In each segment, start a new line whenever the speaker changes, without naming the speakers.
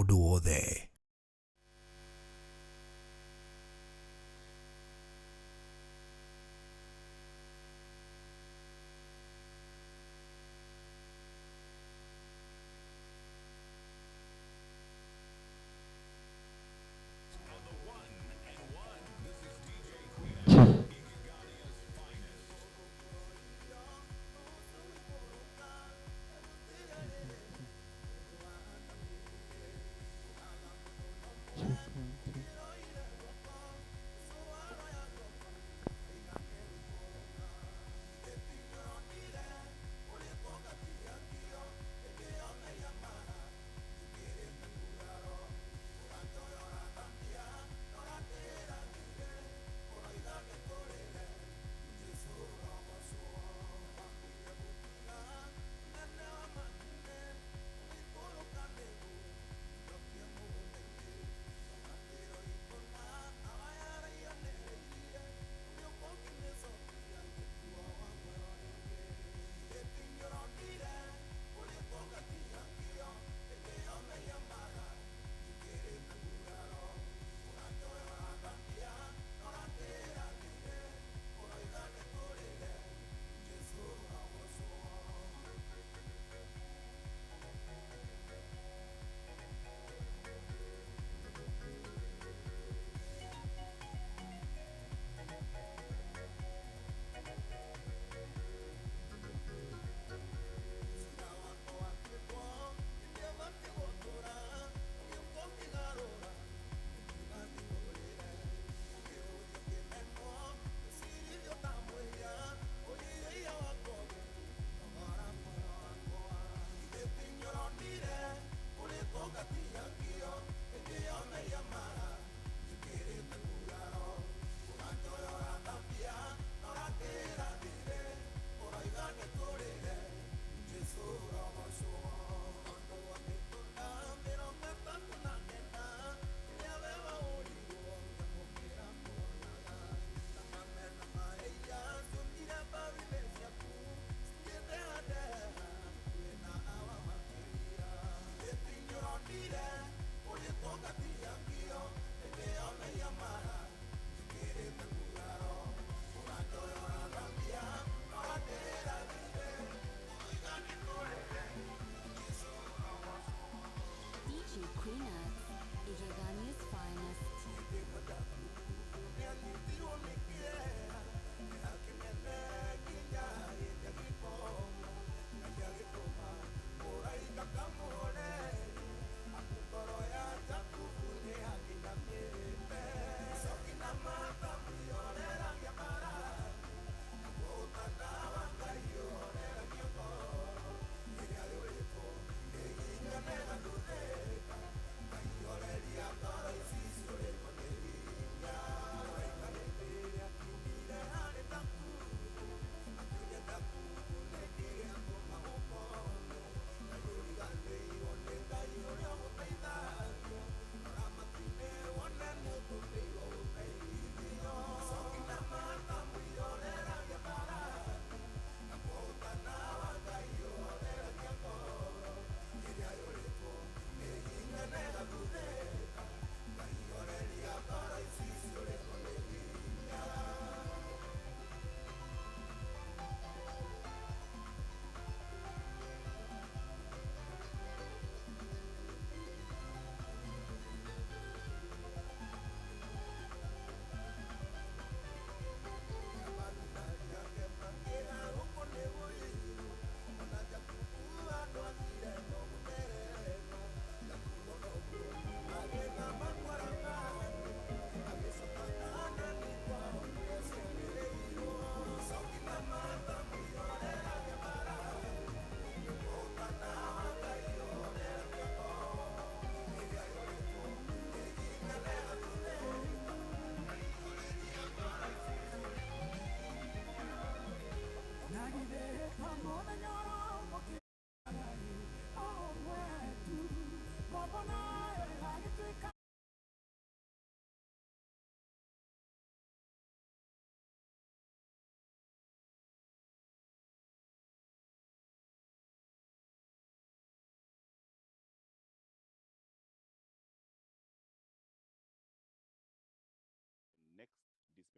maũndũ wothe.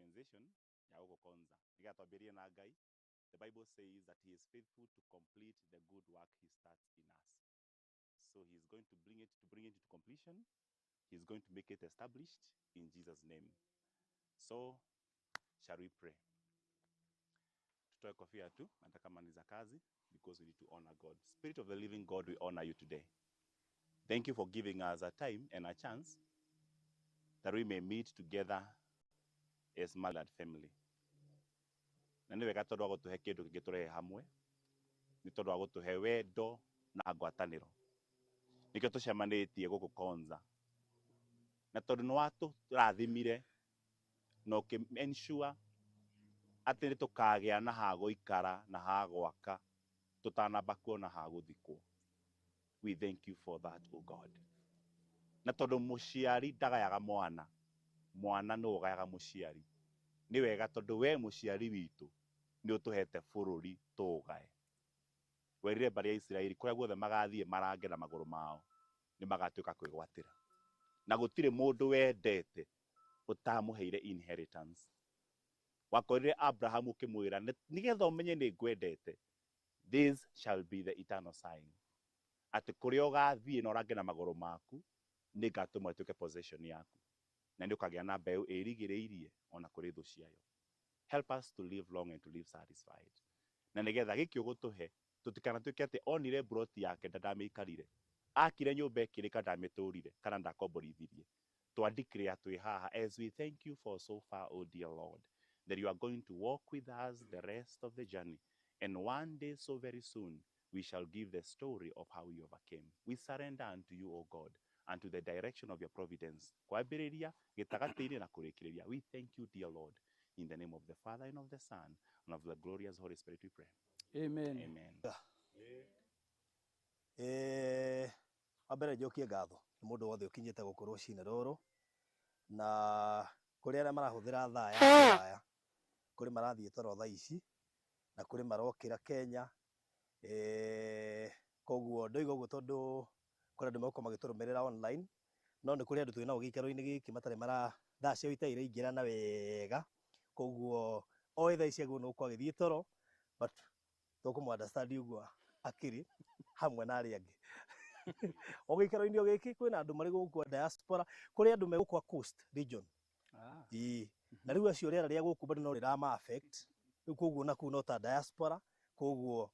dispensation ya gukonza nigatwambirie na Ngai. The Bible says that he is faithful to complete the good work he starts in us. So he's going to bring it to completion. He's going to make it established in Jesus' name. So shall we pray? Tutoe kofia tu hata kama ni za kazi, because we need to honor God. Spirit of the living God, we honor you today. Thank you for giving us a time and a chance that we may meet together as Malad family. Na nĩ wega tondũ wa gũtũhe kĩndũ kĩngĩ tũrehe hamwe, nĩ tondũ wa gũtũhe wendo na ngwatanĩro. Nĩkĩo tũcemanĩtie gũkũ Konza. Na tondũ nĩ watũrathimire na ũkĩ-ensure atĩ nĩ tũkagĩa na ha gũikara na ha gwaka tũtanamba kuona ha gũthikwo. We thank you for that, O God. Na tondũ mũciari ndagayaga mwana, mwana nĩ ũgayaga mũciari. Nĩ wega tondũ we mũciari witũ nĩ ũtũhete bũrũri tũgaye. Werire mbari ya Isiraeli kũrĩa guothe magathiĩ marange na magũrũ mao nĩ magatuĩka kwĩgwatĩra. Na gũtirĩ mũndũ wendete ũtamũheire inheritance. Wakorire Abraham ũkĩmwĩra nĩgetha ũmenye nĩ ngwendete, this shall be the eternal sign. Atĩ kũrĩa ũgathiĩ na ũrange na magũrũ maku nĩ ngatũma ĩtuĩke possession yaku. Na nĩ ũkagĩa na mbeũ ĩrigĩrĩirie ona kũrĩ thũ ciayo. Help us to live long and to live satisfied. Na nĩgetha gĩkĩ ũgũtũhe tũtikanatuĩke atĩ onire broti yake ndamĩikarire, akire nyũmba ĩkĩrĩka ndamĩtũrire kana ndakomborithirie. Twandikire twĩ haha as we thank you for so far, O dear Lord, that you are going to walk with us the rest of the journey. And one day, so very soon, we shall give the story of how we overcame. We surrender unto you, O God, and to the direction of your providence. Kwambĩrĩria, gĩtagatĩ-inĩ na kũrĩkĩrĩria. We thank you, dear Lord, in the name of the Father and of the Son and of the glorious Holy Spirit we pray.
Amen.
Amen.
Wambere njokie ngatho nĩ mũndũ wothe ũkinyĩte gũkũ rũcinĩ rũrũ, na kũrĩ arĩa marahũthĩra thaa ya kũraya, kũrĩ marathiĩ toro thaa ici, na kũrĩ marokĩra Kenya. Koguo ndoiga ũguo tondũ kũrĩ andũ megũkorwo magĩtũrũmĩrĩra online, no nĩ kũrĩ andũ twĩ nao gĩikaro-inĩ gĩkĩ matarĩ thaa ciao itarĩ iraingĩrana wega. Koguo o thaa ici agĩrĩirwo nĩ gũkorwo agĩthiĩ toro, but tũkũmũ understand ũguo akĩrĩ hamwe na arĩa angĩ. O gĩikaro-inĩ gĩkĩ kwĩna andũ marĩ gũkũ diaspora, kũrĩ andũ me gũkũ coast region. Na rĩu acio rĩera rĩa gũkũ bado no rĩrama affect. Rĩu koguo na kũu no ta diaspora, koguo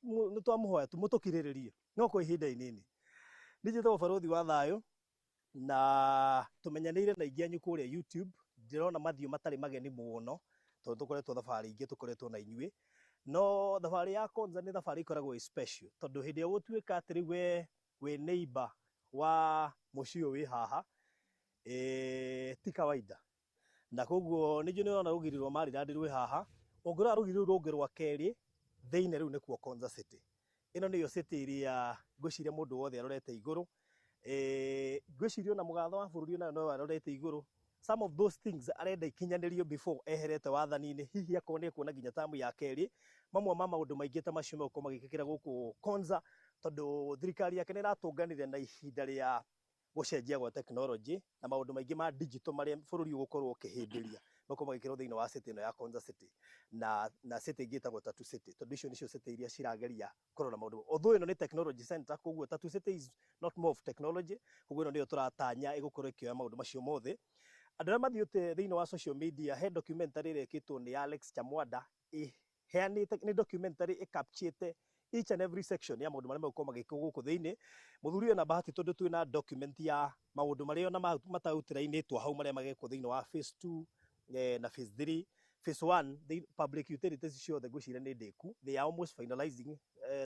nĩ twamũhoya tu mũtũkirĩrĩrie no kwa ihinda inini. Nĩnjĩtagwo Barũthi wa Thayũ na tũmenyanĩire na ingĩ anyu kũrĩa YouTube. Ndĩrona mathiũ matarĩ mageni mũno tondũ tũkoretwo thabarĩ ingĩ tũkoretwo na inyuĩ. No thabarĩ ya Konza nĩ thabarĩ ikoragwo special tondũ hĩndĩ ĩrĩa gũtuĩka atĩ rĩu we neighbor wa mũciĩ ũyũ wĩ haha, ti kawaida. Na koguo nĩnjũ nĩũrona rũgiri rwa Maryland rwĩ haha, ũngĩrora rũgiri rũu rũngĩ rwa kerĩ thĩinĩ rĩu nĩkuo Konza City. Ĩno nĩyo city ĩrĩa ngwĩciria mũndũ wothe arorete igũrũ. Ngwĩciria ona mũgatho wa bũrũri ona no arorete igũrũ. Some of those things arenda ikinyanĩrio before eherete wathani-inĩ, hihi akorwo nĩ ekuona nginya tamu ya kerĩ. Mamwe ma maũndũ maingĩ ta macio megũkorwo magĩkĩkĩra gũkũ Konza tondũ thirikari yake nĩ ĩratũnganire na ihinda rĩa gũcenjia gwa technology na maũndũ maingĩ ma digital marĩa bũrũri ũgũkorwo ũkĩhĩmbĩria megũkorwo magĩkĩrwo thĩinĩ wa city ĩno ya Konza City na city ĩngĩ ĩtagwo Tatu City, tondũ icio nĩcio city iria cirageria kũrora maũndũ. Although ĩno nĩ technology center, koguo Tatu City is not more of technology, koguo ĩno nĩyo tũratanya ĩgũkorwo ĩkĩoya maũndũ macio mothe. Andũ arĩa mathiĩte thĩinĩ wa social media, he documentary ĩrĩa ĩkĩtwo nĩ Alex Chamwada, ĩheanĩte nĩ documentary ĩcapturĩte each and every section ya maũndũ marĩa megũkorwo magĩkwo gũkũ thĩinĩ. Mũthuri na bahati tondũ twĩna document ya maũndũ marĩa ona matautĩrainĩtwo hau marĩa magĩkwo thĩinĩ wa phase 2 na phase 3. Phase 1 the public utilities ciothe ngwĩciria nĩ ndĩku, they are almost finalizing.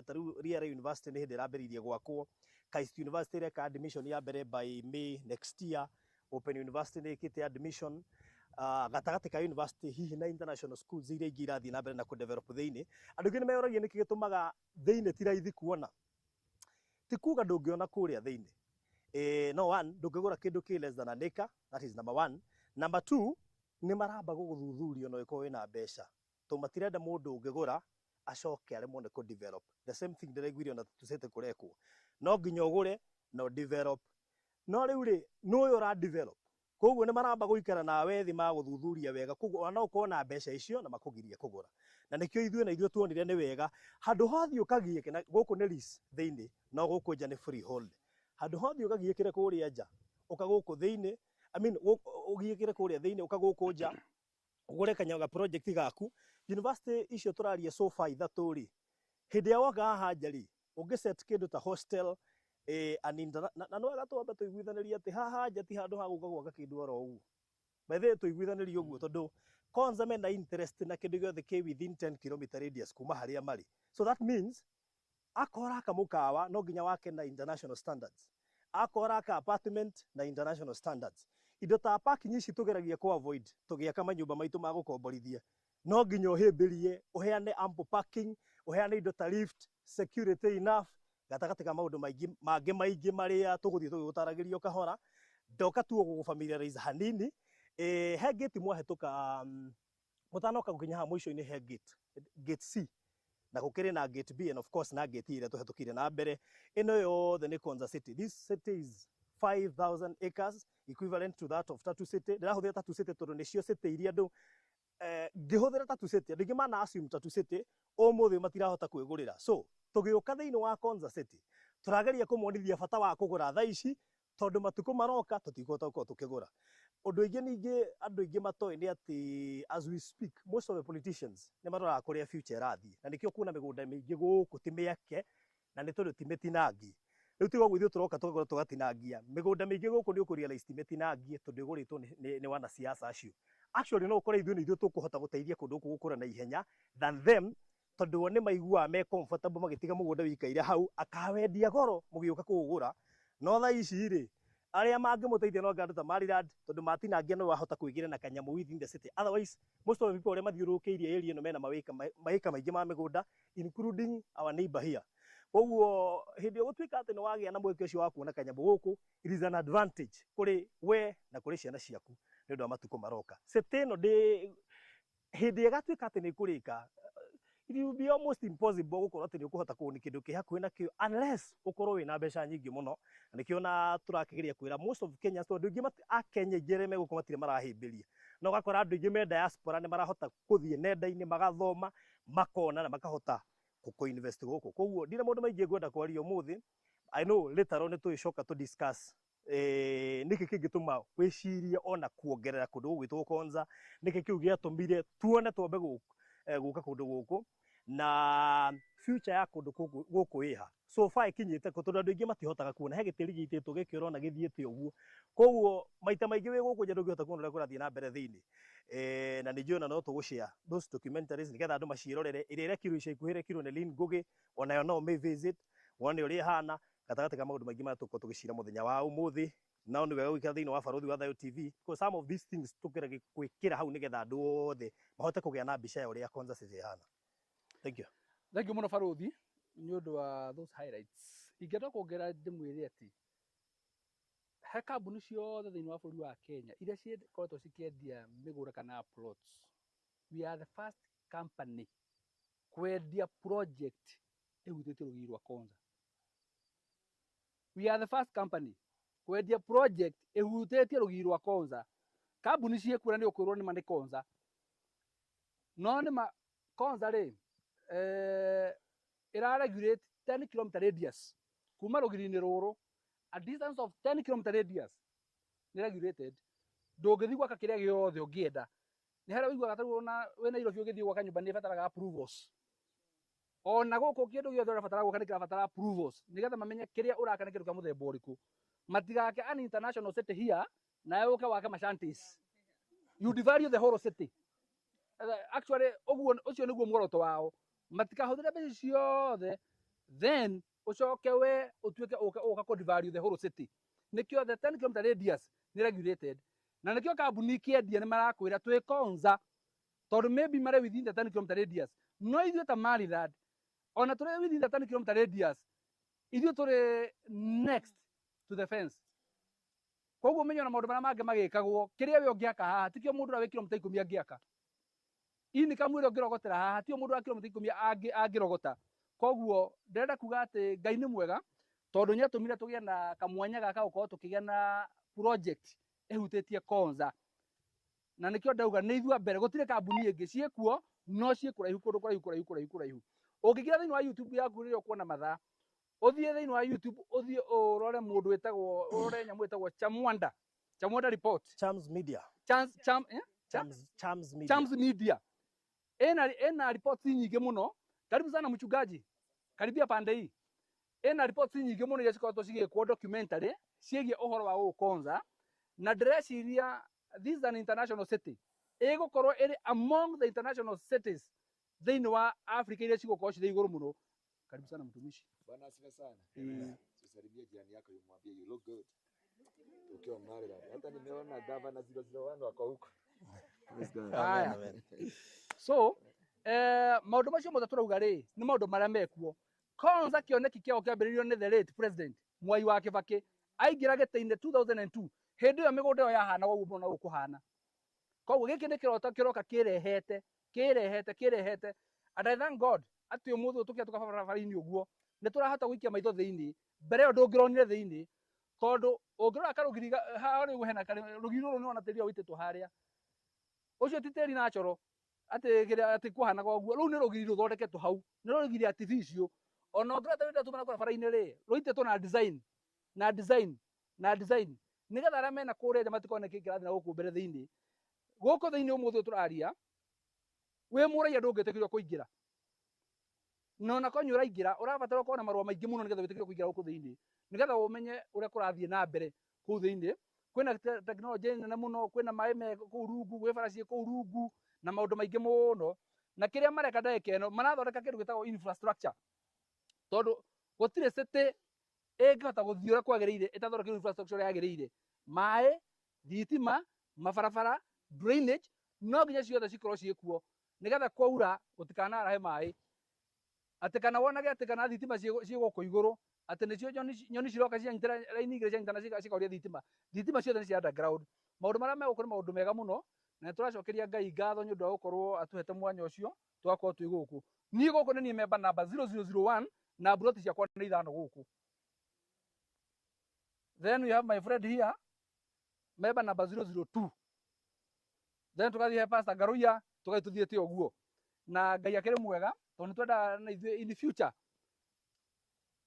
Ta rĩu Riara University nĩ hĩndĩ ĩrambĩrĩirie gwakwo. KAIST University ĩreka admission ya mbere by May next year. Open University nĩ ĩkĩte admission. Gatagatĩ ka university hihi na international schools iria ingĩ irathiĩ na mbere na kũdevelop thĩinĩ. Andũ aingĩ nĩ meyoragia nĩkĩ gĩtũmaga thĩinĩ ti raithi kuona. Ti kuga ndũngĩona kũrĩa thĩinĩ. No one, ndũngĩgũra kĩndũ kĩ less than an acre, that is number 1. Number 2, nĩ maramba gũgũthuthuria no ĩkorwo wĩna mbeca. Tondũ matirenda mũndũ ũngĩgũra acoke aremwo nĩ kũ-develop. The same thing ndĩraiguire ona Tatu City kũrekwo. No nginya ũgũre no develop. No rĩu rĩ, nĩ ũyũ ũra develop. koguo nĩ maramba gũikara nawe thĩ magũthuthuria wega, koguo ona ũkorwo na mbeca icio na makũgiria kũgũra. Na nĩkĩo ithuĩ tuonire nĩ wega handũ hothe ũkagiĩke, gũkũ nĩ lease thĩinĩ no gũkũ nja nĩ freehold. Handũ hothe ũkagiĩkĩre kũrĩa nja ũka gũkũ thĩinĩ, I mean ũgiĩkĩre kũrĩa thĩinĩ ũka gũkũ nja ũgũre kanyaga project gaku. University icio tũraria so far ithatũ rĩ, hĩndĩ ya woka haha nja rĩ, ũngĩset kĩndũ ta hostel na no wega twambe tũiguithanĩrie atĩ haha nja ti handũ ha gũka gwaka kĩndũ oro ũguo. By the way tũiguithanĩrie ũguo tondũ Konza mena interest na kĩndũ gĩothe kĩ within 10 km radius kuma harĩa marĩ. So that means akora kamũkawa no nginya wake na international standards, akora ka apartment na international standards. Indo ta parking ici tũgeragia ku avoid tũgĩaka manyũmba maitũ ma gũkomborithia, no nginya ũhĩmbĩrie ũheane ample parking, ũheane indo ta lift, security enough, gatagatĩ ka maũndũ maingĩ marĩa tũgũthiĩ tũgĩgũtaragĩria kahora. Ndoka tu gũgũfamiliarize hanini. He gate mwahĩtũka mũtanoka gũkinya haha mũico-inĩ he gate C, na gũkĩrĩ na gate B and of course na gate ĩrĩa tũhetũkire na mbere. Ĩno yothe nĩ Konza City. This city is 5,000 acres equivalent to that of Tatu City. Ndĩrahũthĩra Tatu City tondũ nĩcio city iria andũ ngĩhũthĩra Tatu City andũ aingĩ mana assume Tatu City ũmũthĩ matirahota kwĩgũrĩra. So tũgĩũka thĩinĩ wa Konza City tũrageria kũmonithia bata wa kũgũra thaa ici tondũ matukũ maroka tũtikũhota gũkorwo tũkĩgũra. Ũndũ ũngĩ ningĩ andũ aingĩ matoĩ nĩ atĩ as we speak most of the politicians nĩ maroraga kũrĩa future ĩrathiĩ, na nĩkĩo kuona mĩgũnda mĩingĩ gũkũ ti mĩake na nĩ tondũ ti mĩtinangie. Rĩu tiga ũguo ithuĩ tũroka tũgagũra tũgatinangia mĩgũnda mĩingĩ gũkũ nĩ ũkũrealize ti mĩtinangie tondũ ĩgũrĩtwo nĩ wanasiasa acio. Actually no ũkore ithuĩ nĩ ithuĩ tũkũhota gũteithia kũndũ gũkũ gũkũra na ihenya than them, tondũ nĩ maiguaga me comfortable magĩtiga mũgũnda wĩikaire hau akawendia goro mũgĩũka kũũgũra. No thaa ici rĩ, arĩa mangĩmũteithia no andũ ta Maryland tondũ matinangia no wahota kwĩgĩra na kanyamũ within the city. Otherwise most of the people arĩa mathiũrũrũkĩirie area ĩno mena maĩka maingĩ ma mĩgũnda including our neighbor here. Koguo hĩndĩ ũgũtuĩka atĩ nĩ wagĩa na mweke ũcio wa kuona kanyamũ gũkũ, it is an advantage kũrĩ we na kũrĩ ciana ciaku nĩ ũndũ wa matukũ maroka. City ĩno hĩndĩ ĩgatuĩka atĩ nĩ kũrĩka, it will be almost impossible gũkorwo atĩ nĩ ũkũhota kũgũra kĩndũ kĩ hakuhĩ nakĩo unless ũkorwo wĩna mbeca nyingĩ mũno. Na nĩkĩo na tũrakĩgeria kwĩra most of Kenyans tondũ andũ aingĩ a Kenya aingĩ arĩa megũkũ matirĩ marahĩmbĩria. Na ũgakora andũ aingĩ me diaspora nĩ marahota gũthiĩ nenda-inĩ magathoma makona na makahota gũkũ-invest gũkũ. Koguo ndirĩ maũndũ maingĩ ngwenda kwaria ũmũthĩ. I know later on nĩtũgĩcoka tũ discuss nĩkĩ kĩngĩtũma wĩcirie ona kuongerera kũndũ gũgwĩtwo Konza, nĩkĩ kĩu gĩatũmire tuone twambe gũka kũndũ gũkũ na future ya kũndũ gũkũ ĩha. So far ikinyĩte kũ tondũ andũ aingĩ matihotaga kuona, he gĩtĩri gĩitĩtwo gĩkĩ ũrona gĩthiĩte ũguo. Koguo maita maingĩ wĩ gũkũ nja ndũngĩhota kuona ũrĩa kũrathiĩ na mbere thĩinĩ. Na nĩ njũĩ ona no tũgũshare those documentaries nĩgetha andũ maciĩrorere. Ĩrĩa ĩrekirwo ica ikuhĩ ĩrekirwo nĩ Lynn Ngugi, onayo no ũmĩ visit wone ũrĩa ĩhana gatagatĩ ka maũndũ maingĩ marĩa tũgũkorwo tũgĩcira mũthenya wa ũmũthĩ. No nĩ wega gũikara thĩinĩ wa barũthi wa Thayo TV because some of these things tũgeragia gwĩkĩra hau nĩgetha andũ othe mahote kũgĩa na mbica ya ũrĩa Konza City ĩhana. Thank you.
Thank you mũno barũthi nĩ ũndũ wa those highlights. Ingĩenda kuongerera ndĩmwĩre atĩ he kambuni ciothe thĩinĩ wa bũrũri wa Kenya iria cikoretwo cikĩendia mĩgũnda kana plots, we are the first company kwendia project ĩhutĩtie rũgiri rwa Konza. We are the first company kwendia project ĩhutĩtie rũgiri rwa Konza. Kambuni ciĩkũra nĩ ũkwĩrwo nĩ ma nĩ Konza, no nĩ ma Konza rĩ ĩraregulate 10 km radius kuma rũgiri-inĩ rũrũ, a distance of 10 km radius nĩ regulated. Ndũngĩthiĩ gwaka kĩrĩa gĩothe ũngĩenda. Nĩ harĩa ũiguaga ta rĩu wĩ Nairobi ũgĩthiĩ gwaka nyũmba nĩ ĩbataraga approvals. Ona gũkũ kĩndũ gĩothe ũrabatara gwaka nĩ kĩrabatara approvals nĩgetha mamenye kĩrĩa ũraka nĩ kĩndũ kĩa mũthemba ũrĩkũ. Matigake an international city here na ũke wake machanties. You devalue the whole city. Actually ũcio nĩguo muoroto wao. Matikahũthĩre mbeca ciothe then ucoke we utuĩke ũka ku devalue the whole city. Nĩkĩo the 10 km radius nĩ regulated. Na nĩkĩo kambuni kĩendia nĩ marakwĩra twĩ Konza tondũ maybe marĩ within the 10 km radius. No ithuĩ ta Maryland ona tũrĩ within the 10 km radius, ithuĩ tũrĩ next to the fence. Koguo menyo na maũndũ marĩa mangĩ magĩkagwo, kĩrĩa we ũngĩaka haha tikĩo mũndũ ũrĩa wĩ kilomita 10 angĩaka. Ini kamwĩrĩ ũngĩrogotera haha tio mũndũ wa kilomita 10 angĩrogota. Koguo ndĩrenda kuga atĩ Ngai nĩ mwega tondũ nĩ atũmire tũgĩe na kamwanya gaka gũkorwo tũkĩgĩa na project ehutĩtie Konza na nĩkĩo ndauga nĩ ithua mbere gũtirĩ kambuni ĩngĩ ciĩkuo no ciĩ kũraihu kũndũ kũraihu ũngĩkĩra thĩinĩ wa YouTube yaku rĩrĩa ũkuona mathaa ũthiĩ thĩinĩ wa YouTube ũthiĩ ũrore mũndũ wĩtagwo ũrore nyamũ ĩtagwo Chamwanda Report
Chams Media.
Chams Media ena reports nyingĩ mũno. Karibu sana mchungaji, karibia pande hii. Ena reports nyingĩ mũno iria cikoretwo cigĩkwo documentary ciĩgiĩ ũhoro wa gũkũ Konza na ndĩreciria this is an international city ĩgũkorwo ĩrĩ among the international cities thĩinĩ wa Africa iria cigũkorwo cirĩ igũrũ mũno. Karibu sana mtumishi.
Bwana asifiwe sana. Tusalimie jirani yako umwambie you look good. Ukiwa mahali hata nimeona gavana 001 wako huko.
Amen.
So maũndũ macio mothe tũrauga rĩ nĩ maũndũ marĩa mekuo. Konza kĩoneki kĩao kĩambĩrĩirio nĩ the late president Mwai wa Kibaki aingĩra gĩtĩ-inĩ 2002 hĩndĩ ĩyo mĩgũnda ĩyo yahana ũguo na gũkũhana. Koguo gĩkĩ nĩ kĩroka kĩrehete and I thank God atĩ ũmũthĩ ũtũkĩa tũkabarabara-inĩ ũguo nĩ tũrahota gũikia maitho thĩinĩ. Mbere ĩyo ndũngĩronire thĩinĩ tondũ ũngĩrora karũgiri harĩa hena rũgiri rũrũ nĩwona tĩri ũitĩtwo harĩa ũcio ti tĩri natural atĩ kuhanaga ũguo. Rĩu nĩ rũgiri rũthondeketwo hau nĩ rũgiri artificial ona ũngĩrora tĩri tũmana barabara-inĩ rĩ rũitĩtwo na design nĩgetha arĩa mena kũrĩa nja matikone kĩĩ kĩrathiĩ na gũkũ mbere thĩinĩ. Gũkũ thĩinĩ ũmũthĩ tũraria wĩ mũraiya ndũngĩtĩkĩrio kũingĩra no na konyo ũraingĩra ũrabatara ũkorwo na marũa maingĩ mũno nĩgetha wĩtĩkĩrio kũingĩra gũkũ thĩinĩ nĩgetha ũmenye ũrĩa kũrathiĩ na mbere kũu thĩinĩ. Kwĩna tekinoronjĩ nene mũno, kwĩna maĩ me kũu rungu, gwĩ bara ciĩ kũu rungu na maũndũ maingĩ mũno na kĩrĩa mareka ndagĩka ĩno marathondeka kĩndũ gĩtagwo infrastructure tondũ gũtirĩ city ĩngĩhota gũthiĩ ũrĩa kwagĩrĩire ĩtathondeketwo infrastructure yagĩrĩire. Maĩ, thitima, mabarabara, drainage no nginya ciothe cikorwo ciĩkuo nĩgetha kwaura gũtikanarahe maĩ atĩ kana wonage atĩ kana thitima ciĩ gũkũ igũrũ atĩ nĩcio nyoni ciroka cianyitĩra raini igĩrĩ cianyitana cikoria thitima ciothe nĩ cia underground. Maũndũ marĩa megũkũ nĩ maũndũ mega mũno na tũracokeria Ngai ngatho nĩ ũndũ wa gũkorwo atũhete mwanya ũcio tũgakorwo twĩ gũkũ. Niĩ gũkũ nĩ niĩ member number 0001 na broti ciakwa nĩ ithano gũkũ. Then we have my friend here member number 002. Then tugathiĩ he Pastor Garuya tũgathiĩte ũguo na Ngai akĩrĩ mwega tondũ nĩ twenda na ithuĩ in the future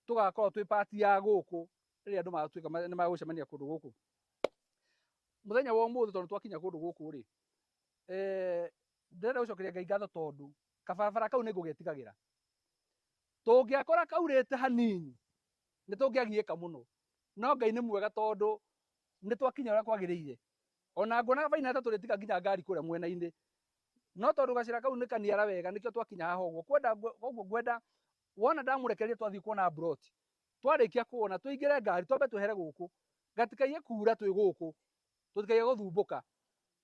tũgakorwo twĩ part ya gũkũ rĩrĩa andũ magatuĩka nĩ magũcemania kũndũ gũkũ. Mũthenya wa ũmũthĩ tondũ twakinya kũndũ gũkũ rĩ ndĩrenda gũcokeria Ngai ngatho tondũ kabarabara kau nĩ ngũgetigagĩra. Tũngĩakora kaurĩte hanini nĩ tũngĩagiĩka mũno no Ngai nĩ mwega tondũ nĩ twakinya ũrĩa kwagĩrĩire. Ona nguona baina ta tũrĩtiga nginya ngari kũrĩa mwena-inĩ no tondũ gacĩra kau nĩ kaniara wega nĩkĩo twakinya haha ũguo. Koguo ngwenda wona ndamũrekereria twathiĩ kuona broti twarĩkia kuona tũingĩre ngari twambe twehere gũkũ gatikaige kura twĩ gũkũ tũtikaige gũthumbũka.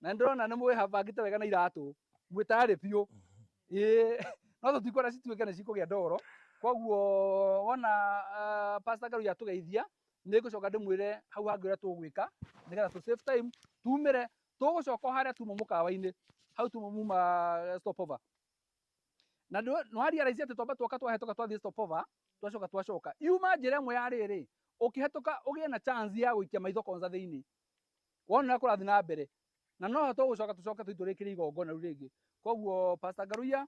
Na ndĩrona nĩ mwĩhabangĩte wega na iratũ mwĩtarĩ biũ no tũtikwenda cituĩke nĩ cikũgĩa ndoro. Koguo wona Pastor Garuya atũgeithia nĩ ngũcoka ndĩmwĩre hau hangĩ ũrĩa tũgwĩka nĩgetha tũ save time tumĩre tũgũcoka harĩa tuma mũkawa-inĩ hau tuma muma stopover. Na nĩwarealize atĩ twamba twoka twahĩtũka twathiĩ stopover twacoka yuma njĩra ĩmwe ya rĩrĩ ũkĩhĩtũka ũgĩe na chance ya gũikia maitho Konza thĩinĩ wona ũrĩa kũrathiĩ na mbere na no tũgũcoka tũcoke tũrĩkĩrie igongona rĩu rĩngĩ. Koguo Pastor Garuya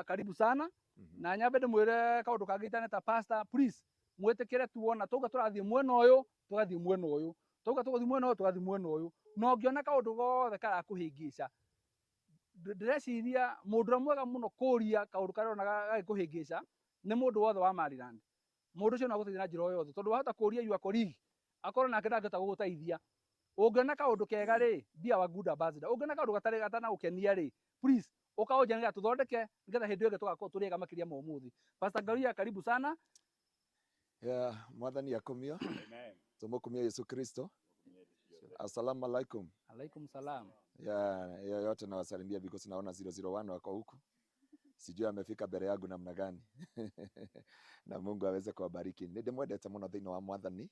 karibu sana na nyambe ndĩmwĩre kaũndũ kangĩ itaneta pastor please mwĩtĩkĩre tuona tũuga tũrathiĩ mwena ũyũ tũgathiĩ mwena ũyũ tũuga tũgathiĩ mwena ũyũ tũgathiĩ mwena ũyũ no ngĩona kaũndũ gothe karakũhĩngĩca ndĩreciria mũndũ ũrĩa mwega mũno kũria kaũndũ karĩa ũrona gagĩkũhĩngĩca nĩ mũndũ wothe wa Maryland. Mũndũ ũcio no agũteithia na njĩra o yothe tondũ wahota kũria your colleague akorwo nake ndangĩhota gũgũteithia. Ũngĩona kaũndũ kega rĩ be our good ambassador. Ũngĩona kaũndũ gatanagũkenia rĩ please ũkaũnja nĩgetha tũthondeke nĩgetha hĩndĩ ĩyo ĩngĩ tũgakorwo tũrĩ ega makĩria ma ũmũthĩ. Pastor Garuya karibu sana.
Mwathani akomio.
Amen.
Tumukumia Yesu Kristo. Assalamu alaikum.
Alaikum salam.
Yote nawasalimia because naona 001 wako huku. Sijui amefika mbele yangu namna gani. Na Mungu aweze kuwabariki. Ndĩmwendete mũno thĩinĩ wa Mwathani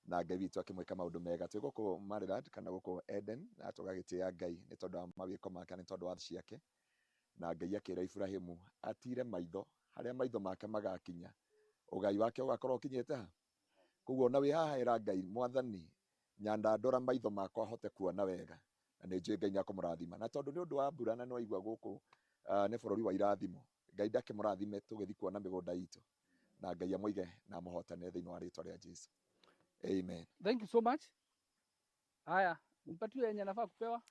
na Ngai witũ akĩmwĩka maũndũ mega. Twĩ gũkũ Maryland kana gũkũ Eden na tũgagĩtĩĩa Ngai nĩ tondũ wa mawĩko make nĩ tondũ wa thĩ ciake. Na Ngai akĩra Ibrahimu atire maitho harĩa maitho make magakinya ũgai wake ũgakorwo ũkinyĩte ha. Koguo na wĩ haha era Ngai Mwathani nyandandora maitho makwa hote kuona wega na nĩ njũĩ Ngai nĩakũmũrathima na tondũ nĩ ũndũ wa mbura na nĩwaigua gũkũ nĩ bũrũri wa irathimo Ngai ndakĩmũrathime tũgĩthiĩ kuona mĩgũnda itũ na Ngai amũige na mũhotane thĩinĩ wa rĩĩtwa rĩa Jesũ. Amen.
Thank you so much. Haya, mpatiwe yenye nafaa kupewa.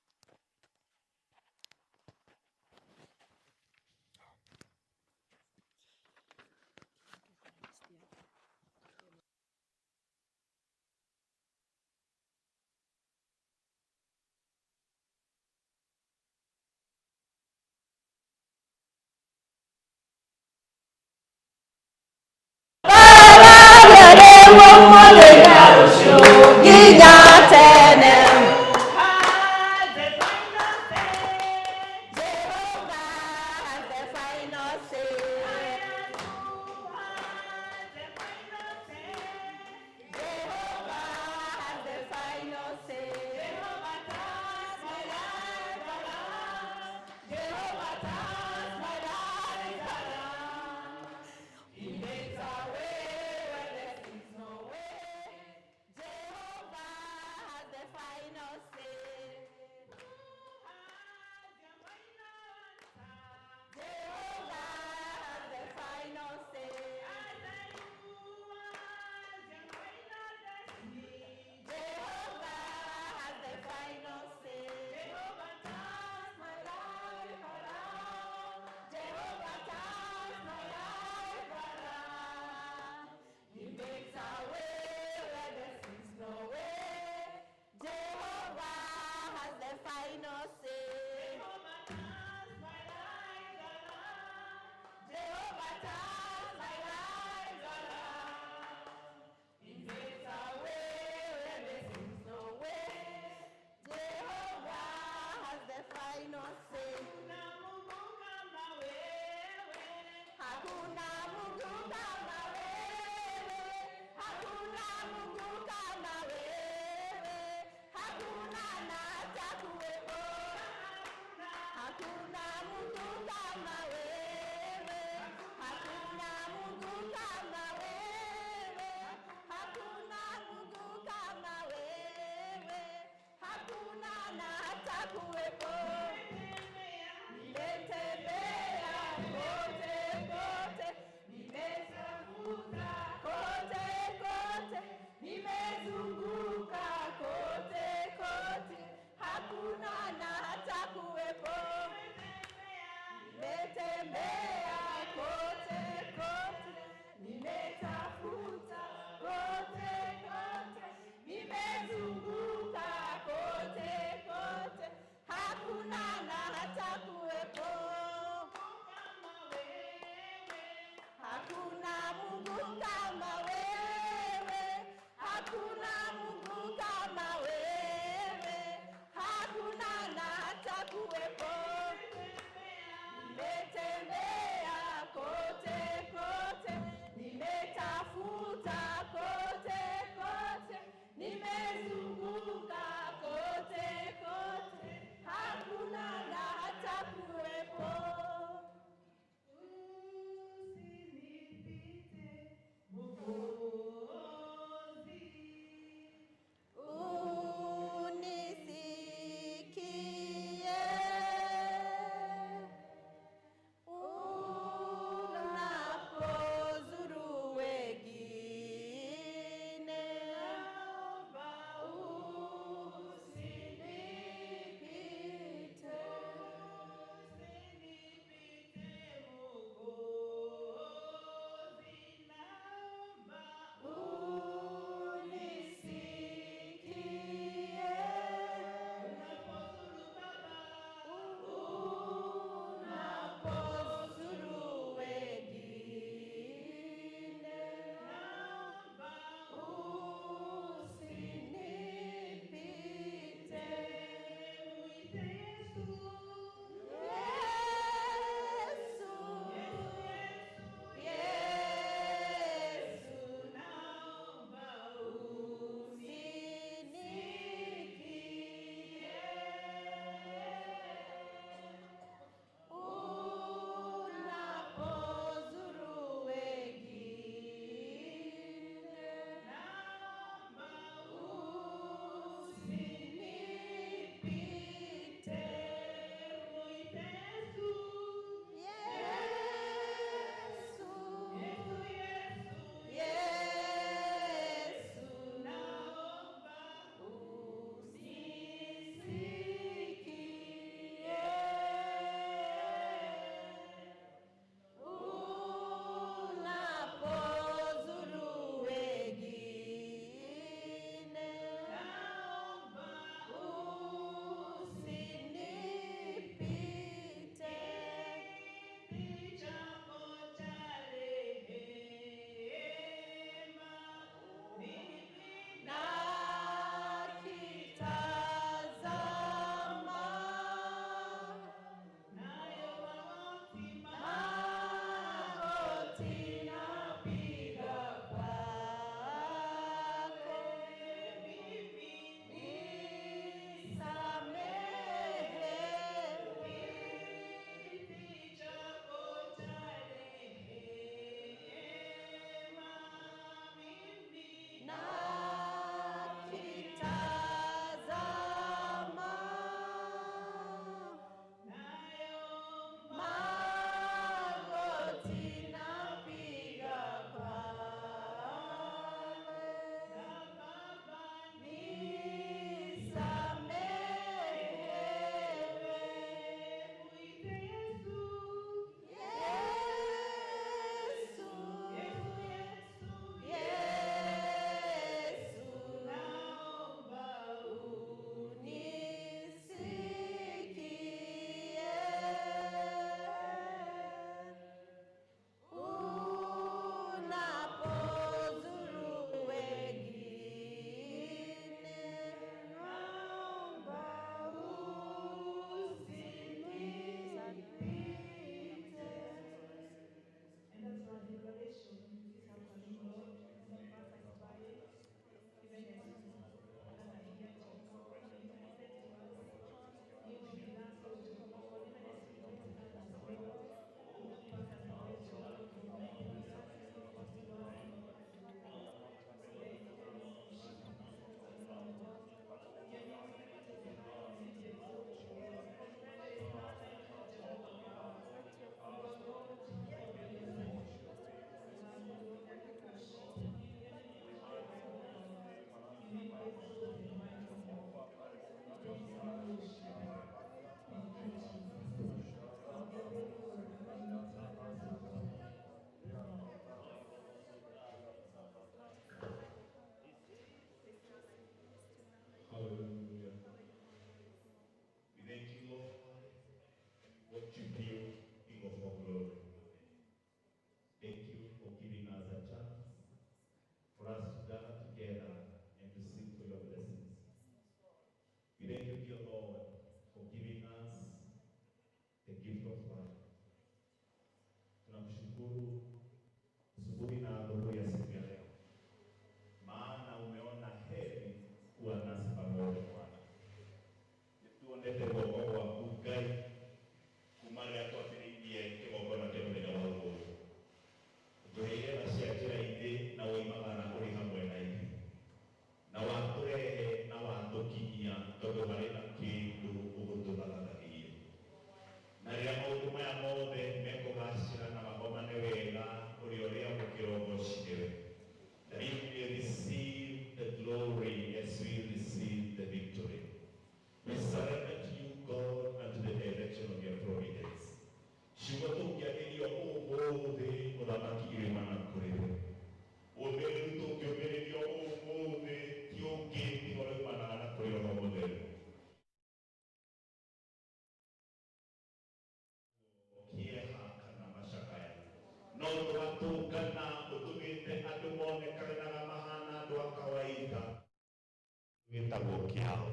gĩtagwo kĩao.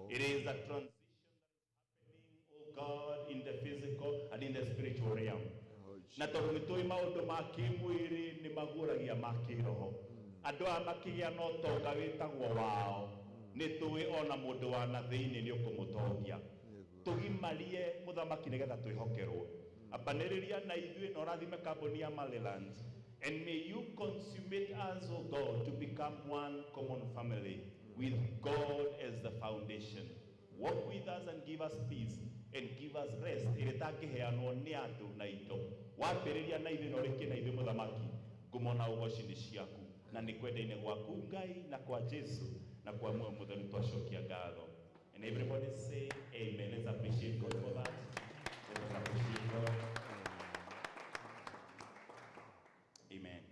It is a transition happening, oh God, in the physical and in the spiritual realm. Na tondũ nĩ tũĩ maũndũ ma kĩmwĩrĩ nĩ maguũragia ma kĩroho. Andũ aya makĩgĩa na ũtonga wĩtagwo wao, nĩ tũĩ ona mũndũ wa na thĩinĩ nĩ ũkũmũtongia. Tũgimarie mũthamaki nĩgetha twĩhokerwo. Ambanĩrĩria na ithuĩ na ũrathime kambuni ya Maryland. And may you consummate us, O God, to become one common family with God as the foundation. Walk with us and give us peace and give us rest. Ĩrĩtangĩheanwo nĩ andũ na indo. Wambĩrĩria na ithuĩ na ũrĩkie na ithuĩ mũthamaki. Ngumo na ũgoci nĩ ciaku. Na nĩ kwenda-inĩ gwaku Ngai na kwa Jesu na kwa muoyo mũtheru twacokia ngatho. And everybody say amen. Let's appreciate God for that. Let's appreciate God. Amen.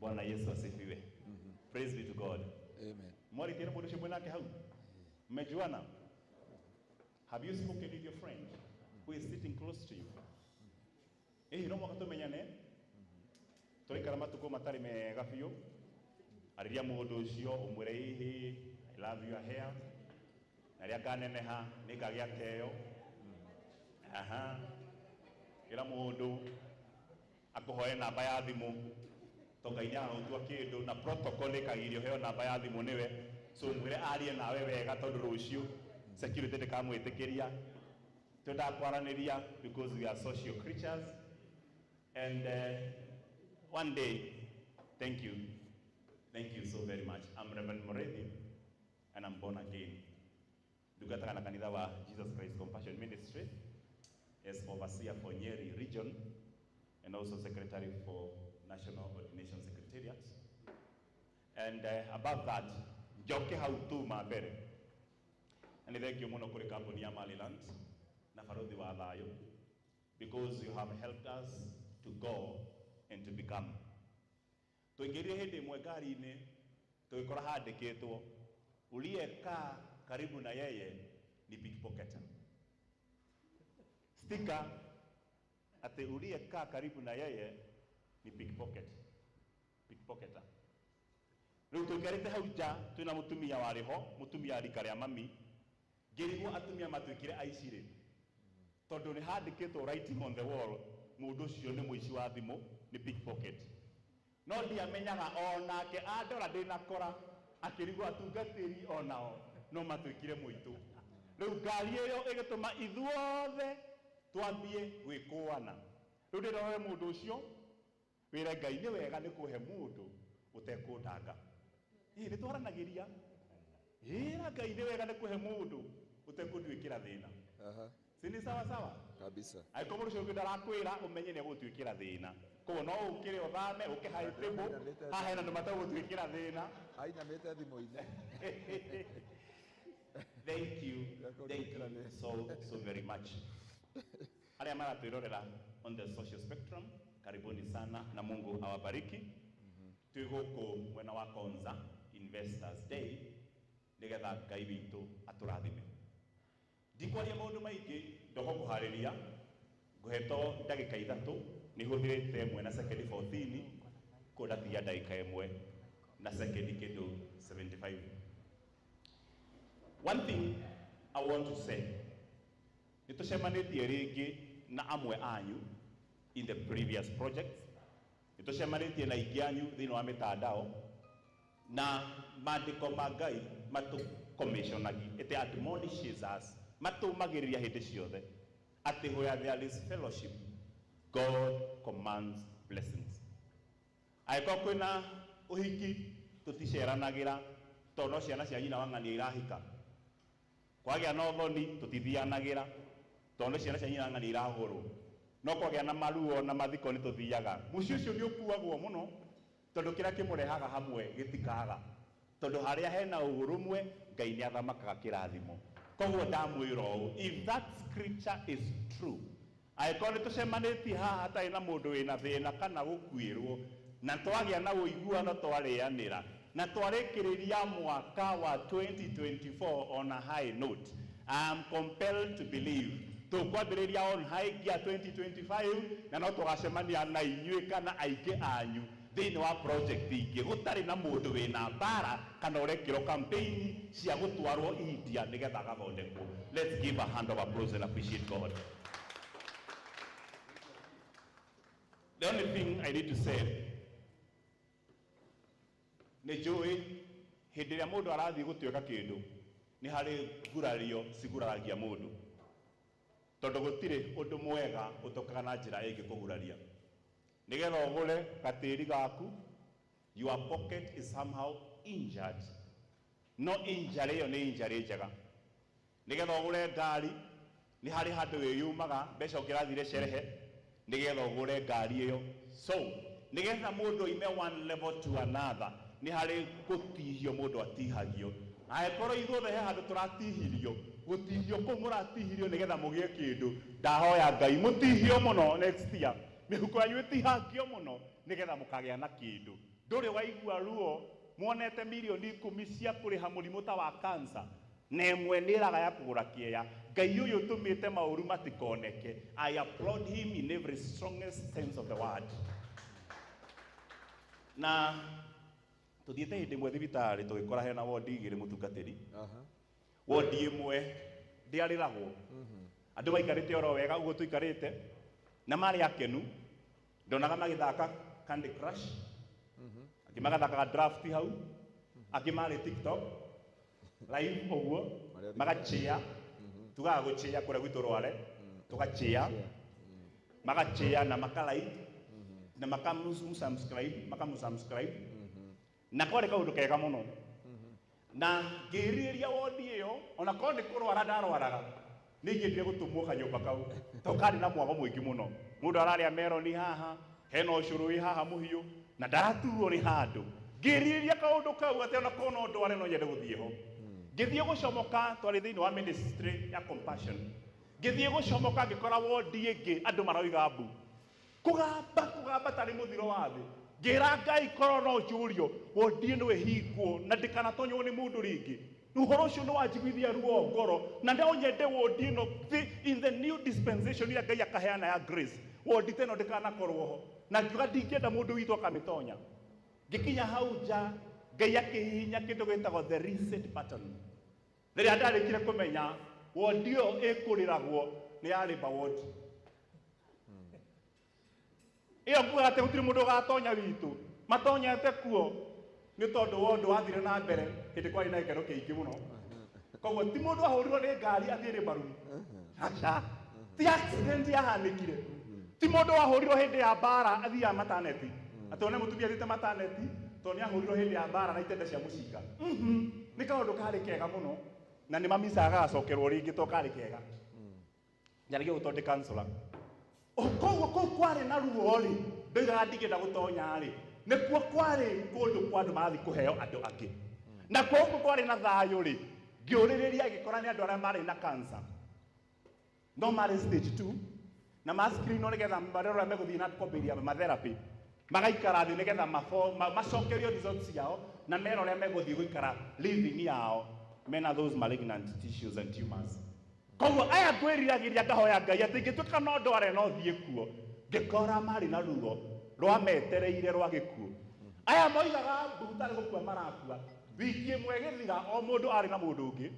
Bwana Yesu asifiwe. Praise be to God.
Amen.
Mwari tena mwandu shibwe nake hau. Mmejuana? Have you spoken with your friend who is sitting close to you? No mwaka tumenyane. Tũraikara matukũ matarĩ mega biũ. Arĩria mũndũ ũcio ũmwĩre hihi I love your hair. Na rĩa nganeneha nĩngagĩa keo. Ĩra mũndũ akũhoe namba ya thimũ. Tonga-inĩ ahũtua kĩndũ na protocol ĩkagĩrio heo namba ya thimũ nĩwe. So mwĩre arie nawe wega tondũ rũciũ security ndĩkamwĩtĩkĩria. Twendaga kwaranĩria because we are social creatures. And one day, thank you so very much. I'm Reverend Morethi and I'm born again. Ndungataga na kanitha wa Jesus Christ Compassion Ministry as overseer for Nyeri region and also secretary for National Ordination Secretariat. And above that, njoke hau tu mambere. And thank you muno kuri kambuni ya Maryland na barothi wa thayo because you have helped us to go and to become. Tuingĩrire hĩndĩ ĩmwe ngari-inĩ tũgĩkora handĩkĩtwo uliyekaa karibu na yeye ni pickpocketer. Sticker ati uliyekaa karibu na yeye ni pickpocketer. Rĩu tũikarĩte hau nja twĩna mũtumia warĩ ho, mũtumia rika rĩa mami. Ngĩrigwo atumia matuĩkire aici rĩ. Tondũ nĩ handĩkĩtwo writing on the wall, mũndũ ũcio nĩ mũici wa thimũ, nĩ pickpocket. No ndiamenyaga onake andora ndĩnakora akĩrigwo atungatĩri onao no matuĩkire mũitũ. Rĩu ngari ĩyo ĩgĩtũma ithuothe twambie gwĩkũana. Rĩu ndĩroe mũndũ ũcio wĩra Ngai nĩ wega nĩ kũhe mũndũ ũtekũndanga. Nĩ twaranagĩria. Ngai nĩ wega nĩ kũhe mũndũ ũtekũnduĩkĩra thĩna. Si ni sawa sawa?
Kabisa.
Aiko mũndũ ũcio ndarakwĩra ũmenye nĩ egũtuĩkĩra thĩna. Koguo no ũkĩre ũthame ũkĩhae table haha hena andũ mategũtuĩkĩra thĩna.
Ainamĩte thimũ-inĩ.
Thank you so very much. Arĩa maratwĩrorera on the social spectrum, karibuni sana na Mungu awabariki. Twĩ gũkũ mwena wa Konza Investors Day nĩgetha Ngai witũ atũrathime. Ndikwaria maũndũ maingĩ ndoho kũharĩria ngũhetwo ndagĩka ithatũ nĩ hũthĩrĩte ĩmwe na sekendi 14 kũndathia ndagĩka ĩmwe na sekendi kĩndũ 75. One thing I want to say, nĩtũcemanĩtie rĩngĩ na amwe anyu in the previous projects. Nĩtũcemanĩtie na aingĩ anyu thĩinĩ wa mĩtandao na maandĩko ma Ngai matũcommissionagia, it admonishes us, matũmagĩrĩria hĩndĩ ciothe Ati where there is fellowship, God commands blessings. Aiko kwina uhiki tuticeranagira tono ciana cia nyina wang'ania irahika. Kwagĩa na ũthoni tutithianagira tono ciana cia nyina wang'ania irahũrwo. No kwagĩa na maruo na mathiko nĩ tuthiaga. Mũciĩ ũcio nĩ ũkuagwo mũno tondũ kĩrĩa kĩmũrehaga hamwe gĩtikaga. Tondũ harĩa hena ũrũmwe Ngai nĩ athamakaga kĩrathimo. Koguo ndamwĩra ũũ, if that scripture is true, aĩkorwo nĩ tũcemanĩtie haha hatarĩ na mũndũ wĩna thĩna kana gũkuĩrwo, na twagĩa na ũiguano twarĩanĩra, na twarĩkĩrĩria mwaka wa 2024 on a high note, I am compelled to believe tũkwambĩrĩria on high gear 2025 na no tũgacemania na inyuĩ kana aingĩ anyu thĩinĩ wa project ingĩ gũtarĩ na mũndũ wĩna mbara kana ũrekĩrwo campaign cia gũtwarwo India nĩgetha gathondekwo. Let's give a hand of applause and appreciate God. The only thing I need to say, nĩ njũĩ hĩndĩ ĩrĩa mũndũ arathiĩ gũtuĩka kĩndũ nĩ harĩ ngurario ciguraragia mũndũ, tondũ gũtirĩ ũndũ mwega ũtokaga na njĩra ĩngĩ kũguraria. Nĩgetha ũgũre gatĩri gaku, your pocket is somehow injured. No injury ĩyo nĩ injury njega. Nĩgetha ũgũre ngari nĩ harĩ handũ wĩyumaga mbeca ũngĩrathire sherehe nĩgetha ũgũre ngari ĩyo. So nĩgetha mũndũ oime one level to another nĩ harĩ gũtihio mũndũ atihagio. Angĩkorwo ithuothe he handũ tũratihirio, gũtihio kũu mũratihirio nĩgetha mũgĩe kĩndũ, ndahoya Ngai mũtihio mũno next year. Mĩhuko yanyu ĩtihangio mũno nĩgetha mũkagĩa na kĩndũ. Ndũrĩ waigua ruo muonete milioni 10 cia kũrĩha mũrimũ ta wa cancer na ĩmwe nĩ ĩraga ya kũgũra kĩeya. Ngai ũyũ tũmĩte maũru matikoneke. I applaud him in every strongest sense of the word. Na tuthiĩte hĩndĩ ĩmwe thibitarĩ tũgĩkora hena wodi igĩrĩ mũtungatĩri. Wodi ĩmwe ndĩarĩragwo. Andũ maikarĩte oro wega ũguo tũikarĩte na marĩ akenu. Ndonaga magĩthaka Candy Crush, angĩ magathakaga draft hau, angĩ marĩ TikTok live ũguo magachĩa, tugaga gũchĩa kũrĩa gwitũ Rware, tũgachĩa magachĩa na makalike na makamusubscribe na kwarĩ kaũndũ kega mũno. Na ngĩrirĩria wodi ĩyo ona korwo nĩ kũrwara ndarwaraga nĩingĩendire gũtũmwo kanyũmba kau tondũ karĩ na mwago mũingĩ mũno. Mũndũ ararĩa meroni haha, hena ũcũrũ wĩ haha mũhiũ na ndaraturwo nĩ handũ. Ngĩrirĩria kaũndũ kau atĩ ona korwo no ndware no nyende gũthiĩ ho. Ngĩthiĩ gũcomoka twarĩ thĩinĩ wa ministry ya Compassion. Ngĩthiĩ gũcomoka ngĩkora wodi ĩngĩ andũ maroiga mbu. Kũgamba tarĩ mũthiro wa thĩ. Ngĩra Ngai korwo no njũrio wodi ĩno ĩhingwo na ndĩkanatonywo nĩ mũndũ rĩngĩ. Ũhoro ũcio nĩ wanjiguithia ruo ngoro na no nyende wodi ĩno in the new dispensation ĩrĩa Ngai akaheana ya grace. Wodi ĩno ndĩkanakorwo ho. Na ngiuga ndingĩenda mũndũ witũ akamĩtonya. Ngĩkinya hau nja Ngai akĩhihinya kĩndũ gĩtagwo the reset button. Rĩrĩa ndarĩkire kũmenya wodi ĩyo ĩkũrĩragwo nĩ ya Labour ward. Iyo kuga atĩ gũtirĩ mũndũ ũgatonya witũ. Matonyete kuo nĩ tondũ wondũ wathire na mbere hĩndĩ kwarĩ na gĩkeno kĩingĩ mũno. Koguo ti mũndũ ahũrirwo nĩ ngari athiĩ Labour. Aca. Ti accident yahanĩkire. Ti mũndũ wahũrirwo hĩndĩ ya mbara athiaga mataneti. Atĩ one mũtumia athiĩte mataneti tondũ nĩ ahũrirwo hĩndĩ ya mbara na itenda cia mũcinga. Nĩ kaũndũ karĩ kega mũno na nĩ mamicaga gacokerwo rĩngĩ to karĩ kega. Njarĩgĩ gũtondĩ kansũra. Koguo kũu kwarĩ na ruo rĩ, ndoigaga ndingĩenda gũtonya rĩ, nĩkuo kwarĩ kũndũ kwa andũ marathiĩ kũheo andũ angĩ. Na koguo kwarĩ na thayũ rĩ, ngĩũrĩrĩria ngĩkora nĩ andũ arĩa marĩ na cancer. No marĩ stage 2 na ma-screenwo nĩgetha marĩa ũrĩa megũthiĩ na kwambĩrĩria matherapy. Magaikara thĩ nĩgetha macokerio results ciao na mera ũrĩa megũthiĩ gũikara living yao mena those malignant tissues and tumors. Koguo aya ngwĩriragĩria ngahoya Ngai atĩ ingĩtuĩka no ndware no thiĩ kuo. Ngĩkora marĩ na ruo rwametereire rwa gĩkuũ. Aya moigaga mbutarĩ gũkua marakua. Wiki ĩmwe gĩthira o mũndũ arĩ na mũndũ ũngĩ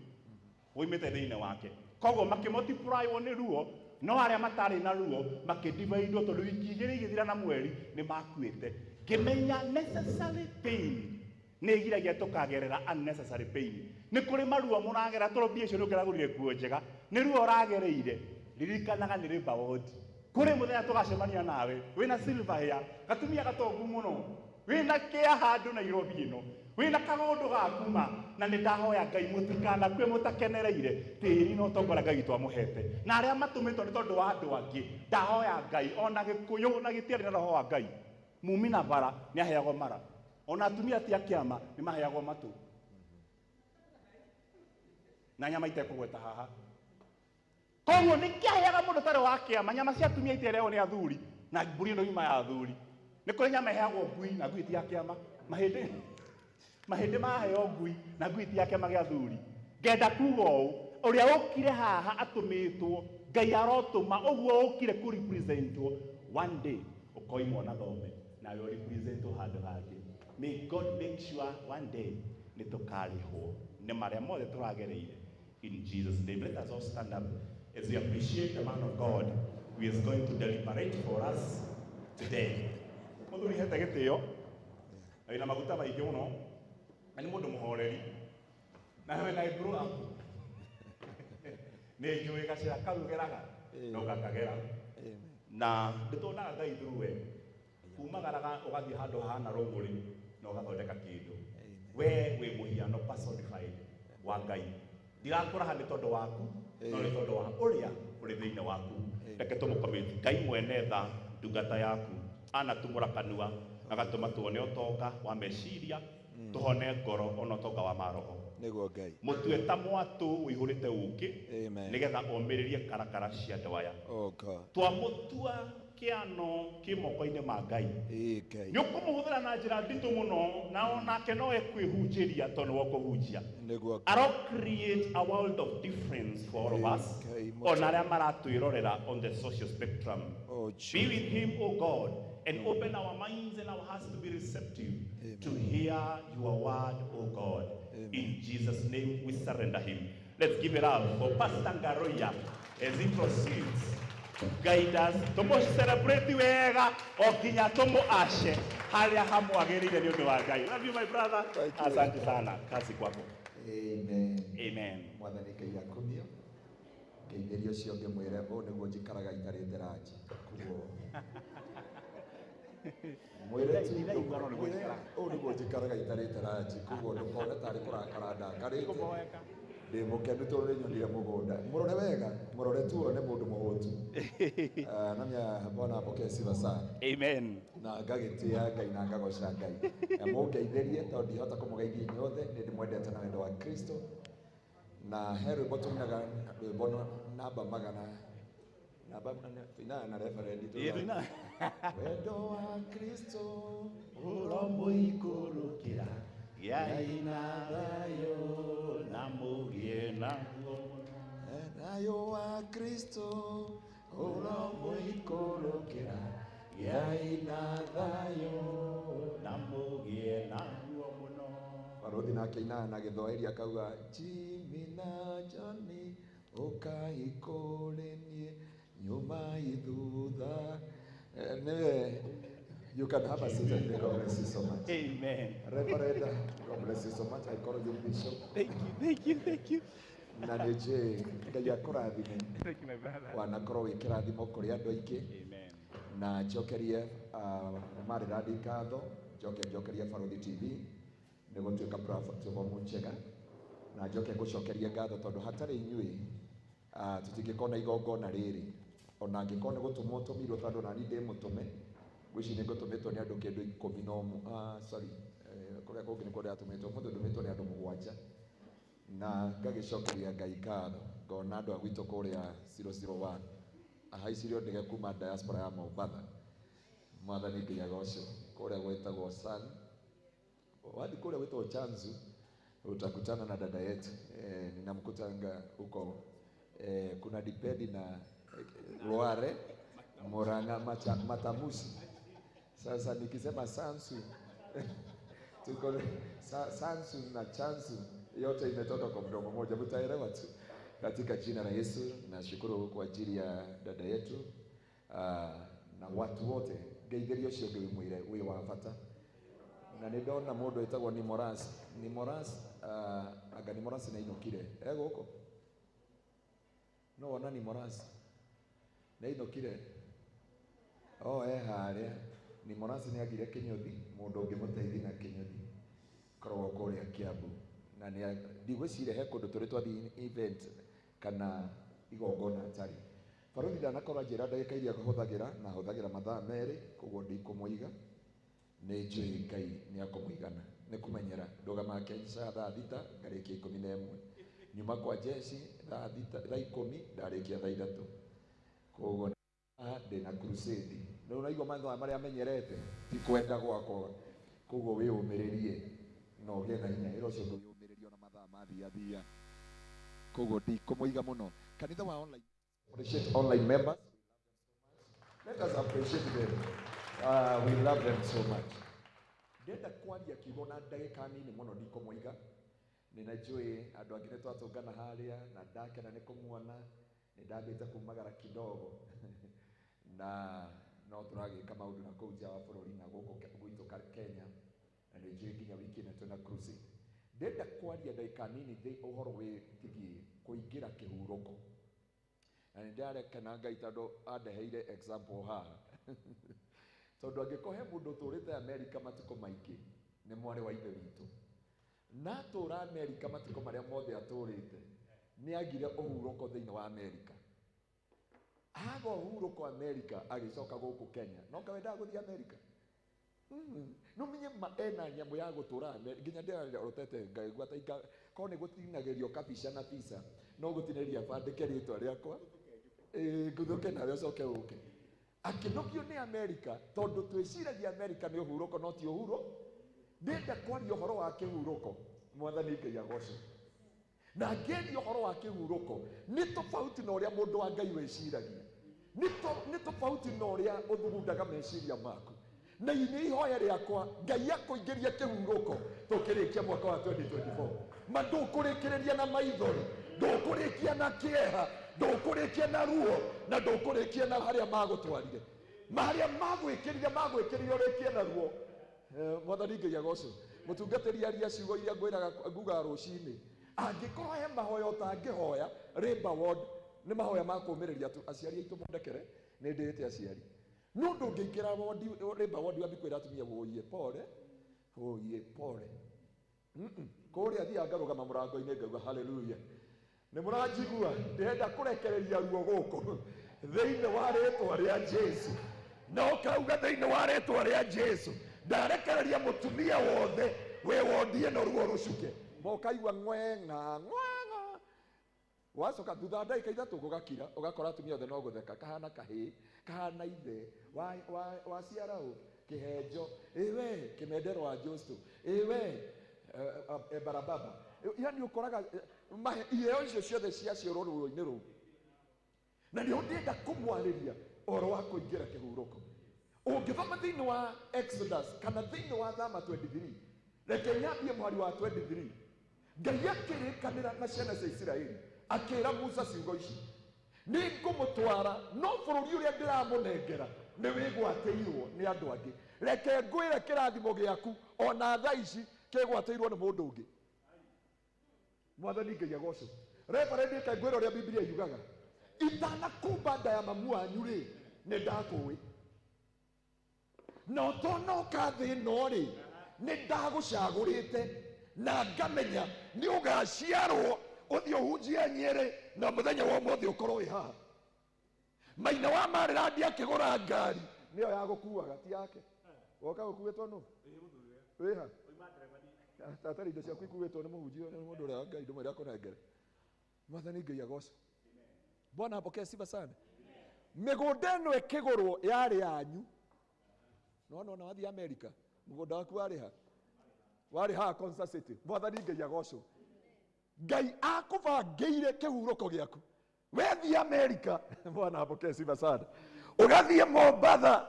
woimĩte thĩinĩ wake. Koguo makĩmultiplywo nĩ ruo no arĩa matarĩ na ruo makĩdividewo tondũ wiki igĩrĩ igĩthira na mweri nĩ makuĩte. Ngĩmenya necessary pain nĩ igiragia tũkagerera unnecessary pain. Nĩ kũrĩ maruo mũragera tondũ mbia icio nĩ ũkĩragũrire nguo njega. Nĩ ruo ũragereire ririkanaga nĩ rĩmba wodi kũrĩ mũthenya tũgacemania nawe wĩna silver hair gatumia gatongu mũno wĩna kĩa handũ Nairobi ĩno wĩna kagondo gakuma na nĩ ndahoya Ngai mũtikanakue mũtakenereire tĩri no tongora Ngai twamũhete na arĩa matũmĩtwo nĩ tondũ wa andũ angĩ ndahoya Ngai ona Gĩkũyũ na gĩtiarĩ na roho wa Ngai mumi na bara nĩ aheagwo mara ona atumia ti a kĩama nĩ maheagwo matũ na nyama itekũgweta haha koguo nĩ kĩaheaga mũndũ tarĩ wa kĩama nyama cia atumia iterehwo nĩ athuri na mbũri ĩno yuma ya athuri nĩ kũrĩ nyama ĩheagwo ngui na ngui ti ya kĩama mahĩndĩ maheo ngui na ngui ti ya kĩama gĩa athuri ngenda kuga ũũ ũrĩa ũkire haha atũmĩtwo Ngai arotũma ũguo ũkire kũ representwo one day ũkoimwo na thome nawe ũ representwo handũ hangĩ. May God make sure one day nĩ tũkarĩhwo nĩ marĩa mothe tũragereire in Jesus name. Let us all stand up as we appreciate the man of God who is going to deliberate for us today. Mũthuri hete gĩtĩo na ina maguta maingĩ mũno na nĩ mũndũ mũhoreri na when I grow up nĩ njũĩ gacĩra kau geraga no gakagera na ndĩtũonaga Ngai through we kumagaraga ũgathiĩ handũ hahana rũgũrĩ na ũgathondeka kĩndũ we wĩ mũhiano personified wa Ngai ndigakũraha nĩ tondũ waku no nĩ tondũ wa ũrĩa ũrĩ thĩinĩ waku. Reke tũmũkomĩti Ngai mwene tha ndungata yaku anatumũra kanua agatũma tuone ũtonga wa meciria tuhone ngoro ona ũtonga wa maroho
nĩguo Ngai
mũtue ta mwatũ wĩihũrĩte ũkĩ nĩgetha omĩrĩrie karakara cia ndwaya twamũtua kĩano kĩ moko-inĩ ma Ngai nĩ ũkũmũhũthĩra na njĩra nditũ mũno na onake no ekwĩhunjĩria tondũ nĩ wakũhunjia aro create a world of difference for all of us ona arĩa maratwĩrorera on the social spectrum. Be with him, O God, and open our minds and our hearts to be receptive to hear your word, O God. In Jesus' name we surrender him. Let's give it up for Pastor Ngaroya as he proceeds to guide us. Tomo celebrate wega o kinya tomo ashe haria hamwagĩrĩire nĩ ũndũ wa Ngai. Love you my brother. Asante sana. Kazi kwako.
Amen.
Amen.
Mwathani Ngai akumio. Ngeithĩrio ũcio ngĩmwĩre ũũ nĩguo njikaraga itarĩte ranji. Kuguo mwĩre ũũ nĩguo njikaraga itarĩte ranji. Kuguo ndũkone tarĩ kũrakara ndakarĩte. Ndĩ mũkenu tondũ nĩnyonire mũgũnda. Mũrore wega, mũrore tu one mũndũ mũhũtu. Namya Bwana apokee sifa sana.
Amen.
Na ngagĩtĩa Ngai na ngagoca Ngai. Na mũngeithĩrie tondũ ndihota kũmũgeithia inyuothe nĩ ndĩmwendete na wendo wa Kristo. Na he rwĩmbo tũinaga rwĩmbo namba magana tuinaga na referendi tuinaga wendo wa Kristo ũromũikũrũkĩra
Ngai na thayũ na mũgĩe naguo
thayũ wa Kristo ũromũikũrũkĩra Ngai na thayũ
na mũgĩe naguo mũno.
Barothi nake ainaga na Gĩthwaĩri akauga Jimmy na Johnny ũkahikũrĩnie nyuma ithutha. You can have a seat and God bless you so much.
Amen.
Reverend, God bless you so much. I call you Bishop.
Thank you.
Na nĩnjĩ Ngai akũrathime.
Thank you my brother.
Wanakorwo wĩ kĩrathimo kũrĩ andũ aingĩ.
Amen.
Na njokerie marĩ radi ngatho njokerie Barothi TV nĩ gũtuĩka platform njega na njoke ngũcokerie ngatho tondũ hatarĩ inyuĩ tũtingĩkorwo igongona rĩrĩ ona angĩkorwo nĩ gũtũmwo tũmirwo tondũ nani ndĩ mũtũme gwĩci nĩ ngũtũmĩtwo nĩ andũ kĩndũ 10 kũrĩa kũngĩ nĩ kũrĩa atũmĩtwo mũndũ ndũmĩtwo nĩ andũ 7 na ngagĩcokeria Ngai ngatho ngona andũ a gwitũ kũrĩa 001 ahaicirio ndege kuma diaspora ya Mombatha. Mwathani Ngai agocwo kũrĩa gwĩtagwo San wadi kule wito Chanzu utakutana na dada yetu ninamkutanga huko kuna dipedi na Loare Moranga Matamusi. Sasa nikisema Sansu tuko Sansu na Chanzu yote imetoka kwa mdomo mmoja, mtaelewa tu katika jina la Yesu. Nashukuru kwa ajili ya dada yetu na watu wote geithĩrio cio ngai mwire wi wa bata na nĩ ndona mũndũ etagwo Nimoras anga Nimoras na inokire guko no wona Nimoras nä inokire harä a ni Monasi nä agire kä nyåthi må ndå å ngä må teithi na kä nyåthi koragwo kå rä a kä ambu na ndigwä cire he kå ndå tå rä twathi event kana igongona tarä barothi ndanakorwo njä ra ndagä ka iria hå thagä ra na hå thagä ra mathaa merä koguo ndikå må iga nä njå Ngai nä akå må igana nä kå menyera ndågamaga Kenca thaa thita ngarä kia 11 nyuma kwa jeshi thaa 10 ndarä kia thaa 3 koguo ndä na crusade nä ũraigua mathaa marĩa amenyerete ti kwenda gwakwa koguo wĩ ũmĩrĩrie na ũgĩe na hinya ĩro ũcio ndũgĩũmĩrĩrio na mathaa mathiathia koguo ndikũmũiga mũno kanitha wa online appreciate online members let us appreciate them we love them so much ndenda kwaria kiugo na ndagĩka nini mũno ndikũmũiga nina njũĩ andũ angĩ nĩ twatũngana harĩa na ndakena nĩ kũmuona nĩ ndambĩte kumagara kidogo na no tũragĩka maũndũ na kũu nja wa bũrũri na gũkũ gwitũ Kenya na nĩ njũĩ nginya wiki ĩno twĩna crusade ndenda kwaria ndagĩka nini ũhoro wĩgiĩ kũingĩra kĩhurũko na nĩ ndarekena Ngai tondũ andeheire example haha tondũ angĩkorwo he mũndũ ũtũrĩte Amerika matukũ maingĩ nĩ mwarĩ wa ithe witũ na atũra Amerika matukũ marĩa mothe atũrĩte nĩ agire ũhurũko thĩinĩ wa Amerika aga ũhurũko Amerika agĩcoka gũkũ Kenya no kawe ndagũthiĩ Amerika no menye ena nyamũ ya gũtũra nginya ndĩrarotete ngaigua ta korwo nĩ gũtinagĩrio kabica na visa no gũtinĩria bandĩke rĩtwa rĩakwa ngũthũke narĩo coke ũke akĩnogio nĩ Amerika tondũ twĩciragia Amerika nĩ ũhurũko no ti ũhuro ndenda kwaria ũhoro wa kĩhurũko Mwathani Ngai agocwo na ngĩaria ũhoro wa kĩhurũko nĩ tofauti na ũrĩa mũndũ wa Ngai wĩciragia nĩ tofauti na ũrĩa ũthugundaga meciria maku na nĩ ihoya rĩakwa Ngai akũingĩria kĩhurũko tũkĩrĩkia mwaka wa 2024 ma ndũkũrĩkĩrĩria na maithori ndũkũrĩkia na kĩeha ndũkũrĩkia na ruo na ndũkũrĩkia na harĩa magũtwarire marĩa magwĩkĩrire ũrĩkie na ruo Mwathani Ngai agocwo mũtungatĩri aria ciugo iria ngugaga rũcinĩ angĩkorwo he mahoya ũtangĩhoya Labour Ward nĩ mahoya ma kũũmĩrĩria tu aciari aitũ mũndekere nĩ ndĩĩte aciari no ndũngĩingĩra Labour Ward wambikwĩra atumia woiye pole kũrĩa thiaga ngarũgama mũrango-inĩ ngauga haleluya nĩ mũranjigua ndĩrenda kũrekereria ruo gũkũ thĩinĩ wa rĩĩtwa rĩa Jesu na ũkauga thĩinĩ wa rĩĩtwa rĩa Jesu ndarekereria mũtumia wothe wĩ wondi ĩno ruo rũcuke mokaigua ng'wenga wacoka thutha ndagĩka ithatũ gũgakira ũgakora atumia othe no gũtheka kahana kahĩĩ kahana ithe waciara ũ kĩhenjo ĩwe kĩmendero wa Josto ĩwe barababa yani ũkoraga iheo icio ciothe ciaciarwo rũĩ-inĩ rũu na nĩ ndĩenda kũmwarĩria ũhoro wa kũingĩra kĩhurũko ũngĩthoma thĩinĩ wa Exodus kana thĩinĩ wa Thama 23 reke nyambie mwari wa 23 Ngai akĩrĩkanĩra na ciana cia Isiraeli akĩra Musa ciugo ici nĩ ngũmũtwara no bũrũri ũrĩa ndĩramũnengera nĩ wĩgwatĩirwo nĩ andũ angĩ reke ngwĩre kĩrathimo gĩaku ona thaa ici kĩgwatĩirwo nĩ mũndũ ũngĩ Mwathani Ngai agocwo Reverend reke ngwĩre ũrĩa Biblia yugaga itanakumba nda ya mamu wanyu rĩ nĩ ndakũĩ no tonoka thĩ ĩno rĩ nĩ ndagũcagũrĩte na ngamenya nĩ ũgaciarwo ũthiĩ ũhunjie Nyĩrĩ na mũthenya wa ũmũthĩ ũkorwo wĩ haha Maina wa Marĩra akĩgũra ngari nĩyo ya gũkuaga ti yake woka gũkuĩtwo nũ wĩ ha atarĩ indo ciaku ikuĩtwo nĩ mũhunjia nĩ mũndũ ũrĩa wa Ngai ndũmwĩre akũnengere Mwathani Ngai agocwo Bwana apokee sifa sana mĩgũnda ĩno ĩkĩgũrwo yarĩ yanyu no wathiĩ Amerika mũgũnda waku warĩ ha Kansas City Mwathani Ngai agocwo Ngai akũbangĩire kĩhurũko gĩaku wethiĩ Amerika Bwana apokee sifa sana ũgathiĩ Mombasa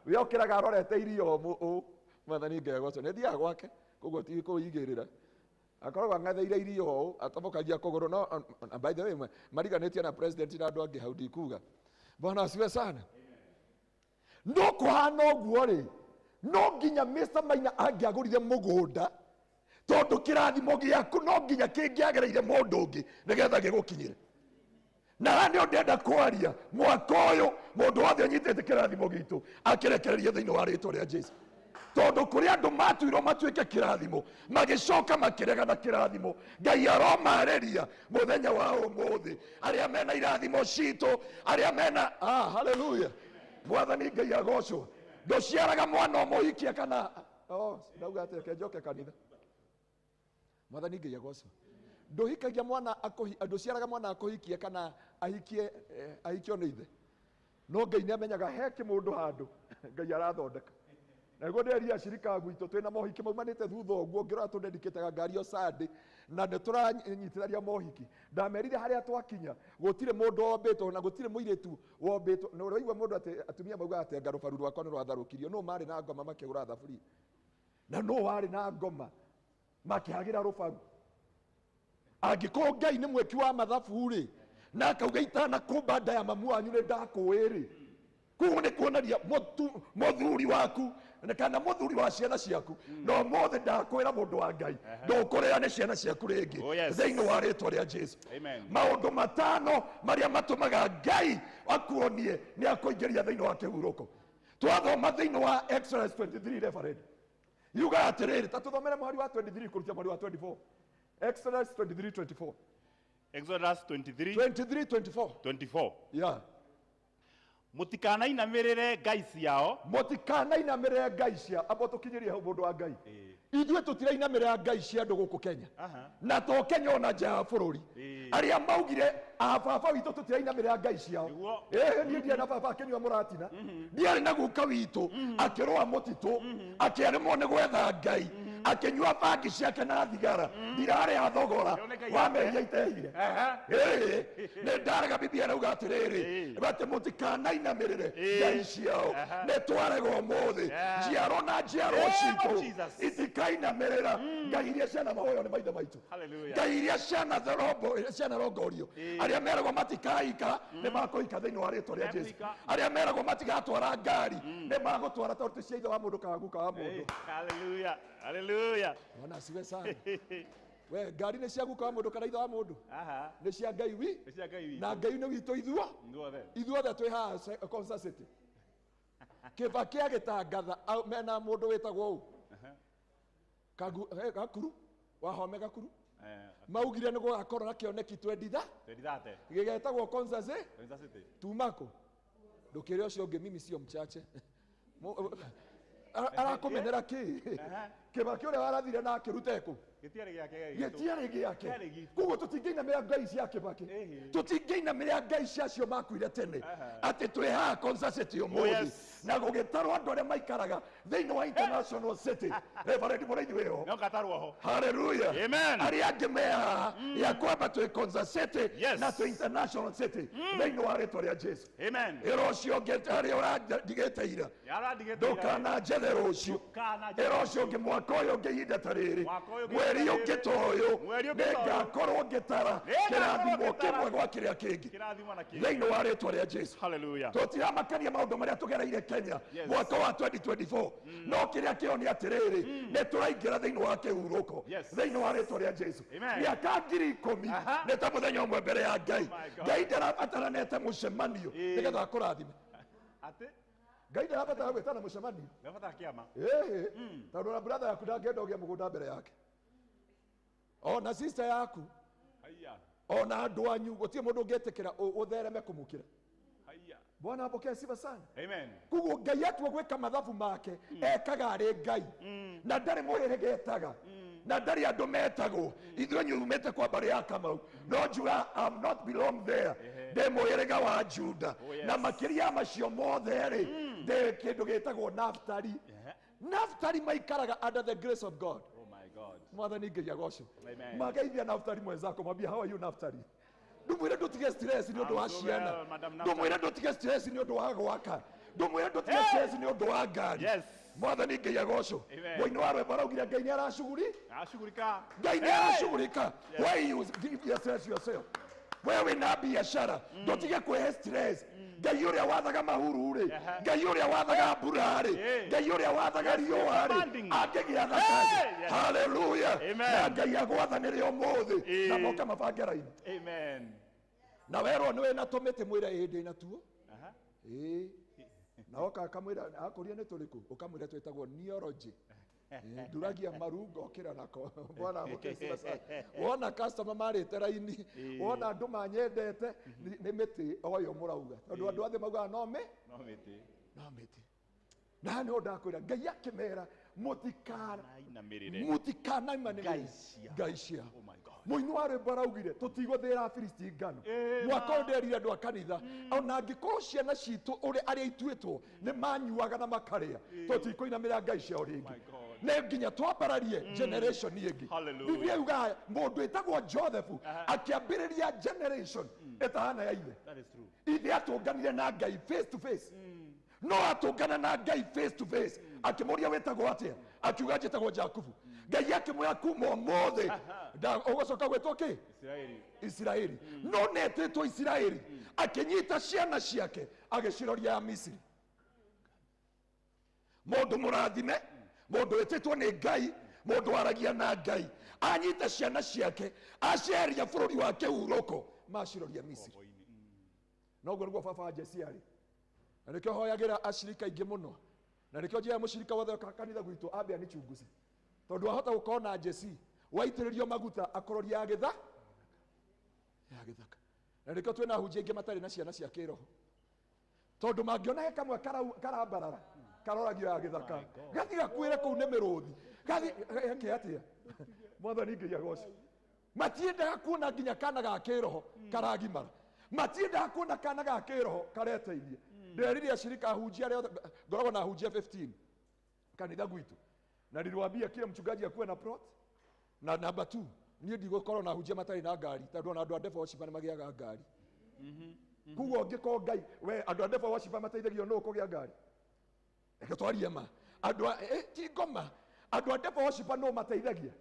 wĩokĩraga arorete irio Mwathani Ngai agocwo nĩ thiaga gwake koguo ti kũigĩrĩra akoragwo ang'atheire irio ũũ atobokagia kũgũrũ no by the way mariganĩtie na president na andũ angĩ hau ndikuga Bwana asifiwe sana no kũhana ũguo rĩ no nginya Mr. Maina angĩagũrire mũgũnda tondũ kĩrathimo gĩaku no nginya kĩngĩagereire mũndũ ũngĩ nĩgetha gĩgũkinyĩre Na nĩ ndenda kwaria mwaka ũyũ mũndũ wothe anyitĩte kĩrathimo gitũ akĩrekereria thĩinĩ wa rĩtwa rĩa Jesũ. Tondũ kũrĩ andũ matuirwo matuĩke kĩrathimo magĩcoka makĩregana kĩrathimo, Ngai aromarĩria mũthenya wa ũmũthĩ arĩa mena irathimo citũ, arĩa mena haleluya. Mwathani Ngai agocwo. Ndũciaraga mwana ũmũhikia kana ndauga atĩ reke njoke kanitha. Mwathani Ngai agocwo. Ndũhikagia mwana ndũciaraga mwana akũhikia kana ahikio nĩ ithe. No Ngai nĩamenyaga he kĩmũndũ handũ Ngai arathondeka. Na nĩguo ndĩreria acirika gwitũ twĩna mohiki maumanĩte thutha ũguo, ngĩrora tũndĩndĩkĩtaga ngari o Sunday na nĩ tũranyititharia mohiki. Ndamerire harĩa twakinya gũtirĩ mũndũ wombĩtwo na gũtirĩ mũirĩtu wombĩtwo. Na ũraigua mũndũ atĩ atumia mauga atĩ anga rũbaru rwakwa nĩ rwatharũkirio. Nũũ marĩ na ngoma makĩgũra thaburia? Na nũũ warĩ na ngoma makĩhagĩra rũbaru? Angĩkorwo Ngai nĩ mweki wa mathabu rĩ, na akauga itanakũmba nda ya mamu wanyu nĩ ndakũĩ rĩ, kuo nĩ kuonaria mũthuri waku kana mũthuri wa ciana ciaku no mothe ndakwĩra mũndũ wa Ngai ndũkũrĩra nĩ ciana ciaku rĩngĩ thĩinĩ wa rĩtwa rĩa Jesũ. Maũndũ matano marĩa matũmaga Ngai akuonie nĩ akũingĩria thĩinĩ wa kĩhurũko. Twathoma thĩinĩ wa Exodus 23 referend yuga atĩrĩrĩ, ta tũthomere mũhari wa 23 kũrutia mũhari wa 24. Exodus 23:24.
Exodus 23 24.
Yeah.
Mutikanainamĩrĩre ngai ciao.
Mutikanainamĩrĩre ngai cia abo tukinyirie hau mũndũ wa Ngai. Ithuĩ tutirainamĩrĩra ngai cia andũ gũkũ Kenya. Na to Kenya ona nja ya bũrũri. Arĩa maugire baba witũ tutirainamĩrĩra ngai ciao. Niĩ ndiarĩ na baba akĩnyua mũratina. Ndiarĩ na guka witũ akĩrũa mũtitũ akĩaremwo nĩ gwetha Ngai. Akĩnyua bangi ciake na thigara. Ndirarĩ athogora wa mehia iteire. Nĩ ndarega Biblia irauga atĩrĩrĩ atĩ mũtikanainamĩrĩre ngai ciao. Nĩ twarega ũmũthĩ njiaro na njiaro citũ itikainamĩrĩra ngai iria ciana mahoyo nĩ maithe maitũ, ngai iria ciana rongorio. Arĩa meragwo matikaika nĩ makũika thĩinĩ wa rĩtwa rĩa Jesũ. Arĩa meragwo matigatwara ngari nĩ magũtwara tondũ cia ithe wa mũndũ kaguka wa mũndũ.
Hallelujah. Hallelujah.
Bwana asiwe sana. We ngari nĩ cia guka wa mũndũ kana ithe wa mũndũ? Nĩ cia Ngai wi. Na Ngai nĩ witũ ithuothe twĩ haha Konza City. Kĩbakĩ agĩtangatha mena mũndũ wĩtagwo Gakuru wahome Gakuru. Maugire nĩ gũgakorwo na kĩoneki 2030 gĩgetagwo Konza City. Tumako ndũkĩrĩ ũcio ũngĩ mimi sio mchache. Arakomenera kĩ? Kĩbakĩ ũrĩa warathire na akĩruta eko gĩtiarĩ gĩake. Koguo tũtingĩinamĩrĩra ngai cia Kĩbakĩ, tũtingĩinamĩrĩra ngai ciacio makuire tene, atĩ twĩ haha Konza City ũmũthĩ na gũgĩtarwo andũ arĩa maikaraga thĩinĩ wa International City. Reverend mũraithi wĩho. Hallelujah. Arĩa angĩ me haha ya kwamba twĩ Konza City na twĩ International City thĩinĩ wa rĩtwa rĩa Jesũ. Ĩra ũcio ũngĩ harĩa ũrandigĩte ira ndũkananjethe rũciũ. Ĩra ũcio ũngĩ mwaka ũyũ ũngĩ ihinda ta rĩrĩ mweri ũngĩ ta ũyũ nĩngakorwo ngĩtara kĩrathimo kĩmwe gwa kĩrĩa kĩngĩ thĩinĩ wa rĩtwa rĩa Jesũ. Tũtiramakania maũndũ marĩa tũgereire Kenya mwaka wa 2024, no kĩrĩa kĩo nĩ atĩrĩrĩ nĩ tũraingĩra thĩinĩ wa kĩhurũko thĩinĩ wa rĩtwa rĩa Jesũ. Mĩaka 10,000 nĩ ta mũthenya ũmwe mbere ya Ngai. Ngai ndarabatarana mũcemanio nĩgetha akũrathime. Ngai ndarabatara gwĩtana mũcemanio. Tondũ na brother yaku ndangĩenda ũgĩe mũgũnda mbere yake, ona sister yaku, ona andũ anyu, gũtirĩ mũndũ ũngĩtĩkĩra ũthereme kũmũkĩra. Bwana apokee sifa sana. Koguo Ngai atua gwĩka mathabu make ekaga arĩ Ngai na ndarĩ mũhĩrĩga etaga na ndarĩ andũ metagwo. Ithuĩ nyumĩte kwa mbarĩ ya Kamau no njuga I'm not belong there, ndĩ mũhĩrĩga wa Juda na makĩria macio mothe rĩ ndĩ kĩndũ gĩtagwo Naftali. Naftali maikaraga under the grace of God. Mwathani Ngai agocwo. Magaithia Naftali mwenzako mwambie how are you Naftali? Ndumwire ndutige stress ni ũndũ wa ciana. Ndumwire ndutige stress ni ũndũ wa gwaka. Ndumwire ndutige stress ni ũndũ wa ngari. Mwathani Ngai agocwo. Mũini wa rwĩmbo araugire Ngai nĩ aracugurika. Ngai nĩ aracugurika. Why you give yourself yourself? Wewe na biashara ndutige kwĩhe stress. Ngai ũrĩa wathaga mahuru rĩ, Ngai ũrĩa wathaga mbura rĩ, Ngai ũrĩa wathaga riũa rĩ angĩgĩa thakari. Hallelujah. Na Ngai agwathanĩre ũmũthĩ na moka mabange raini. na werwo niwe natumite mwira indi na tuo
Aha.
na oka kamwira akuria ni turiku ukamwira twetagwo neurology nduragia marungo kira nako bwana mukesi sana wona customer marite raini wona andu manyendete ni miti oyo murauga tondu andu athe mauga no miti na no ndakwira Ngai akimera mutikana gaisia
Oh my God.
muinu ari baraugire tutigothira Filisti ngano mwaka nderire andu a kanitha ona ngikorwo ciana citu uri aria ituitwo ni manyuaga na makaria tutikoinamira Ngai ciao ringi ne nginya twambararie generation ingi Biblia yuga mundu etagwo Joseph akiambiriria generation etahana ya ithe.
That is true.
Ithe atunganire na Ngai face to face no atungana na Ngai face to face akimuria wetagwo atia akiuga njitagwo Jakubu Ngai akimwira kuma omothe ugocoka gwetwo ki Israeli no netetwo Israeli akinyita ciana ciake agiciroria Misiri mundu murathime mundu etetwo ni Ngai mundu aragia na Ngai anyita ciana ciake aciaria bururi wake uroko maciroria Misiri noguo niguo baba Jesse ari na nikio hoyagira ashirika ingi muno na nikio njira mushirika wothe kanitha gwitu ambe anichunguze tondu ahota gukorwo na Jesse waitiririo maguta akororia ya githaka na nikio twina hunjia ingi matari na ciana cia kiroho tondu mangiona he kamwe karambarara karoragio ya githaka gathi gakwire kuu ni miruthi gathi yake atia mwathani Ngai agoce matiendaga kuona nginya kana ga kiroho karagimara matiendaga kuona kana ga kiroho kareteithia nderire ashirika hunjia leo ngoragwo na hunjia 15 kanitha gwitu na niliwaambia kila mchungaji akuwe na plot na number 2 niĩ ndigũkorwo na hunjia matari na ngari tondũ ona andũ a Devil Worship nĩmagĩaga ngari kuguo ũngĩkorwo Ngai we andũ a Devil Worship mateithagio nũ kũgĩa ngari reke twarie ma andũ ti ngoma andũ a Devil Worship nũ mateithagia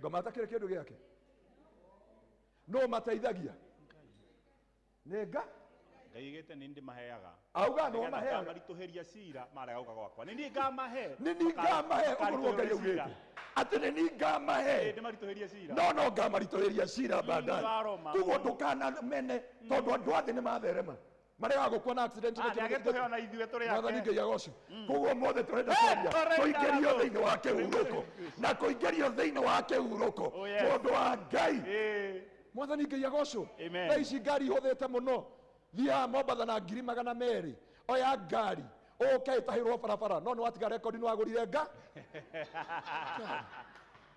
ngoma atakĩrĩ kĩndũ gĩake nũ mateithagia nega
Ngai gete nindi maheaga
auga no maheaga
marituheria cira marega uka gwakwa nindi ngamahe
nini ngamahe uguo Ngai augite ati nini ngamahe
ndi marituheria cira
no ngamarituheria cira baadaye kuguo ndukana mene tondu andu athe ni matherema marega gukua na accident
agituheana ithuĩ tũrĩ ake
mwathani Ngai agocio kuguo mothe turenda kwaria kuingerio thiini wa kihuruko na kuingerio thiini wa kihuruko mundu wa Ngai mwathani Ngai agocio na ici ngari ihuthite muno thia Mombatha na 200,000 oya ngari okay tahirwo barabara no watiga record ni wagurire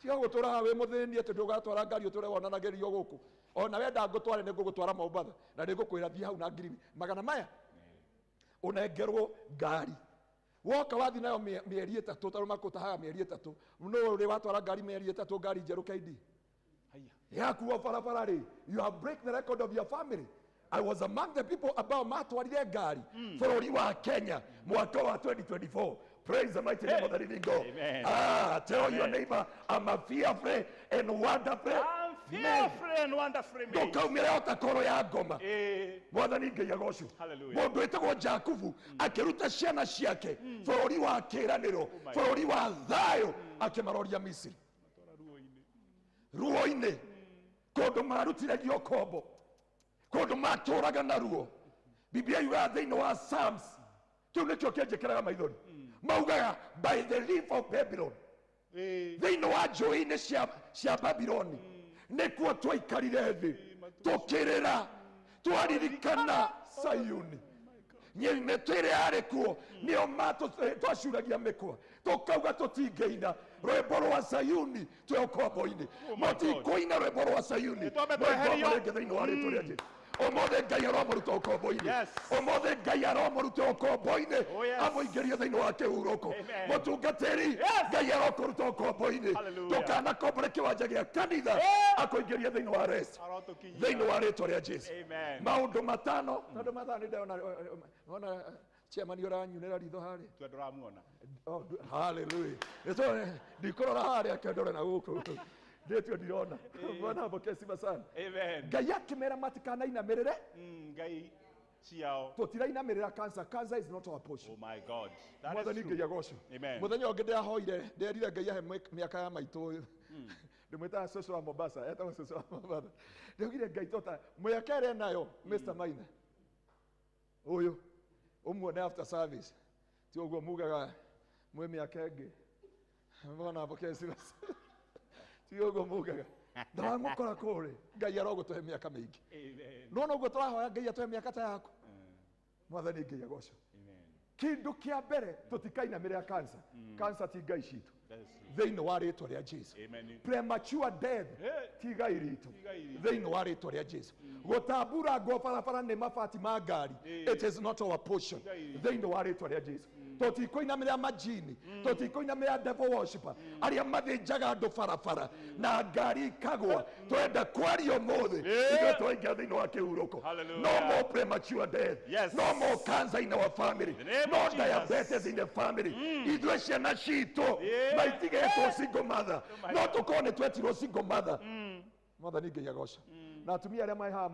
tiga gutura we muthini ati ndugatwara ngari uture wonanagerio guku ona wenda ngutware ni ngugutwara Mombatha na ni ngukwira thia hau na 200,000 maya unengerwo ngari woka wathi nayo mieri 3 tondu makutahaga mieri 3 no ri watwara ngari mieri 3 ngari njeru KD yakuwa barabara ri you have break the record of your family. I was among the people about matwarire ngari bururi wa Kenya mwaka wa 2024. Praise the mighty name of the living God. Tell your neighbor, I'm a fearful and wonderful.
I'm fearful and wonderful.
Ndukaumire utakoro ya ngoma mwathani Ngai agocio mundu etagwo Jakubu akiruta ciana ciake bururi wa kiraniro bururi wa thayo akimaroria Misiri ruo-ini kundu marutiragio kombo kundu maturaga na ruo Biblia yuga thiini wa Psalms kiu nikio kienjekeraga maithori maugaga by the river of Babylon thiini wa njũĩ-inĩ cia Babyloni nikuo twaikarire thi tukirira twaririkana Sayuni nyĩmĩtũ ĩrĩa yarĩ kuo nĩo twacuragia mĩkwa tukauga tũtingĩina rwĩmbo rwa Sayuni twĩ ũkombo-inĩ mũtikũina rwĩmbo rwa Sayuni rĩngĩ thĩinĩ wa rĩtwa rĩa Jesũ omothe Ngai aromũruta ũkombo-inĩ omothe Ngai aromũruta ũkombo-inĩ amũingĩrie thĩinĩ wa kĩhurũko mũtungatĩri Ngai arokũruta ũkombo-inĩ ndũkanakombore kĩwanja gĩa kanitha akũingĩrie thĩinĩ wa rest thĩinĩ wa rĩtwa rĩa Jesũ maũndũ matano nĩndona chairman ũranyunĩra ritho harĩa
twendũramuona
hallelujah ndikũrora harĩa kendore na gũkũ ndetio ndirona bwana bokesiba sana Ngai akimera matikanainamĩrĩre
Ngai ciao
tutirainamĩrĩra cancer is not our portion.
Oh my God,
mwathani Ngai agocio muthenya ũngĩ ndĩrahoire nderire Ngai ahe mĩaka ya maitũ ndimwita soso wa Mombasa eta soso wa Mombasa ndogire ngai tota mwekere nayo Mr. Maina uyu umuone after service ti uguo mugaga mwe miaka ingi mbona bokesi basi ti uguo mugaga ndamukora kore ngai arogutuhe miaka mingi nona uguo turahoya ngai atuhe miaka ta yaku mwathani ngai agocwo kindu kia mbere tutikainamira kansa kansa ti ngai citu thĩinĩ wa rĩtwa rĩa Jesu premature death ti ngai ritũ thĩinĩ wa rĩtwa rĩa Jesu gũtambura ngo barabara nĩ mabati ma ngari it is not our portion thĩinĩ wa rĩtwa rĩa Jesu tũtikũinamĩrĩra majini tũtikũinamĩrĩra devil worshiper arĩa mathĩnjaga andũ barabara na ngari ikagwa twenda kwaria ũmũthĩ ithuĩ twaingĩra thĩinĩ wa kĩhurũko no more premature death no more cancer in our family no diabetes in the family ithuĩ ciana citũ maitigetwo single mother no tũkorwo nĩ twetirwo single mother mwathani ngai agoca na atumia arĩa marĩ haha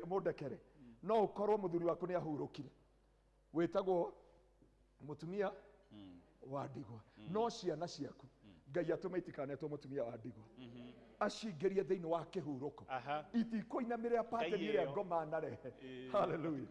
mũndekere no ũkorwo mũthuri waku nĩ ahurũkire wĩtagwo mutumia wa ndigwa no ciana ciaku ngai atũma itikanetwo mutumia wa ndigwa acingĩrie thĩinĩ wa kĩhurũko itikuinamĩrĩra pateni ĩrĩa ngoma narehe haleluya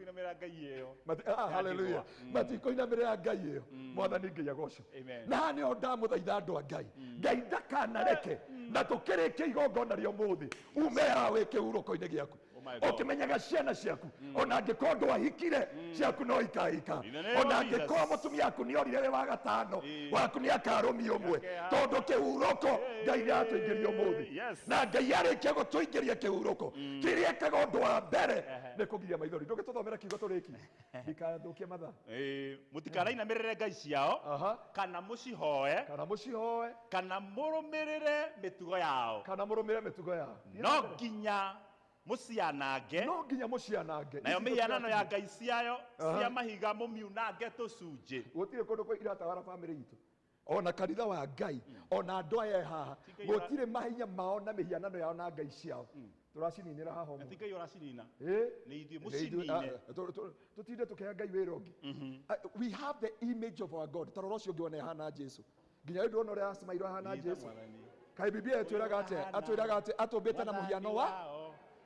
haleluya matikuinamĩrĩra ngai ĩyo mwathani ngai agocwo na haha nĩho ndamũthaitha andũ a ngai ngai ndakanareke na tũkĩrĩkia igongona rĩa ũmũthĩ ume haha wĩ kĩhurũko-inĩ gĩaku ũkĩmenyaga ciana ciaku ona angĩkorwo ndwahikire ciaku no ikahika ona angĩkorwo mũtumia waku nĩ orire wĩ wa gatano waku nĩ akarũmia ũmwe tondũ kĩhurũko ngai nĩ atũingĩria ũmũthĩ na ngai arĩkia gũtũingĩria kĩhurũko kĩrĩa ekaga ũndũ wa mbere nĩ kũgiria maithori ndũngĩtũthomera kiugo tũrĩki ndikathũkie mathaa
mũtikanainamĩrĩre ngai ciao kana mũcihoe kana mũrũmĩrĩre mĩtugo yao no nginya musianange nayo mihianano ya ngai ciayo cia mahiga mumiunange tucunje
gutire kundu kwa iratawara family itu ona kanitha wa ngai ona andu aya haha gutire mahinya mao na mihianano yao na ngai ciao turacininira haha
mo ngai uracinina ni ithuĩ
mucinine tutinde tukea ngai wĩra ũngĩ we have the image of our God tarora ũcio ũngĩ wona hana Jesu nginya ndu ona ũrĩa asmairwo hana Jesu kai biblia atwĩraga atĩ atũmbĩte na mũhiano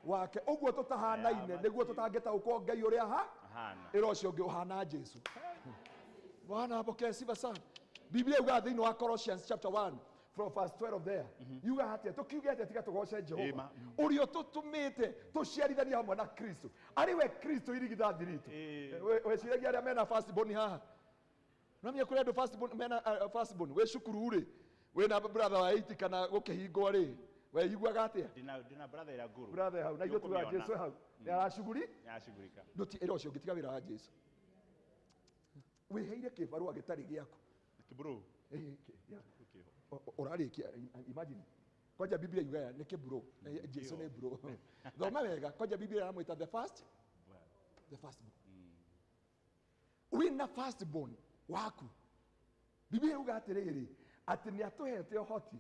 wake ũguo tũtahanaine nĩguo tũtangĩtaũkwo ngai ũrĩa hana ĩra ũcio ũngĩ ũhana Jesu bwana apokee sifa sana biblia yuga thĩinĩ wa Colossians chapter 1 from verse 12 there yuga atĩa tũkiuge atĩa tiga tũgoce Jehova ũrĩa tũtũmĩte tũciarithania hamwe na Kristo arĩ we Kristo irigithathi ritũ weciragia arĩa mena firstborn haha namia kũrĩ andũ firstborn mena firstborn wĩ cukuru rĩ wĩna brother wa 8 kana gũkĩhingwo rĩ we yiguaga atia
ndina brother ya guru
brother hau na ithuĩ tuga Jesu hau
yaracugurika
nduti ĩra ũcio ũngĩtiga wĩra wa Jesu wĩheire kĩbarũa gĩtarĩ gĩaku
kĩbro
ũrarĩkia imagine kwanja biblia yuga nĩ kĩbro Jesu nĩ bro thoma wega kwanja biblia aramwĩta the firstborn wĩna firstborn waku biblia yuga atĩrĩrĩ atĩ nĩ atũhete ũhoti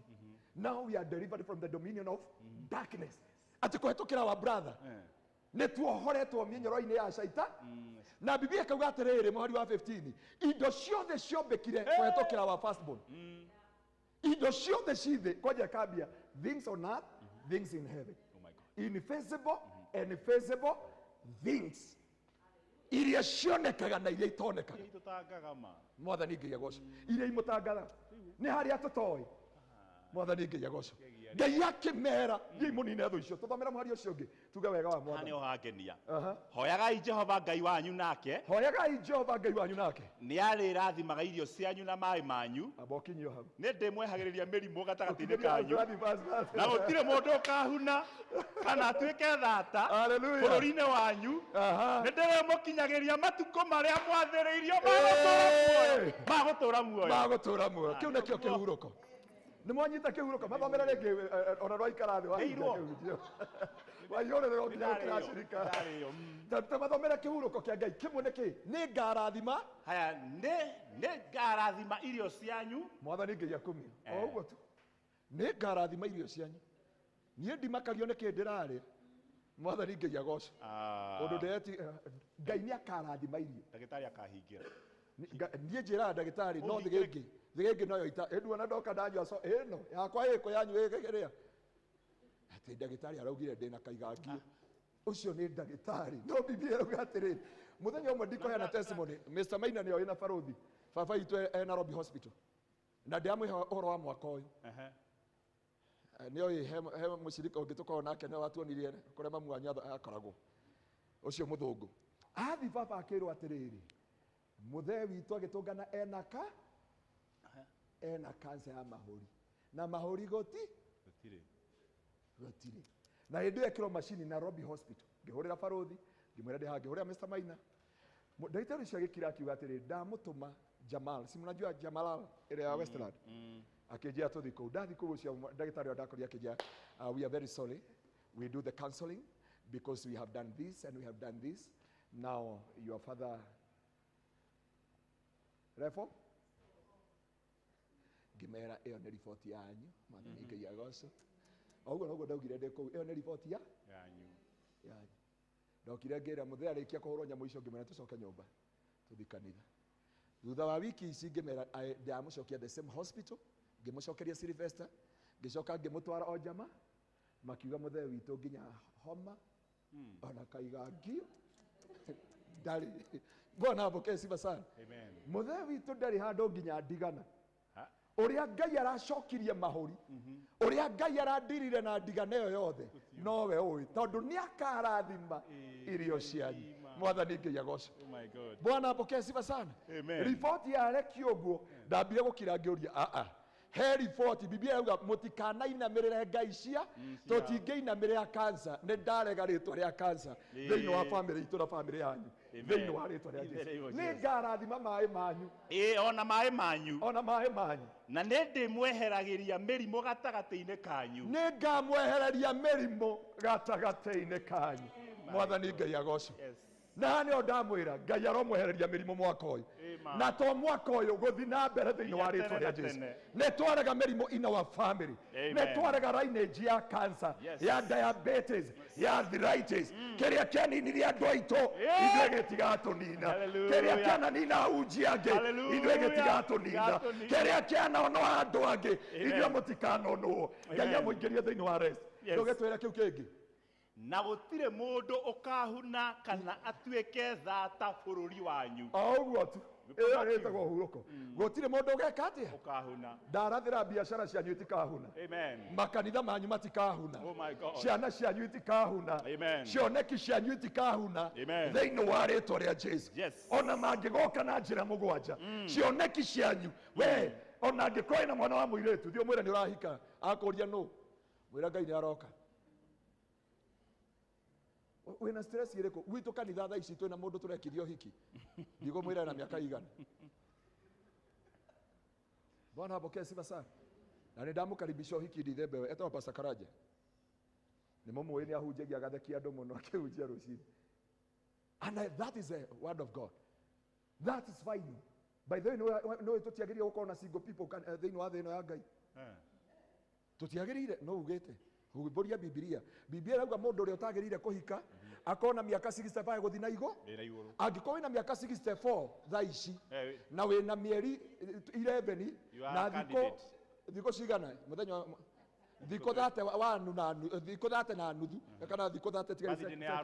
now we are delivered from the dominion of darkness ati kũhetũkĩra wa brother nĩ tuohoretwo mĩnyoro-inĩ ya caita na biblia kauga atĩrĩrĩ mũhari wa 15 indo ciothe ciombĩkire kũhetũkĩra wa firstborn indo ciothe cithĩ kwanja kambia things on earth things in heaven invisible and invisible things iria cionekaga na iria itonekaga mwathani ngai agocwo iria imũtangatha nĩ harĩa tũtoĩ mwathani ngai agocwo ngai akĩmera thiĩ mũnine thũ icio tũthomera mũhari ũcio ũngĩ tuge wega wa mwathani
nĩ ũhangenia hoyagai Jehova ngai wanyu nake nĩ arĩrathimaga irio cianyu na maĩ manyu
abokinyio hau
nĩ ndĩmwehagĩrĩria mĩrimũ gatagatĩ-inĩ kanyu na gũtirĩ mũndũ ũkahuna kana atuĩke thata bũrũri-inĩ wanyu nĩ ndĩrĩmũkinyagĩria matukũ marĩa mwathĩrĩirio magũtũũra muoyo
kĩu nĩkĩo kĩhurũko nĩ mwanyita kĩhurũko mathomera rĩngĩ ona rwaikara thĩ wahingio waihũrĩrwo nginya ũkĩracirika mathomera kĩhurũko kĩa ngai kĩmwe nĩ kĩ nĩ ngarathima
haya nĩ ngarathima irio cianyu
mwathani ngai akumia o ũguo tu nĩ ngarathima irio cianyu niĩ ndimakagio nĩ kĩ ndĩrarĩa mwathani ngai agocwo ũndũ ndĩreti ngai nĩ akarathima irio
ndagĩtarĩ akahingĩra
niĩ njĩraga ndagĩtarĩ no thigĩngĩ noyo ita ĩndua ndoka ndanjua so ĩno yakwa ĩkũ yanyu ĩgĩrĩa atĩ ndagĩtarĩ araugire ndĩna kaigangio ũcio nĩ ndagĩtarĩ no Biblia ĩrauga atĩrĩrĩ mũthenya ũmwe ndikũheana testimony Mr. Maina nĩyo wĩna barũthi baba itũ Nairobi Hospital na ndĩamwĩhe ũhoro wa mwaka ũyũ nĩoĩ he mũcirika ũngĩ tũkoragwo nake nĩwe watuonirie kũrĩa mamu wanyu akoragwo ũcio mũthũngũ athi baba akĩrwo atĩrĩrĩ mũthee witũ agĩtũngana ena cancer ya mahũri na mahũri gũtirĩ na hĩndĩ ĩyo ekĩrwo macini Nairobi Hospital ngĩhũrĩra barũthi ngĩmwĩra ndĩ haha ngĩhũrĩra Mr. Maina ndagĩtarĩ ũcio agĩkira akiuga atĩrĩrĩ ndamũtũma Jamal si mnajua Jamal ile ya Westland akĩnjia tũthi kũu ndathi kũu ũcio ndagĩtarĩ wa ndakorĩa akĩnjia we are very sorry we do the counseling because we have done this and we have done this now your father refo ngĩmera ĩyo nĩ riboti yanyu mwathani Ngai agocwo oguo noguo ndaugire ndĩ kũu ĩyo nĩ riboti yanyu ndokire ngĩra mũthee arĩkia kũhũrwo nyamũ icio ngĩmera tũcoke nyũmba tũthi kanitha thutha wa wiki ici ngĩmera ndamũcokia the same hospital ngĩmũcokeria Sylvester ngĩcoka ngĩmũtwara Ojama makiuga mũthee witũ nginya homa ona kaigangio ndarĩ Bwana apokee sifa sana mũthee witũ ndarĩ handũ nginya ndigana ũrĩa Ngai aracokirie mahũri ũrĩa Ngai arandirire na ndigana ĩyo yothe nowe ũĩ tondũ nĩakarathima irio cianyu mwathani Ngai agocwo Bwana apokee sifa sana riboti yarekio ũguo ndambire gũkira ngĩũria he riboti Biblia yauga mũtikanainamĩrĩre ngai cia tũtingĩinamĩrĩra cancer nĩ ndarega rĩtwa rĩa cancer thĩinĩ wa family itũ na family yanyu thĩinĩ wa rĩtwa rĩa Jesũ nĩ ngarathima maĩ manyu
ona maĩ manyu
na
nĩ ndĩmweheragĩria mĩrimũ gatagatĩ-inĩ kanyu
nĩ ngamwehereria mĩrimũ gatagatĩ-inĩ kanyu mwathani Ngai agocwo na nĩ ndamwĩra Ngai aromwehereria mĩrimũ mwaka ũyũ na to mwaka ũyũ gũthi na mbere thĩinĩ wa rĩtwa rĩa Jesũ nĩ twarega mĩrimũ in our family nĩ twarega lineage ya cancer ya diabetes ya arthritis kĩrĩa kĩaninirie andũ aitũ ithuĩ gĩtigatũnina kĩrĩa kĩananina hunjia angĩ ithuĩ gĩtigatũnina kĩrĩa kĩanonoa andũ angĩ ithuĩ mũtikanonwo Ngai amũingĩrie thĩinĩ wa rest ndũgĩtwĩre kĩu kĩngĩ
na gũtirĩ mũndũ ũkahuna kana atuĩke thata bũrũri wanyu
ũguo tu ĩyo ĩtagwo hurũko gũtirĩ mũndũ ũgeka atĩa
ũkahuna
ndarathĩra biacara cianyu itikahuna makanitha manyu matikahuna ciana cianyu itikahuna cioneki cianyu itikahuna thĩinĩ wa rĩtwa rĩa Jesũ ona mangĩgoka na njĩra mũgwanja cioneki cianyu we ona angĩkorwo ĩna mwana wa mũirĩtu thiĩ ũmwĩre nĩ ũrahika akũria nũ mwĩra Ngai nĩ aroka wĩna stress ĩrĩkũ gwitũ kanitha thaa ici twĩna mũndũ tũrekithio hiki ndigũmwĩra na mĩaka igana Bwana apokee sifa sana na nĩ ndamũkaribisha hiki Ndithemba ĩyo etagwo Pastor Karanja nĩ mũmũĩ nĩ ahunjagia agathekia andũ mũno akĩhunjia rũcinĩ and that is a word of God that is fine by the way no tũtiagĩrĩire gũkorwo na single people thĩinĩ wa thĩ ĩno ya Ngai tũtiagĩrĩire no ugĩte Huboria Biblia rauga mũndũ ũrĩa ũtagĩrĩire kũhika akorwo na mĩaka 65 gũthi na igũ angĩkorwo wĩna mĩaka 64 thaa ici na wĩna mĩeri 11 na thikũ cigana mũthenya thikũ 30 na thikũ 30 na nuthu kana thikũ 30 tiga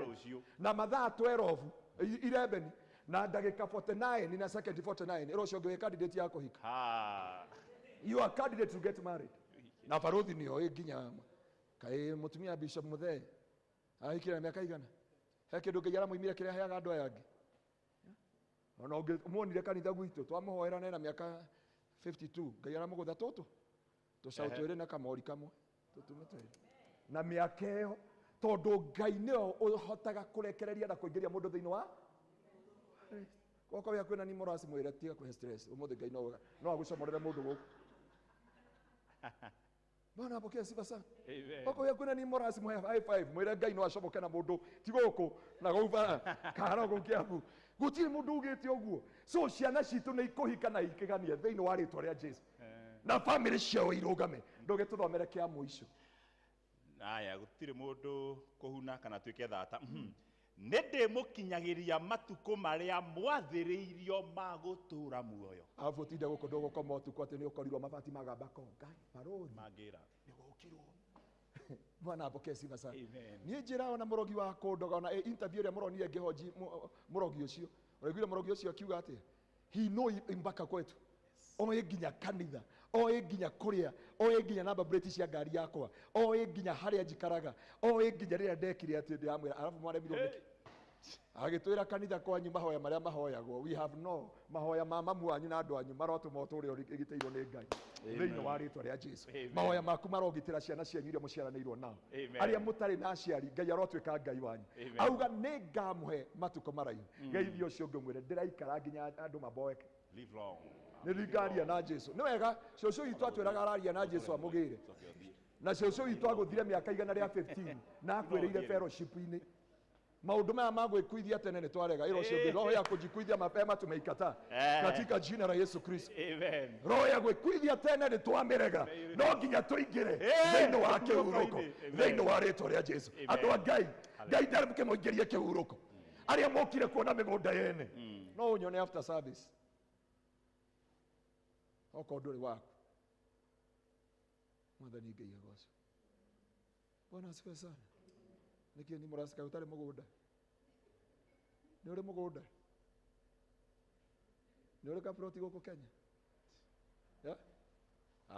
na mathaa 12 11 na ndagĩka 49 na second 49 rũcio ũngĩ wĩ candidate ya kũhika you are candidate to get married na barũthi nĩyo nginya kaĩ mũtumia Bishop Muthee ahikire mĩaka igana he kĩndũ Ngai aramũimire kĩrĩa heaga andũ aya angĩ ona ũngĩmuonire kanitha gwitũ twamũhoera na mĩaka 52 Ngai aramũgũtha tũcaũ twĩrĩ na kamori kamwe tũtume twĩrĩ na mĩaka ĩyo tondũ Ngai nĩyo ũhotaga kũrekereria na kũingĩria mũndũ thĩinĩ wa goko wĩa kwĩna ni morasi mwĩre tiga kũhe stress ũmũthĩ Ngai no agũcomorere mũndũ gũkũ Bwana apokea sifa sana. Oko ya kuna ni morasi mwe high five mwira Ngai no acomoke na mundu ti guku na gauba kana gukiabu gutiri mundu ugite oguo so ciana citu ni ikuhika na ikigania thiini wa ritwa ria Jesu na family ciao irugame ndugetuthomere kia muico
aya gutiri mundu kuhuna kana twike thata nende mukinyagiria matuko maria mwathiriirio ma gutura muoyo
Alafu utinde guko ndogo kama utuko ati ni ukorirwo mabati magambako. Ngai, baroni.
magira.
Ni gukirwo. Bwana apokee sifa sana.
Amen.
Niĩ njĩra ona mũrogi wa kũndoga ona interview ĩrĩa mũronire ngĩhoji mũrogi ũcio. Ũraiguire mũrogi ũcio akiuga atĩ he know mpaka kwetu. Oĩ nginya kanitha, oĩ nginya kũrĩa, oĩ nginya namba plate cia ngari yakwa, oĩ nginya harĩa njikaraga, oĩ nginya rĩrĩa ndekire atĩ ndĩramwĩra arabu mwaremirwo nĩkĩ. Agĩtwĩra kanitha kwanyu mahoya marĩa mahoyagwo. We have no mahoya ma mamu wanyu na andũ anyu marotũma ũtũũre ũgitĩirwo nĩ Ngai. Thĩinĩ wa rĩĩtwa rĩa Jesũ. Mahoya maku marogitĩra ciana cianyu iria mũciaranĩirwo nao. Arĩa mũtarĩ na aciari, Ngai arotwĩka Ngai wanyu. Auga nĩ ngamũhe matukũ maraihu. Geithia ũcio ũngĩ ũmwĩre ndĩraikara nginya andũ maboeke.
Live long.
Nĩ ringaria na Jesũ. Nĩ wega cũcũ witũ atwĩraga araria na Jesũ amũgĩre. Na cũcũ witũ agũthire mĩaka igana rĩa 15 na akwĩrĩire fellowship-inĩ. Maundu maya magwĩkuithia tene nĩ twarega. Ĩro cio roho ya kujikuithia mapema tumeikataa katika jina la Yesu Kristo.
Amen.
Roho ya gwĩkuithia tene nĩ twamĩrega. No nginya tũingĩre thĩinĩ wa kĩhurũko thĩinĩ wa rĩĩtwa rĩa Jesũ. Andũ a Ngai, Ngai ndarĩmuke mũingĩrie kĩhurũko. Arĩa mokire kuona mĩgũnda yene no ũnyone after service. Okorwo ndũrĩ waku. Mwathani Ngai agocwo. Bwana asifiwe sana. Niki ni murasika utari mugunda. Ni uri mugunda. Ni uri kaproti goko Kenya. Ya?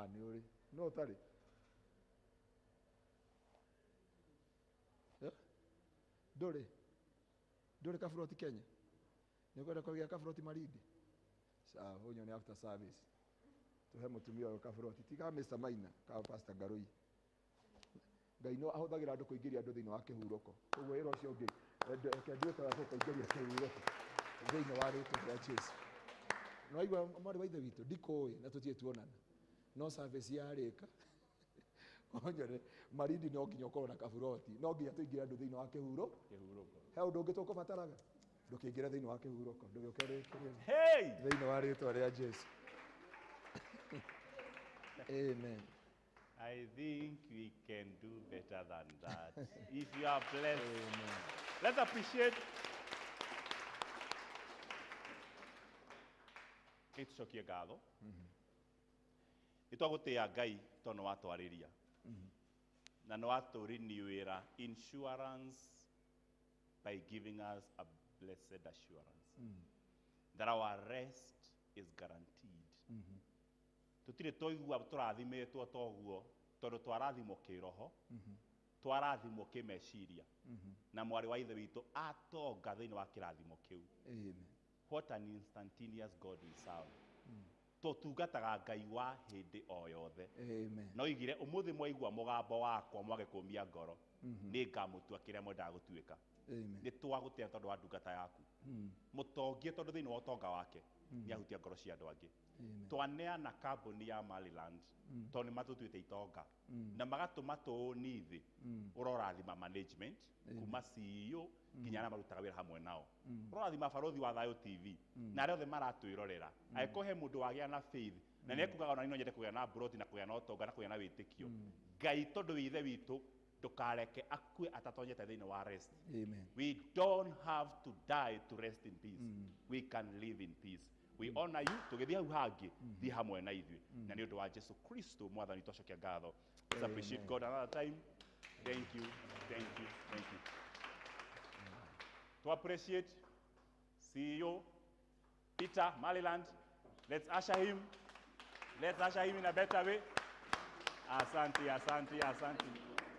Ni uri. No utari. Ya? Nduri. Nduri kaproti Kenya. Ni kwenda kwa kaproti Marindi. Sawa, huyo ni after service. Tuhe mutumia wa kaproti. Tika Mr. Maina, ka Pastor Garoi. Ngai no ahũthagĩra andũ kũingĩria andũ thĩinĩ wa kĩhurũko. Ũguo wĩra ũcio ũngĩ reke nduĩke wa kũingĩria kĩhurũko thĩinĩ wa rĩĩtwa rĩa Jesũ. No aigua mwarĩ wa ithe witũ ndikũĩ na tũtirĩ tuonana. No service yarĩka. Onyore Marindi no nginya ũkorwo na kaburoti. No nginya tũingĩre andũ thĩinĩ wa kĩhurũko. He ũndũ ũngĩ tũkũbataraga. Ndũkĩingĩre thĩinĩ wa kĩhurũko. Ndũgĩũke rĩkĩrĩre. Thĩinĩ wa rĩĩtwa rĩa Jesũ. Amen.
I think we can do better than that. If you are blessed, let's appreciate. Gĩtũcokie ngatho. Nĩtwagũtĩĩa Ngai tondũ watwarĩria. Na nĩwatũriniũĩra insurance by giving us a blessed assurance that our rest is guaranteed. Tutire toigua tũrathimetwo toguo tondũ twarathimwo kĩroho, twarathimwo kĩmeciria, na mwarĩ wa ithe witũ atonga thĩinĩ wa kĩrathimo kĩu. What an instantaneous God we serve. Tũtungataga Ngai wa hĩndĩ o yothe. No igire ũmũthĩ mwaigua mũgambo wakwa mwage kũmia ngoro, nĩ ngamũtua kĩrĩa mwendaga gũtuĩka. Nĩ twagũtĩa tondũ wa ndungata yaku. Mũtongie tondũ thĩinĩ wa ũtonga wake nĩahutia ngoro cia andũ angĩ. Twaneana kambuni ya Maryland tondũ nĩ matũtuĩte itonga na magatũma tũũnithi ũrorathima management kuma CEO nginya arĩa marutaga wĩra hamwe nao. Ũrorathima barothi wa Thayũ TV na arĩa othe maratwĩrorera. Angĩkorwo he mũndũ wagĩa na faith na nĩekugaga ona niĩ no nyende kũgĩa na broti na kũgĩa na ũtonga na kũgĩa na wĩtĩkio. Ngai tondũ wĩ ithe witũ ndũkareke akue atatonyete thĩinĩ wa rest. We don't have to die to rest in peace. We can live in peace. We honor you tũgĩthiĩ hau hangĩ thiĩ hamwe na ithuĩ na nĩ ũndũ wa Jesu Kristo mwathani twacokia ngatho. Let's appreciate God another time. Thank you, thank you, thank you. To appreciate CEO Peter Maryland. Let's usher him in a better way. Asante, asante, asante.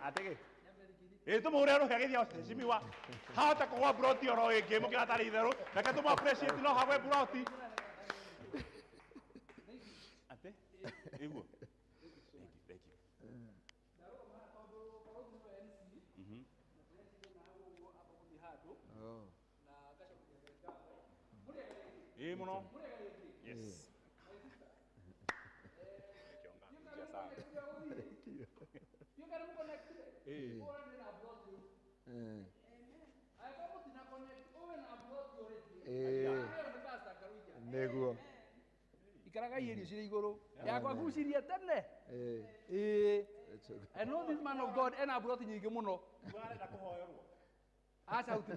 Atege. Eto morero kagethia heshimiwa. Hata kwa broti oro ege mukira tari itherũ. Reke tũmũ appreciate no hagwe broti. Ate? Iguo. Thank you. Muno. Yes.
Neguo.
Ikaraga irio cirĩ igũrũ. Yakwa gucirie tene. I know this man of God ena broti nyingĩ mũno.
Twarenda kũhoerwo.
acha hauti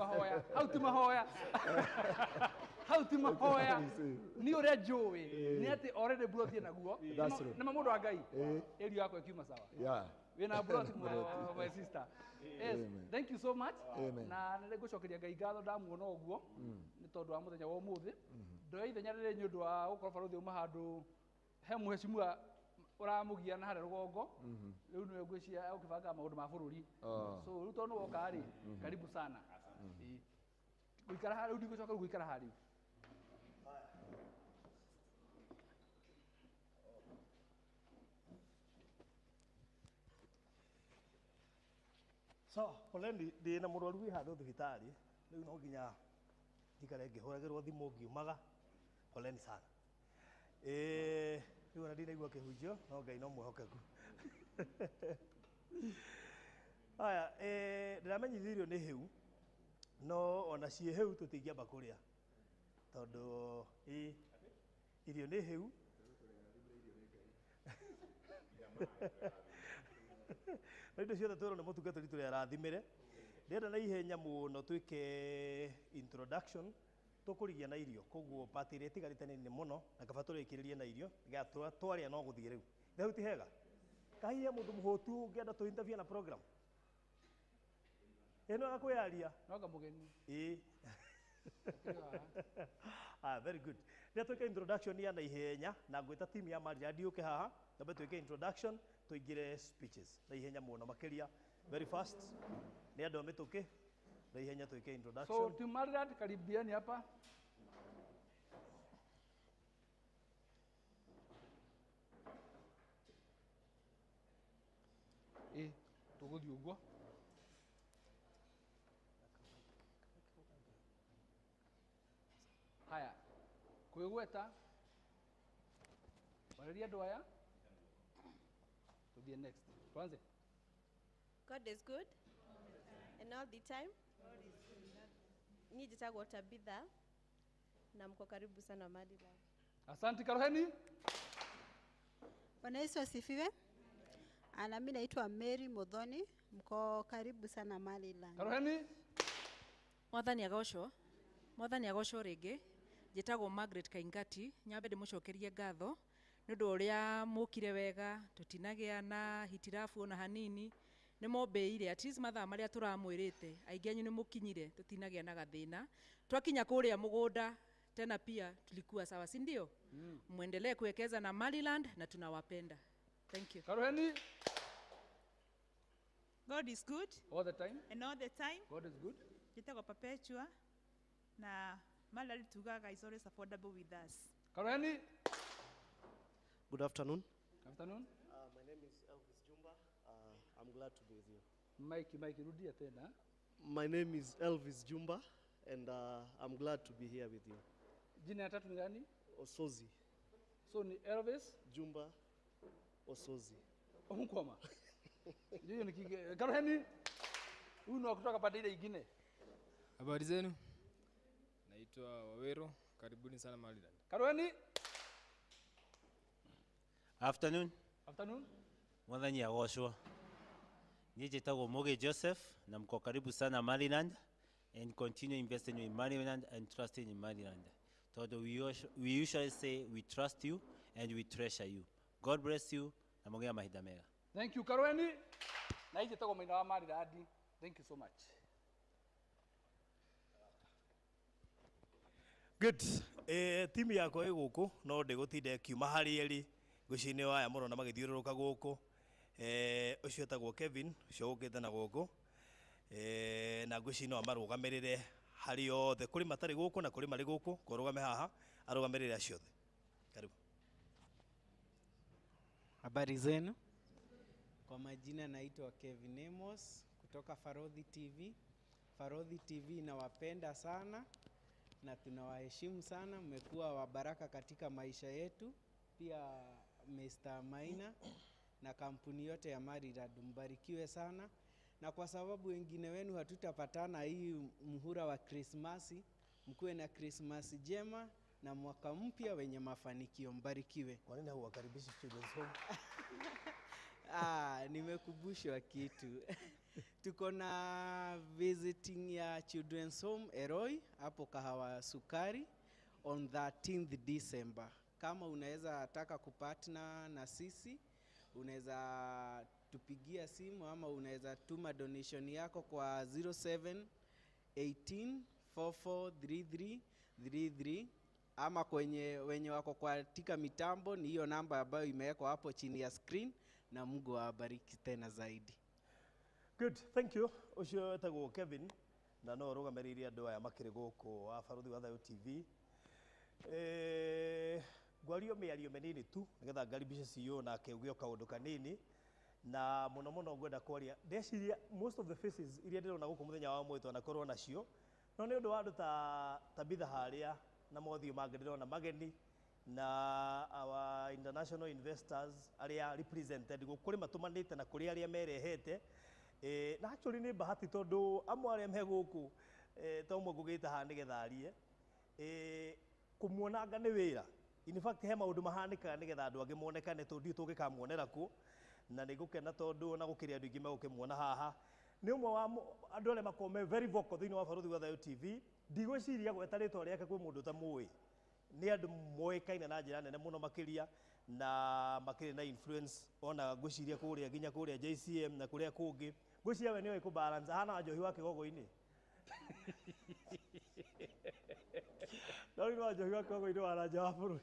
mahoya hauti mahoya ni ore njui ni ati already broti naguo na mundu wa Ngai eri yako ikiuma sawa
Yeah.
wina broti my sister. Yes, thank you so much. Na nile gucokeria Ngai ngatho ndamuona uguo ni tondu wa muthenya wa umuthi ndoya ithenya riri ni undu wa gukorwo baruthi uma handu he muheshimiwa uramugia na haria rugongo riu niwe ngwiciria ukibanga maundu ma bururi so riu tondu woka ri karibu sana guikara haria riu ndigucoka riu guikara haria
So, poleni ndina murwaru wi handu thibitari riu no nginya njikare ngihoragirwo thimu ngiumaga poleni sana riu ona ndinaigua kihunjio no Ngai no mwihokeku aya ndiramenyithirio ni hiu no ona cie hiu tutingiamba kuria tondu irio ni hiu na indo ciothe twirwo nĩ mũtungatĩri tũrĩa arathimĩre ndĩrenda na ihenya mũno twĩke introduction tũkũrigia na irio koguo party ĩrĩa ĩtigarĩte nĩ nene mũno na kaba tũrĩkĩrĩrie na irio nĩgetha twarĩa no gũthiĩ rĩu rĩu ti hega kahia mũndũ mũhũtu ũngĩenda tũ interview na program ĩno agakwĩyaria
no kamũgeni
very good rĩrĩa twĩke introduction ya na ihenya na ngwĩta team ya Mariradi yũke haha nambe twĩke introduction tuingire speeches na ihenya mũno makĩria very fast nĩ andũ a mĩtũkĩ na ihenya twĩke introduction.
So team Mariradi karibiani hapa. Tuguthi uguo haya kwĩgweta wararia andũ aya tuthie next tuanze.
God is good and all the time. Niĩ njĩtagwo Tabitha na mko karibu sana Maryland.
Asante Karoheni.
Bwana Yesu asifiwe. Na mimi naitwa Mary Modhoni, mko karibu sana Maryland.
Karoheni.
Mwathani agocwo ringi njĩtagwo Margaret Kaingati nyambe ndĩmũcokerie ngatho nĩ ũndũ ũrĩa mũkire wega tũtinagĩa na hitirafu ona hanini nĩ mombĩire at least mathaa marĩa tũramwĩrĩte aingĩ anyu nĩ mũkinyire tũtinagĩa na gathĩna twakinya kũrĩa mũgũnda tena pia tulikuwa sawa si ndio muendelee kuwekeza na Maryland na tunawapenda. Thank you.
Karoheni.
God is good
All the time.
and all the time.
God is good.
Njĩtagwo Perpetua na Maryland tugaga is always affordable with us.
Karoheni.
Good afternoon.
Afternoon.
My name is Elvis Jumba. I'm glad to be with you.
Mike rudia tena.
My name is Elvis Jumba and I'm glad to be here with you.
Jina ya tatu ni gani?
Osozi.
So ni Elvis
Jumba Osozi.
Omukwama. Hiyo ni Karoheni. Huyu ni kutoka pande ile nyingine.
Habari zenu? Naitwa Wawero, karibuni sana Maryland.
Karoheni.
Afternoon.
Afternoon.
Mwathani agocwo. Niĩ njĩtagwo Mugi Joseph na mko karibu sana Maryland and continue investing in Maryland and trusting in Maryland. Tondu we usually say we trust you and we treasure you. God bless you na mugea mahinda mega.
Thank you Karoheni. Na hii njĩtagwo Maina wa Mariradi. Thank you so much.
Good. Timu yako ĩ gũkũ no ndĩgũtinda kiuma harĩ eri ngũcinĩ aya mũrona magĩthiũrũrũka gũkũ ũcio etagwo Kevin ũcio ũkĩte na gũkũ na ngũcinĩ wa marũgamĩrĩre harĩ othe kũrĩ matarĩ gũkũ na kũrĩ marĩ gũkũ kũrũgame haha arũgamĩrĩre acio othe. Karibu.
Habari zenu? Kwa majina naitwa Kevin Amos kutoka Farodhi TV. Farodhi TV inawapenda sana na tunawaheshimu sana, mmekuwa wa baraka katika maisha yetu. Pia Mr. Maina na kampuni yote ya Maryland mbarikiwe sana, na kwa sababu wengine wenu hatutapatana hii muhula wa Krismasi, mkuwe na Krismasi jema na mwaka mpya wenye mafanikio, mbarikiwe.
Kwa nini huwakaribishi children's home?
Nimekubushwa kitu. Tuko na visiting ya Children's Home Eroi hapo Kahawa Sukari on 13th December. Kama unaweza taka kupartner na sisi, unaweza tupigia simu ama unaweza tuma donation yako kwa 0718443333 ama kwenye wenye wako katika mitambo ni hiyo namba ambayo imewekwa hapo chini ya screen, na Mungu awabariki tena zaidi.
Good, thank you. Ucio etagwo Kevin na no rugamiriria andu aya makiri guku wa Baruthi wa Thayo TV. Gwario miario menini tu nigetha ngaribishe CEO na akeugia kaundu kanini na muno ngwenda kwaria ndeciria most of the faces iria ndirona guku muthenya wa mwito na korwo nacio no ni undu wa andu ta Bitha haria na mothiu mangĩ ndirona mageni na our international investors aria represented gukuri matumanite na kuri aria merehete. Na actually ni bahati tondu amwe aria me guku to mwe ngugita ha nigetha arie kumuonanga ni wira. In fact he maundu mahanikaga nigetha andu angi monekane tondu tungikamuonera ku na ni gukena tondu na gukiri andu ingi megukimwona haha ni umwe wa andu aria makome very vocal thiini wa Baruthi wa Thayo TV. Ndigwiciria gweta ritwa riake kwi mundu ta mui ni andu moikaine na njira nene muno makiria na makiri na influence ona ngwiciria kuria nginya kuria JCM na kuria kungi ngwiciria we niwe ku balance hana njohi wa kigogo-ini Ndio njohi wa kigogo-ini wa raja wa buru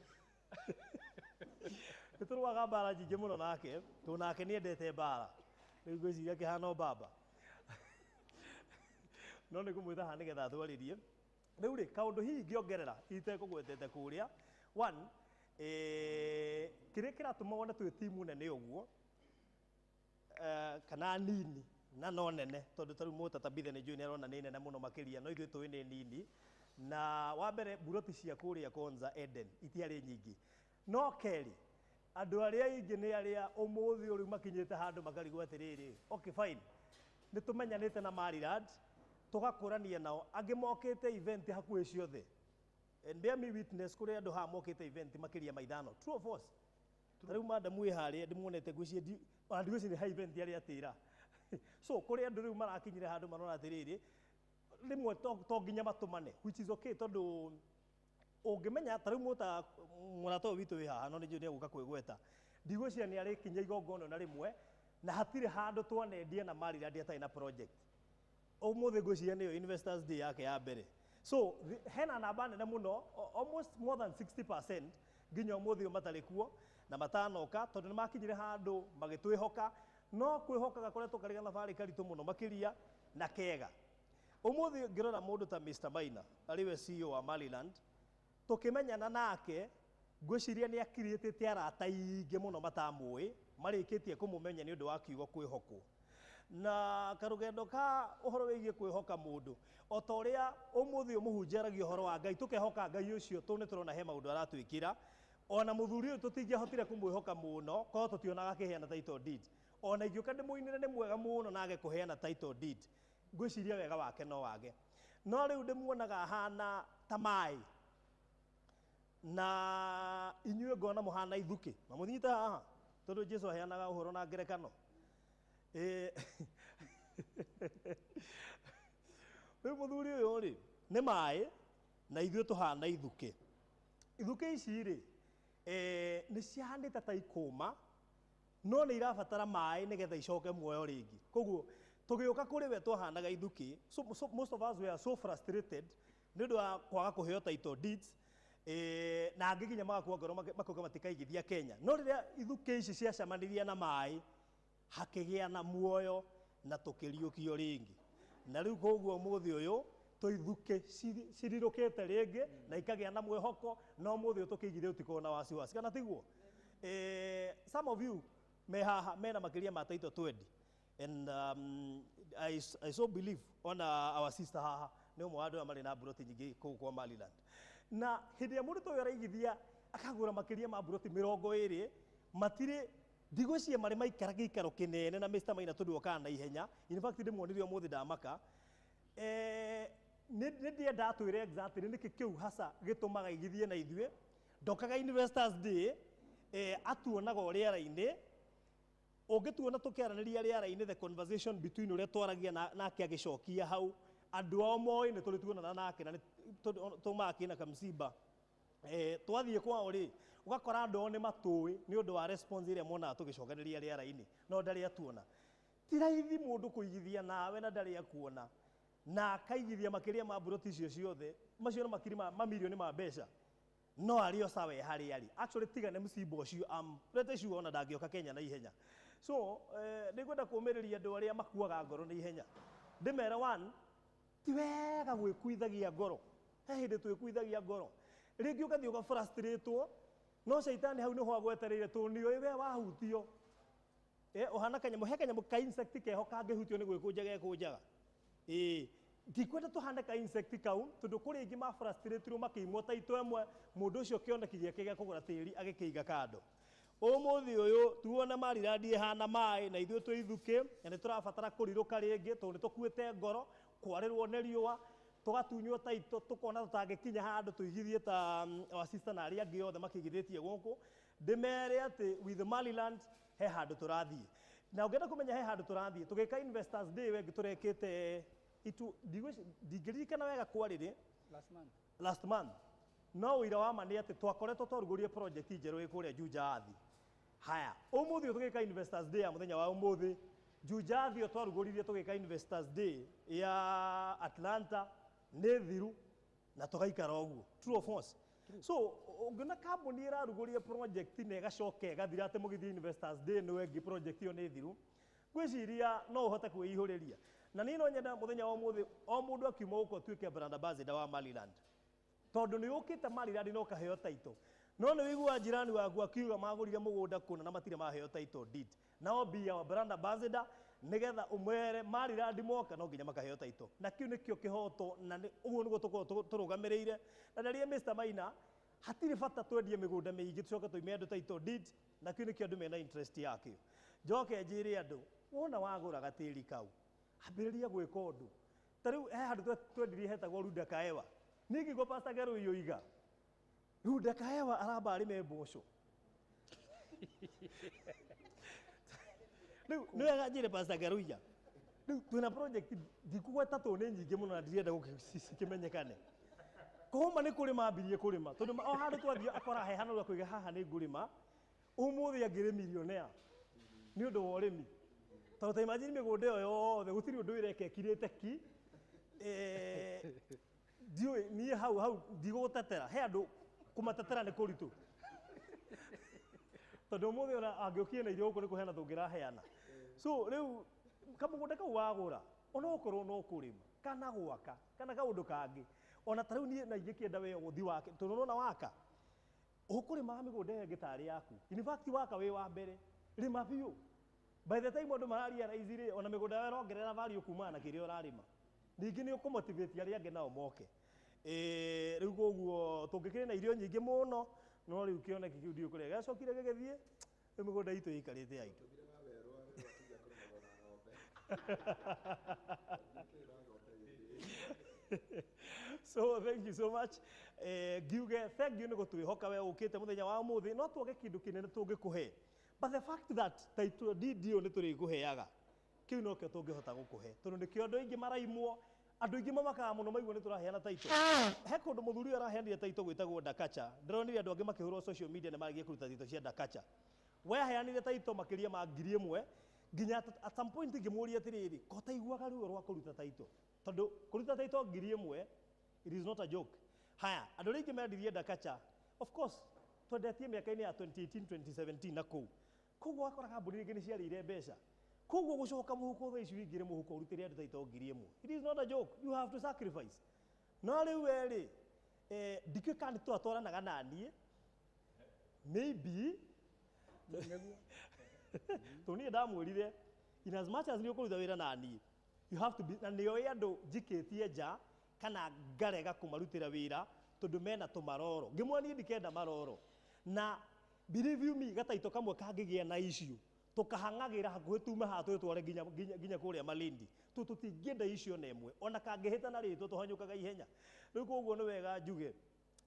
Turuaga bara jingi muno nake tunake ni endete bara ni ngwiciria kihana baba no ni kumwitha ha nigetha twaririe riu ri kaundu hihi ngiongerera itekugwetete kuria one kire kiratuma wona twi timu nene uguo kana nini na no nene tondu tari mutata Bitha ni junior ona ni nene muno makiria no ithui twi ni nini na wa mbere buroti cia kuria Konza Eden itiari nyingi no keri andu aria ingi ni aria umuthi uri makinyite handu makarigwa atiriri okay fine ni tumenyanite na Maryland tugakurania nao angi mokite event hakuhi ciothe and bear me witness kuri andu ha mokite event makiria maithano true or false tariu madam wi haria ndimuonete ngwicie andu ni ha event aria atira so kuri andu riu marakinyire handu marona atiriri rimwe to nginya matumane which is okay tondu ungimenya tariu muta murato witu wi haha no ni junior guka kwigweta ndigwiciria ni ari kinya igongono na rimwe na hatire handu twanendie na Maryland atari na project umuthi ngwiciria niyo investors day yake ya mbere so hena namba nene muno almost more than 60% nginya umuthi matari kuo na matanoka tondu ni makinyire handu magitwihoka no kwihokaga koretwo kari thabari karitu muno makiria na kega umuthi ngirora mundu ta Mr Maina ariwe CEO wa Maryland tukimenyana nake ngwiciria ni akirietete arata ingi muno matamui marikitie kumumenya ni undu wa kiugo kwihokwo na karugendo ka uhoro wigie kwihoka mundu otoria umuthi umuhunjaragia uhoro wa Ngai tukehoka Ngai ucio tu ni turona he maundu aratwikira ona muthuri uyu tutingihotire kumwihoka muno ko tutionaga kiheana title deed ona ingiuka ndimuinire ni mwega muno nage kuheana title deed ngwiciria wega wake no wage no riu ndimuonaga hana ta mai na inyue ngona muhana ithuki mamunyita haha tondu Jesu aheanaga uhoro na ngerekano riu muthuri uyu ri ni mai na ithuĩ tuhana ithuki ici ri ni ciahandite ta ikuma no ni irabatara mai nigetha icoke muoyo ringi koguo tugiuka kuri we tuhanaga ithuki so most of us were so frustrated nindu wa kwaga kuheo title deeds na angiginya magakuwa ngoro makoga matikaigithia Kenya no riria ithuki ici ciacamaniria na mai hakigia na muoyo na tukiriukio ringi na riu koguo muthi uyu tuithuke cirirukite ringi na ikagia na mwihoko no muthi uyu tukigithia utikona wasiwasi kana tiguo some of you me haha mena makiria ma title 20 and I so believe on our sister haha ni umwe andu amari na buroti nyingi kuu kwa Maryland na hindi ya mundu to yaraigithia akagura makiria ma buroti 20 matire ndigwiciria mari maikara gikaro kinene na Mr Maina tondu okaga na ihenya in fact ndimuonirio muthi ndamaka ni ndienda atwire exactly niki kiu hasa gitumaga igithie na ithue ndokaga investors day atuonaga riera-ini ũngĩtuona tũkĩaranĩria rĩera-inĩ the conversation between ũrĩa twaragia nake agĩcokia hau andũ ao moĩ nĩ tũrĩ tuonana nake na tũmaki na kamsimba twathiĩ kwao rĩ ũgakora andũ ao nĩ matũĩ nĩ ũndũ wa response ĩrĩa monaga tũgĩcokanĩria rĩera-inĩ no ndarĩ atuona ti raithi mũndũ kũigithia nawe na ndarĩ akuona na akaigithia makĩria ma mburoti icio ciothe macio nĩ makiri mamirioni ma mbeca no arĩ o sawa harĩ arĩ actually tigane msimba ũcio pretty sure ona ndangĩoka Kenya na ihenya so nĩngwenda kũũmĩrĩria andũ arĩa makuaga ngoro na ihenya ndĩmere one ti wega gwĩkuithagia ngoro he hĩndĩ twĩkuithagia ngoro rĩngĩ ũgathiĩ ũgafrustrĩtwo no caitani hau nĩho agwetereire tũnĩoĩ we wahutio ũhana kanyamũ he kanyamũ ka insect keho kangĩhutio nĩ gwĩkũnja gekũnjaga ndikwenda tũhane ka insect kau tondũ kũrĩ aingĩ mafrustrĩtirwo makĩimwo taito ĩmwe mũndũ ũcio kĩoneki gĩake gĩa kũgũra tĩri agĩkĩiga kando ũmũthĩ ũyũ tuona Maryland ĩhana maĩ na ithuĩ twĩithukĩ na nĩ tũrabatara kũrirũka rĩngĩ tondũ nĩ tũkuĩte ngoro kwarĩrwo nĩ riũa tũgatunywo taito tũkona tũtangĩkinya handũ tũigithie ta wasista na arĩa angĩ othe makĩigithĩtie gũkũ ndĩmere atĩ with Maryland he handũ tũrathiĩ na ũngĩenda kũmenya he handũ tũrathiĩ tũgĩka investors day wengĩ tũrekĩte ndingĩririkana wega kwarĩrĩ last month no ũira wa ma nĩ atĩ twakoretwo twarugũrie project njerũ ĩkũrĩa Jujathi haya ũmũthĩ tũgĩka investors day ya mũthenya wa ũmũthĩ Jujathi o twarugũririe tũgĩka investors day ya Atlanta nĩ thiru na tũgaikara ũguo true or false so ũngĩona kambuni ĩrarugũria project na ĩgacoka ĩgathira atĩ mũgĩthiĩ investors day nĩ wengi project ĩyo nĩ thiru ngwĩciria no ũhote kwĩihũrĩria na niĩ no nyenda mũthenya wa ũmũthĩ o mũndũ akiuma gũkũ atuĩke brand ambassador wa Maryland tondũ nĩ ũkĩte Maryland no kaheo taito no nĩ wĩiguaga jirani waku akiuga magũrire mũgũnda kũna na matirĩ maheo taito deed now be our brand ambassador nĩgetha ũmwere Maryland moka no nginya makaheo taito na kĩu nĩkĩo kĩhoto na ũguo nĩguo tũkorwo tũrũgamĩrĩire na ndarĩe Mr. Maina hatirĩ bata twendie mĩgũnda mĩingĩ tũcoke tũime andũ taito deed na kĩu nĩkĩo andũ mena interest yakĩo njoke njĩre andũ wona wagũra gatĩri kau ambĩrĩria gwĩka ũndũ ta rĩu he handũ twendirie hetagwo Runda Kaewa nĩngĩigua Pastor Gerũi oiga Runda Kaewa aramba arĩme mboco rĩu nĩ wega njĩre Pastor Gerũi rĩu twĩna project ndikũgweta tondũ nĩ nyingĩ mũno na ndirenda cikĩmenyekane kũhũma nĩ kũrĩma ambirie kũrĩma tondũ o handũ twathiĩ akora heha na kũiga haha nĩ ngũrĩma ũmũthĩ angĩrĩ millionaire nĩ ũndũ wa ũrĩmi tondũ ta imagine mĩgũnda ĩyo yothe gũtirĩ ũndũ wĩreka ĩkirĩte ki ndiũĩ niĩ hau ndigũgũtetera he andũ kũmatetera nĩ kũritũ tondũ ũmũthĩ ona angĩũkire na irio gũkũ nĩ kũheana tũngĩraheana so rĩu kamũgũnda kau wagũra ona okorwo no kũrĩma kana gwaka kana kaũndũ kangĩ ona ta rĩu niĩ na ingĩkĩenda we ũthi wake tondũ nona waka ũkũrĩmaga mĩgũnda ĩyo ĩngĩ tarĩ yaku in fact waka wĩ wa mbere rĩma biũ by the time andũ mararia raithi rĩ ona mĩgũnda yao ĩrongerera value kumana na kĩrĩa ũrarĩma ningĩ nĩ ũkũmotivate arĩa angĩ nao moke rĩu koguo tũngĩkĩrĩ na irio nyingĩ mũno no rĩu kĩoneki kĩu ndiũ kũrĩa gĩacokire gĩgĩthiĩ rĩu mĩgũnda itũ ĩikarĩte aitũ so thank you so much ngiuge thank you nĩ gũtwĩhoka we ũkĩte mũthenya wa ũmũthĩ no tuoge kĩndũ kĩnene tũngĩkũhe but the fact that taito didio nĩ tũrĩkũheaga kĩu no kĩo tũngĩhota gũkũhe tondũ nĩkĩo andũ aingĩ maraimwo andũ aingĩ mamakaga mũno maigua nĩ tũraheana taito he kũndũ mũthuri ũyũ araheanire taito gwĩtagwo Ndakacha ndĩronire andũ angĩ makĩhũrwo social media nĩ marĩgie kũruta taito cia Ndakacha we aheanire taito makĩria ma 1,000 nginya at some point ngĩmũria atĩrĩrĩ ko taiguaga ruo rwa kũruta taito tondũ kũruta taito 1,000 it is not a joke haya andũ arĩa aingĩ mendirie Ndakacha of course twendetie mĩaka-inĩ ya 2018 2017 na kũu koguo akora kambuni ingĩ nĩ ciarĩire mbeca koguo gũcoka mũhuko thaa ici wĩingĩre mũhuko ũrutĩre andũ taito 1,000 it is not a joke you have to sacrifice no rĩu we rĩ ndikĩũĩ kana nĩ twatwaranaga na niĩ maybe tondũ niĩ ndamwĩrire in as much as nĩ ũkũruta wĩra na niĩ you have to be na nĩoĩ andũ njikĩtie nja kana ngarega kũmarutĩra wĩra tondũ mena tũmaroro ngĩmwe niĩ ndikenda maroro na believe you me gataito kamwe kangĩgĩa na issue tũkahang'agĩra hakuhĩ tume haha twĩtware nginya kũrĩa Malindi tũtingĩenda icio na ĩmwe ona kangĩhĩta na rĩtwa tũhanyũkaga ihenya rĩu koguo nĩ wega njuge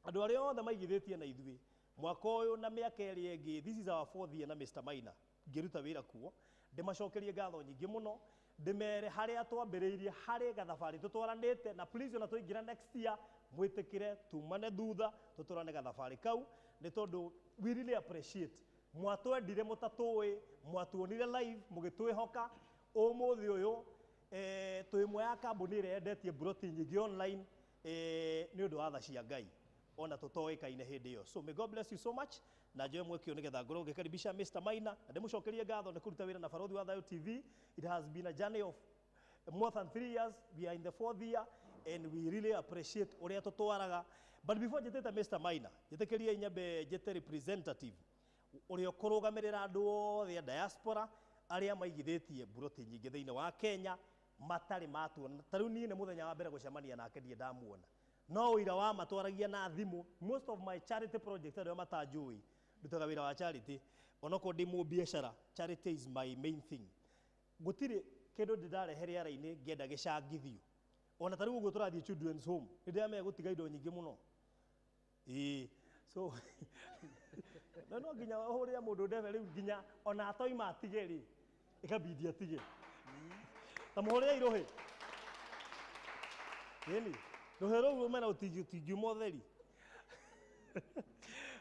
andũ arĩa othe maigithĩtie na ithuĩ mwaka uyu na miaka eri engi this is our 4th year na Mr. Maina ngiruta wira kuo ndimacokerie ngatho nyingi muno ndimere haria twambiriirie hari gathabari tutwaranite na please ona tuingira next year mwitikire tumane thutha tutwarane gathabari kau ni tondu we really appreciate mwatwendire mutatui mwatuonire live mugitwihoka umuthi uyu twi imwe ya kambuni ria yendetie broti nyingi online ni undu wa tha cia Ngai ona tutoikaine hindi iyo so may God bless you so much na njoe mwekio nigetha ngorwo ngikaribisha Mr. Maina na ndimucokerie ngatho ni kuruta wira na Barothi wa Thayo TV. It has been a journey of more than 3 years. We are in the 4th year and we really appreciate uria tutwaraga. But before njitete Mr. Maina njitikirie nyambe njite representative uria kurugamirira andu othe a diaspora aria maigithitie Buroti nyingi thiini wa Kenya matari matuona tariu ni muthenya wa mbere gucemania nake ndie ndamuona no wira wa matwaragia na thimu. Most of my charity projects aria matanjui ndutaga wira wa charity onako ndi mu biashara. Charity is my main thing. Gutire kindu ndidarehere ara-ini ngenda gicangithio ona tariu uguo turathie children's home ndiramenya gutiga indo nyingi muno so no nginya huria mundu ndeve riu nginya ona atoima atige ri ikabidi atige tamuhuria irohi yeni rohero uguo mena utingi motheri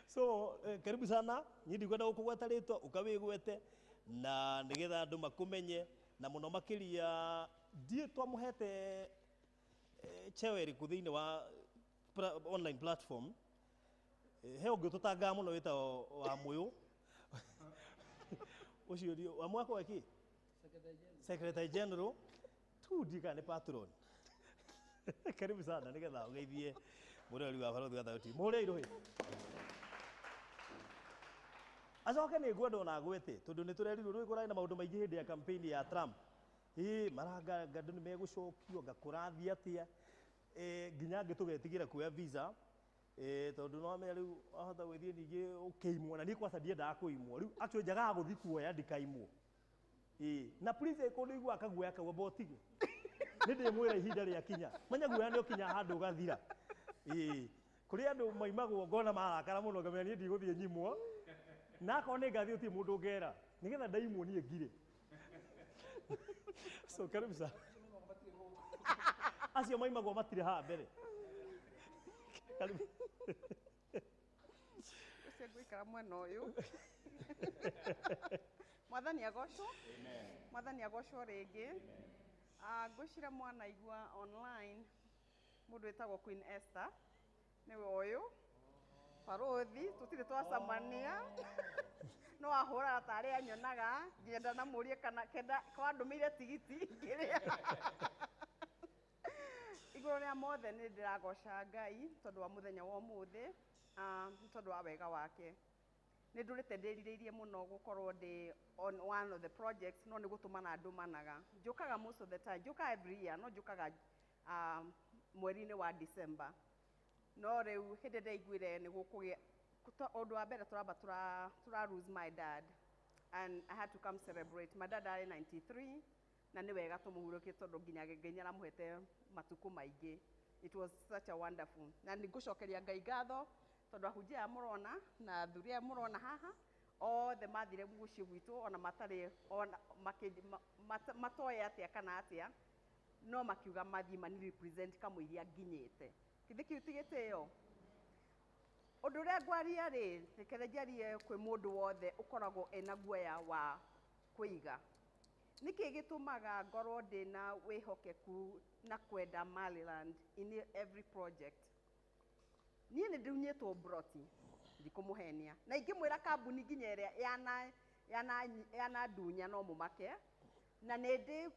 so karibu sana nyindi kwenda gukugweta ritwa ukawigwete na nigetha andu makumenye na muno makiria ndie twamuhete cheo iriku thiini wa online platform he ungi tutangaa muno wita wa muyu ucio dio wa mwako waki Secretary General tu ndika ni patron karibu sana nigetha ugeithie murori wa Barothi wa Thayo TV muria irohi acoke ni ngwenda ona gwete tondu ni turerirwo rwi kurari na maundu maingi hindi ya campaign ya Trump maranga ngandu ni megucokio ngakurathia atia nginya ngitugetigira kuya visa tondu no amenya riu ahota gwithie ningi ukiimwo na ni kwasa ndiendaga kuimwo riu actually njaga guthi kuoya ndikaimwo na please ikundi igwa akaguoya kau botige ni ndimwira ihinda ria kinya manya guoya ni ukinya handu gathira kuri andu maimagwo ngona marakara muno ngamenya ni ndigũthiĩ nyimwo na akorwo nĩ ngathi ũtirĩ mũndũ ngera nĩgetha ndaimwo niĩ ngire so karibu sana acio maimagwo matirĩ haha mbere karibu
ucio ngũikara mwena ũyũ mwathani agocwo mwathani agocwo rĩngĩ ngwĩciria mwanaigua online mũndũ wĩtagwo Queen Esther niwe ũyũ Barothi tutirĩ twacamania no ahũraga tarĩ anyonaga ngĩenda na mũrie kana kenda kwa ndũmĩire tigiti ngĩrĩa igũrũ rĩa mothe nĩ ndĩragoca Ngai tondũ wa mũthenya wa ũmũthĩ nĩ tondũ wa wega wake nĩ ndũrĩte ndĩrirĩirie mũno gũkorwo ndĩ on one of the projects no nĩ gũtũmana ndũmanaga njũkaga most of the time njũkaga every year no njũkaga mweri-inĩ wa December no rĩu hĩndĩ ndaiguire nĩ gũkũgĩa ũndũ wa mbere tũramba tura lose my dad and I had to come celebrate. My dad arĩ 93 na nĩ wega tũmũhurũkie tondũ nginya Ngai nĩaramũhete matukũ maingĩ. It was such a wonderful na nĩ ngũcokeria Ngai ngatho tondũ ahunjia aya mũrona na athuri aya mũrona haha othe mathire mũciĩ gwitũ ona matarĩ ona matoe atĩa kana atĩa no makiuga mathiĩ mani represent kamũiria nginyĩte githĩ kĩu ti gĩtĩo. Ũndũ ũrĩa ngwaria rĩ rekere njarie kwĩ mũndũ wothe ũkoragwo ena guoya wa kũiga nĩkĩ gĩtũmaga ngorwo ndĩna wĩhokeku na kwenda Maliland in every project. Niĩ nĩ ndiunyĩtwo Buroti ndikũmũhenia na ingĩmwĩra kambuni nginya ĩrĩa yanandunya no mũmake na nĩ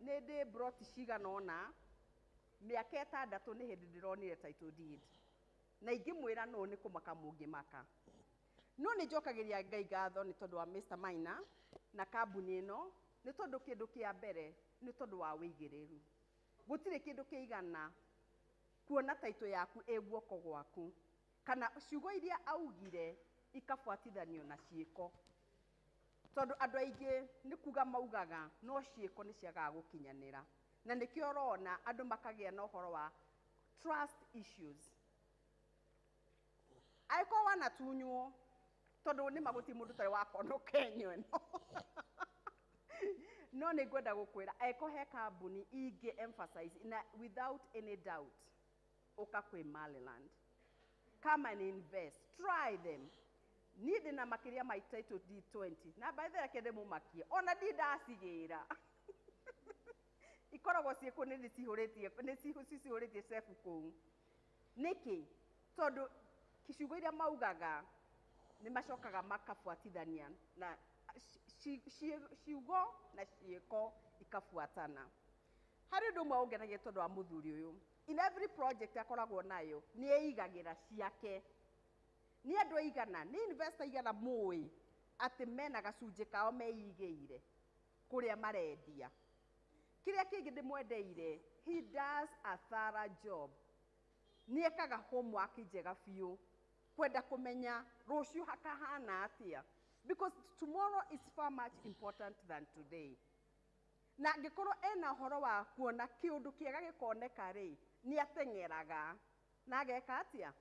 ndĩ Buroti cigana ũna mĩaka 6 nĩ hĩndĩ ndĩronire title deed na ingĩmwĩra no nĩ kũmaka mũngĩmaka no nĩ njokagĩria Ngai ngatho nĩ tondũ wa Mr. Maina na kambuni ĩno nĩ tondũ kĩndũ kĩa mbere nĩ tondũ wa wĩigĩrĩru gũtirĩ kĩndũ kĩigana kuona title yaku ĩ guoko gwaku kana ciugo iria augire ikabuatithanio na ciĩko tondũ andũ aingĩ nĩ kuga maugaga no ciĩko nĩ ciagaga gũkinyanĩra na nĩkĩo ũrona andũ makagĩa na ũhoro wa trust issues. aiko wanatunywo tondu ni maguti mundu tare wakono kenyo no no ni ngwenda gukwira aiko he kambuni ingi emphasize na without any doubt uka kwi Maliland, come and invest, try them. Ni ndina makiria my title D20 na by the way kende mumakie ona ndidacigira ikoragwo ciĩko nĩ cihũrĩtie sefu kũu nĩkĩ tondũ ciugo iria maugaga nĩ macokaga makabuatithania na ciugo na ciĩko ikabuatana. Harĩ ũndũ ũmwe ũngenagia tondũ wa mũthuri ũyũ, in every project akoragwo nayo nĩ eigagĩra ciake. Nĩ andũ aigana, nĩ investor igana mũĩ atĩ mena gacunjĩ kao meigĩire kũrĩa marendia. Kĩrĩa kĩngĩ ndĩmwendeire, he does a thorough job. Nĩ ekaga homework njega biũ kwenda kũmenya rũciũ hakahana atĩa, because tomorrow is far much important than today. Na angĩkorwo ena ũhoro wa kuona kĩũndũ kĩega gĩkoneka rĩ, nĩ ateng'eraga na ageka atĩa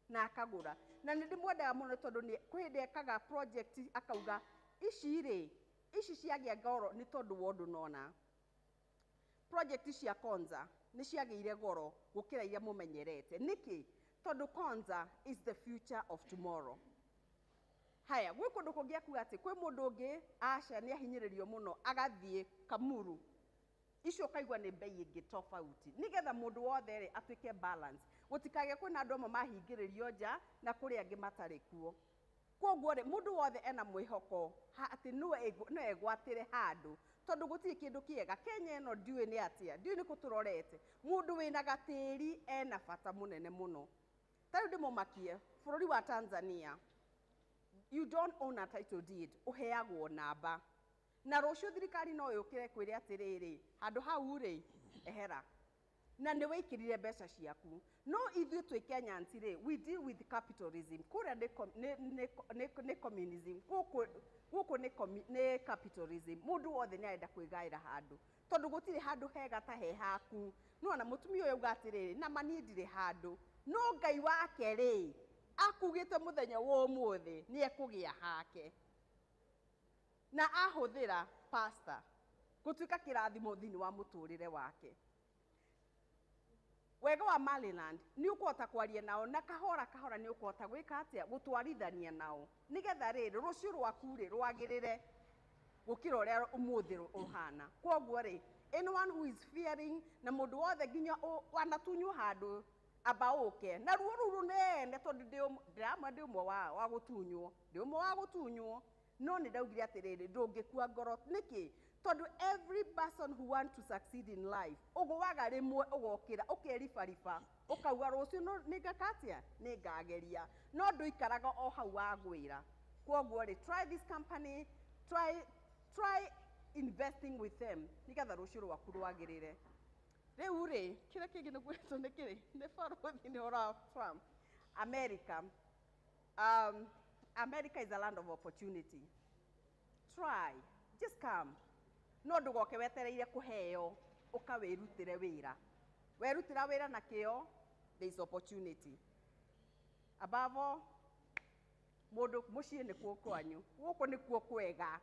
na akagũra. Na nĩ ndĩmwendaga mũno tondũ nĩ kwĩ hĩndĩ ekaga project akauga ici rĩ, ici ciagĩa goro nĩ tondũ wa ũndũ nona. Project cia Konza nĩ ciagĩire goro gũkĩra iria mũmenyerete. Nĩkĩ? Tondũ Konza is the future of tomorrow. Haya, gwĩ kũndũ kũngĩ akuga atĩ kwĩ mũndũ ũngĩ aca nĩ ahinyĩrĩrio mũno agathiĩ Kamuru. Icio kaigua nĩ bei ĩngĩ tofauti. Nĩgetha mũndũ wothe rĩ atuĩke balance. Gũtikagĩa kwĩna andũ amwe mahingĩrĩrio nja na kũrĩ angĩ matarĩ kuo. Koguo rĩ mũndũ wothe ena mwĩhoko atĩ no egwatĩre handũ. Tondũ gũtirĩ kĩndũ kĩega. Kenya ĩno ndiũĩ nĩ atĩa, ndiũĩ nĩ kũtũrorete. Mũndũ wĩna gatĩri ena bata mũnene mũno. Tarĩu ndĩmũmakie bũrũri wa Tanzania, you don't own a title deed, ũheagwo namba. Na rũciũ thirikari no yũkĩre kwĩre atĩrĩrĩ, handũ hau rĩ ehera. Na nĩ wĩkĩrire mbeca ciaku. No ithuĩ twĩ Kenyans rĩ, we deal with capitalism. Kũrĩa nĩ communism. Gũkũ nĩ capitalism. Mũndũ wothe nĩ arenda kwĩgaĩra handũ. Tondũ gũtirĩ handũ hega ta he haku. No na mũtumia ũyũ auga atĩrĩrĩ, na ma niĩ ndirĩ handũ. No Ngai wake rĩ, akugĩte mũthenya wa ũmũthĩ nĩ ekũgĩa hake. Na ahũthĩra pastor gũtuĩka kĩrathimo thĩinĩ wa mũtũrĩre wake. Wega wa Maliland nĩ ũkũhota kwaria nao na kahora kahora nĩ ũkũhota gwĩka atĩa gũtwarithania nao. Nĩgetha rĩrĩ rũciũ rwaku rĩ rwagĩrĩre gũkĩra ũrĩa ũmũthĩ ũhana. Koguo rĩ, anyone who is fearing na mũndũ wothe nginya wanatunywo handũ amba ũke. Na ruo rũu rũnene tondũ ndĩ ũmwe wa gũtunywo. Ndĩ ũmwe wa gũtunywo. No nĩ ndaugire atĩrĩrĩ ndũngĩkua ngoro. Nĩkĩ? Tondũ every person who wants to succeed in life ũgũaga rĩmwe ũgokĩra ũkeribariba ũkauga rũciũ nĩ ngaka atĩa nĩ ngageria. No ndũikaraga o hau wagwĩra. Koguo rĩ, try this company, try investing with them nĩgetha rũciũ rwaku rwagĩrĩre. Rĩu rĩ, kĩrĩa kĩngĩ nĩkwĩrĩtwo nĩ kĩrĩ nĩ bũrũri nĩ ũra Trump. America. America is a land of opportunity. Try. Just come. No ndũgoke wetereire kũheo ũkawĩrutĩre wĩra. Werutĩra wĩra na kĩo, there is opportunity. Above all, mũndũ mũciĩ nĩ kuo kwanyu. Gũkũ nĩ kuo kwega.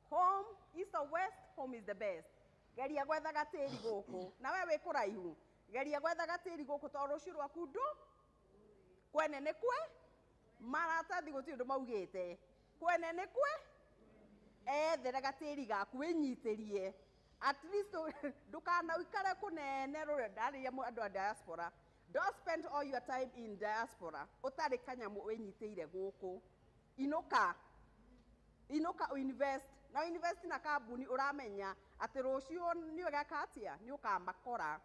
Home, east or west, home is the best. Geria gwetha gatĩri gũkũ. Na we wĩ kũraihu. Geria gwetha gatĩri gũkũ tondũ rũciũ rwaku ndũ. Kwene nĩ kwe? Maratathi gũtirĩ ũndũ maugĩte. Kwene nĩ kwe? Ethera gatĩri gaku wĩnyitĩrie. At least ndũkanaikare kũnene rũrĩa ndarĩria andũ a diaspora. Don't spend all your time in diaspora. Ũtarĩ kanyamũ wĩnyitĩire gũkũ. Inuka invest. Na invest na kambuni ũramenya atĩ rũciũ nĩ ũgeka atĩa nĩ ũkamakora.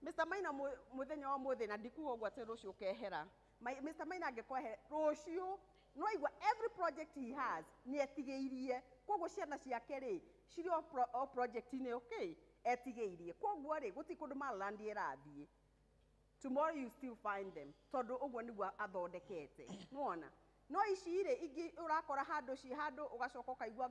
Mr. Maina mũthenya wa mũthĩ na ndikuga ũguo atĩ rũciũ ũkehera. Mr. Maina angĩkwehe rũciũ no igua every project he has nĩ etigĩirie. Koguo ciana ciake rĩ cirĩ o project-inĩ okay etigĩirie. Koguo rĩ gũtirĩ kũndũ Maliland ĩrathiĩ. Tomorrow you still find them. Tondũ ũguo nĩguo athondekete. Nĩwona? No ici rĩ ingĩ ũrakora handũ ũgacoka ũkaigua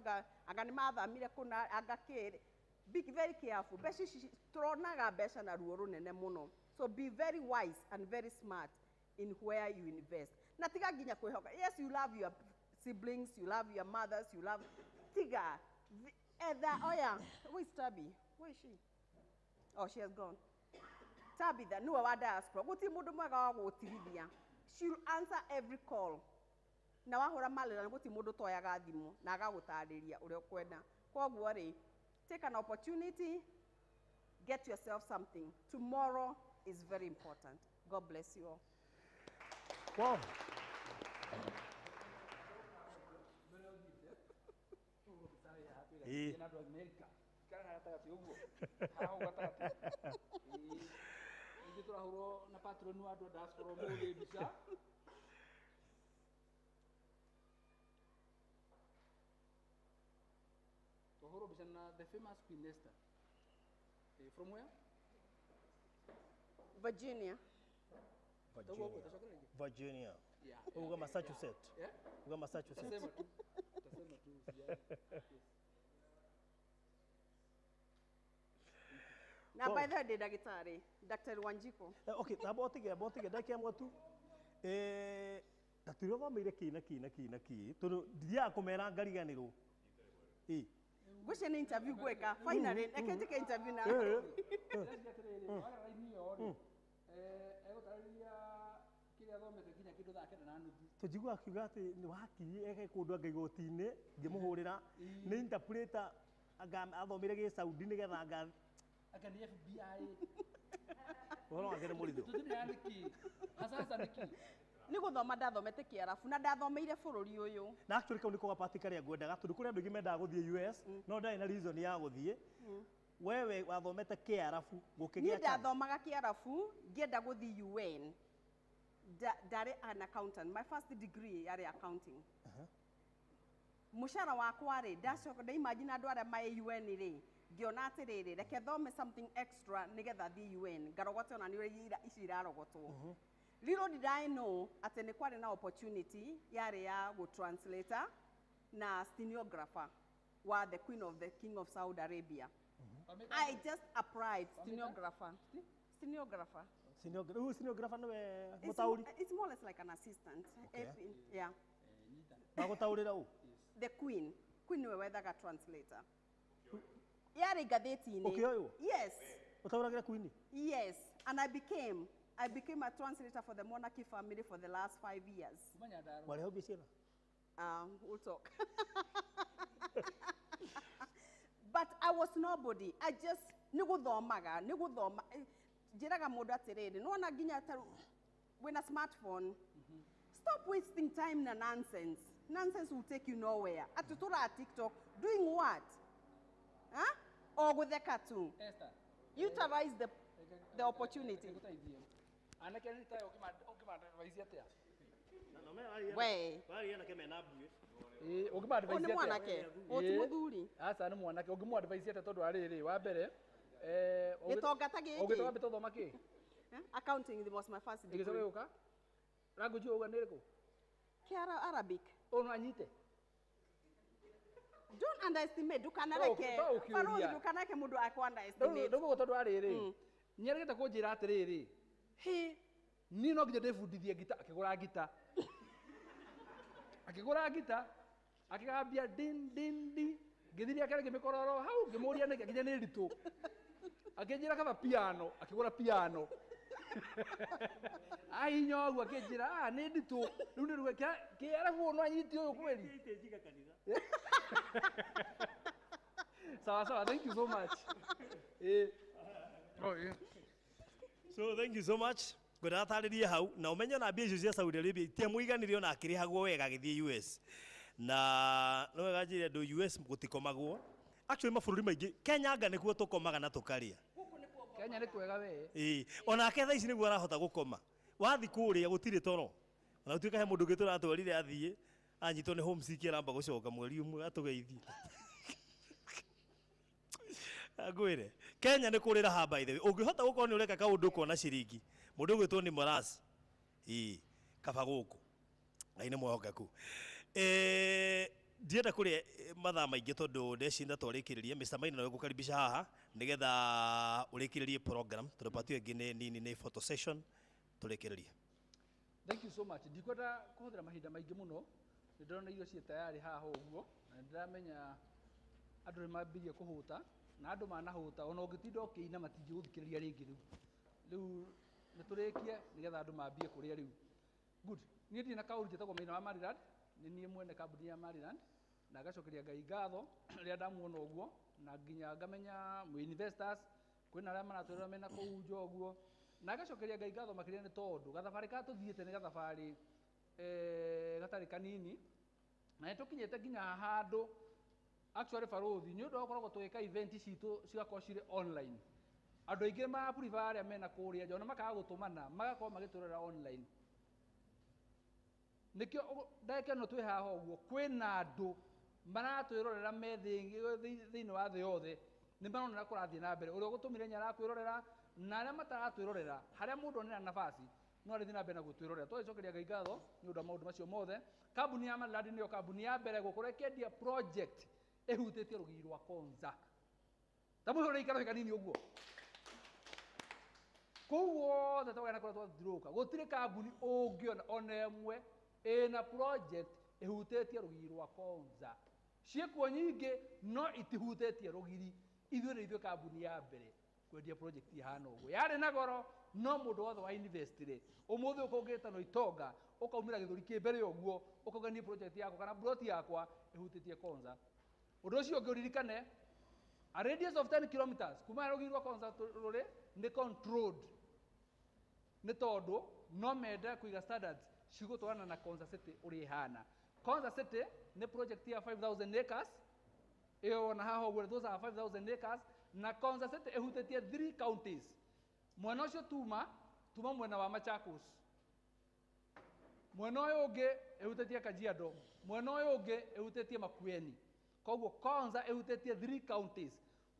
anga nĩ mathamire kũna anga kĩrĩ. Be very careful. Mbeca ici tũronaga mbeca na ruo rũnene mũno. So be very wise and very smart. in where you invest. Na tiga nginya kwihoka. Yes, you love your siblings, you love your mothers, you love tiga. Oh yeah, where is Tabi? Where is she? Oh, she has gone. Tabitha, no wa diaspora. Guti mundu mwega wa gutirithia. She'll answer every call. Na wahora malira guti mundu toyaga thimu na agagutariria uria kwenda. Koguo ri, take an opportunity, get yourself something. Tomorrow is very important. God bless you all.
Wow.
Turahurwo na patron wa andu diaspora umuthi mbica tuhurwo mbica na the famous Queen Esther. From where?
Virginia.
Virginia.
Yeah.
Uga Massachusetts.
Yeah.
Uga Massachusetts.
Tasema tu. Tasema tu.
Na by the way, Dagitari, Dr. Wanjiko.
Okay, abotige ndakia mwatu. Taturo thomire ki tondu ndia kumera ngariganirwo.
Gushe ni interview gweka finally eketike interview na.
Tujigwa akiuga ati ni wakiri ege kundu angaigoti-ini ngimuhurira ni interpreter athomire gi Saudi ni getha anga
ni FBI.
Wala ngere murithu.
Tutinyaniki. Sasa niki.
Ni guthoma ndathomete Kiarabu na ndathomeire bururi uyu.
Na actually kau niko gapati karia ngwendaga tondu kuri andu ingi mendaga guthie US no ndari na reason ya guthie. Wewe wathomete Kiarabu gukigia
chance. Ni ndathomaga Kiarabu ngienda guthie UN. Ndari an accountant. My first degree yari accounting. Mushara wakwa ri ndacoka ndaimagine andu aria mai UN ri ngiona atiriri reke thome something extra nigetha thi UN ngarogote ona ni ira ici irarogotwo. Little did I know ati ni kwari na opportunity yari ya go translator na stenographer wa the Queen of the King of Saudi Arabia. I just applied stenographer.
Stenographer no mutauri.
It's more or less like an assistant.
Okay.
Yeah.
Bagutaurira u?
The Queen we wethaga translator. Yari gatheti-ini.
Okay, oyo?
Yes.
Utauragira Queen?
Yes, and I became a translator for the monarchy family for the last 5 years.
Wale hau bisiana?
We'll talk. But I was nobody. I just niguthoma. Jiraga mundu atiriri. No na ginya when a smartphone. Stop wasting time na nonsense. Nonsense will take you nowhere. Atutura at TikTok doing what? Huh? Or with the cartoon?
Esther.
Utilize the opportunity. We.
Ugima
mwanake. Oti muthuri.
Asa ni mwanake. Ugima advise ate tondu ariri wa mbere
gitongata giki.
Ugitoka bitothoma ki?
Accounting was my first degree.
Igicoka uka? Language uga niriku?
Arabic.
Ono anyite.
Don't underestimate. Dukanareke. Faroi dukanareke mundu akwa-underestimate.
Ndugu tondu ariri. Nyeregete kunjira atiriri. He ni no nginya ndibundithie gita akigura gita. Akigura gita. Akigambia din din din. Ngithiria kare ngimikororo hau ngimuria niki nginya ni ritu. Akinjira kama piano, akigura piano. Ai nyogu akinjira ni nditu. Riu ni ruge Kiarabu no anyiti uyu kweli. Sawa, thank you so much. Oh, yeah.
So thank you so much. Ngũrataririe hau na umenye na mbia icio cia Saudi Arabia itia muiganirio na akirihagwo wega agithie US. Na no wega njire ndo US gutikomagwo. Actually mabũrũri maingĩ Kenya anga nĩkuo tũkomaga na tũkaria.
Kenya nĩ kwega we.
Onake thaa ici nĩguo arahota gũkoma. Wathi kũrĩa gũtirĩ toro. Na ũtuĩka he mũndũ ũngĩ tũratwarire athiĩ anyitwo nĩ homesick aramba gũcoka mweri ũmwe atũgeithie. Agwire Kenya nĩ kũrĩ raha by the way. Ũngĩhota gũkorwo nĩ ũreka kaũndũ kona ciringi. Mũndũ ũgwĩtwo nĩ Moras. Kaba gũkũ. Ngai nĩ mwĩhokeku. Ndienda kũrĩa mathaa maingĩ tondũ ndeciria twarĩkĩrĩria Mr. Maina no gũkaribisha haha nĩgetha ũrĩkĩrĩrie program tondũ part ĩngĩ nĩ nini nĩ photo session tũrĩkĩrĩrie.
Thank you so much. Ndikwenda kuhuthira mahinda maingi muno. Ndirona irio cie tayari haha uguo. Na ndiramenya andu ni mambirie kuhuta na andu manahuta ona ungitinda ukiina matingi guthikiriria ringi riu niturikie nigetha andu mambie kuria riu. Good. Niĩ ndirĩ na kaũru njĩtagwo Maina wa Mariland, nĩ niĩ mwene kambuni ya Mariland, na ngacokeria Ngai ngatho rĩrĩa ndamuona ũguo, na nginya ngamenya mwĩ investors, kwĩna arĩa maratwĩrĩra mena kũu nja ũguo, na ngacokeria Ngai ngatho makĩria nĩ tondũ gathabarĩ karĩa tũthiĩte nĩ gathabarĩ gatarĩ kanini, na nĩtũkinyĩte nginya handũ actually barothi nĩ ũndũ wa gũkoragwo tũgĩka event citũ cigakorwo cirĩ online. Andũ aingĩ ma prefer arĩa mena kũrĩa nja ona makaga gũtũmana magakorwo magĩtũrora online. Nikio ndake no twĩ haha ũguo kwĩna andũ maratwĩrorera me thĩinĩ wa thĩ yothe nĩ maronera kũrathiĩ na mbere ũrĩa ũgũtũmire nya arakwĩrorera na arĩa mataratwĩrorera harĩa mũndũ onera nafasi no arĩthiĩ na mbere na gũtwĩrorera. Tũgĩcokeria Ngai ngatho nĩ ũndũ wa maũndũ macio mothe. Kambuni ya Mariland nĩyo kambuni ya mbere gũkorwo ĩkĩendia project ĩhutĩtie rũgiri rwa Konza. Ta mũhũrĩre ikaro kanini ũguo. Kũu guothe twagĩa na kũrĩa twathiũrũrũka gũtirĩ kambuni ũngĩona ona ĩmwe ĩna project ĩhutĩtie rũgiri rwa Konza. Ciĩkuo nyingĩ no itihutĩtie rũgiri. Ithuĩ nĩ ithuĩ kambuni ya mbere kwendia project ihana ũguo. Yarĩ na goro no mũndũ wothe wa invest rĩ ũmũthĩ ũkũngĩta no itonga ũkaumĩra gĩthũri kĩ mbere ũguo ũkauga niĩ project yakwa kana plot yakwa ĩhutĩtie Konza. Ũndũ ũcio ũngĩ ũririkane a radius of 10 kilometers kuma rũgiri rwa Konza rũrĩ nĩ controlled nĩ tondũ no mende kũiga standards cigũtwarana na Konza City ũrĩa ihana. Konza City nĩ project ya 5,000 acres ĩyo na haha ũguo those are 5,000 acres na Konza City ĩhutĩtie 3 counties. Mwena ũcio tuma mwena wa Machakos, mwena ũyũ ũngĩ ĩhutĩtie Kajiado, mwena ũyũ ũngĩ ĩhutĩtie Makueni. Koguo Konza ĩhutĩtie 3 counties.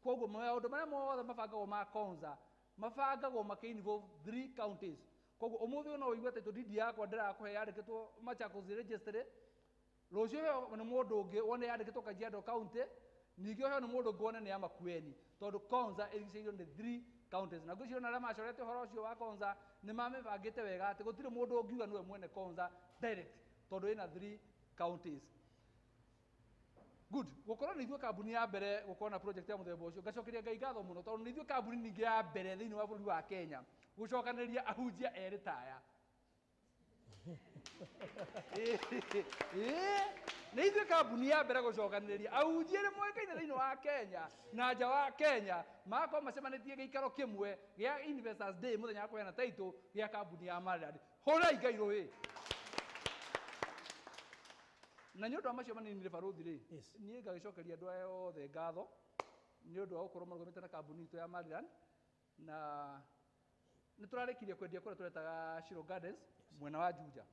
Koguo maũndũ marĩa mothe mabangagwo ma Konza mabangagwo makĩ-involve 3 counties. Koguo ũmũthĩ no ũigue title deed yakwa ndĩrakũhe yandĩkĩtwo Machakos registry, rũciũ ũheo nĩ mũndũ ũngĩ wone yandĩkĩtwo Kajiado county, ningĩ ũheo nĩ mũndũ ũngĩ wone nĩ ya Makueni, tondũ Konza ĩrigicĩirio nĩ 3 counties. Na ngwĩciria ona arĩa macorete ũhoro ũcio wa Konza nĩ mamĩbangĩte wega atĩ gũtirĩ mũndũ ũngiuga nĩwe mwene Konza direct tondũ ĩna 3 counties. Good. Gũkorwo nĩ ithuĩ kambuni ya mbere gũkorwo na project ya mũthemba ũcio ngacokeria Ngai ngatho mũno tondũ nĩ ithuĩ kambuni ningĩ ya mbere thĩinĩ wa bũrũri wa Kenya gũcokanĩrĩria ahunjia erĩ taya. Nĩ ithuĩ kambuni ya mbere gũcokanĩrĩria ahunjia nĩ moĩkaine thĩinĩ wa Kenya na nja wa Kenya magakorwo macemanĩtie gĩikaro kĩmwe gĩa Investors Day mũthenya wa kũheana title gĩa kambuni ya Mariland. Hũrai Ngai rũĩ. Na nĩ ũndũ wa macio manini barothi rĩ niĩ ngagĩcokeria andũ aya othe ngatho nĩ ũndũ wa gũkorwo marũgamĩte na kambuni itũ ya Mariland, na nĩ tũrarĩkirie kwendia kũrĩa tũretaga Shiro Gardens mwena wa Juja.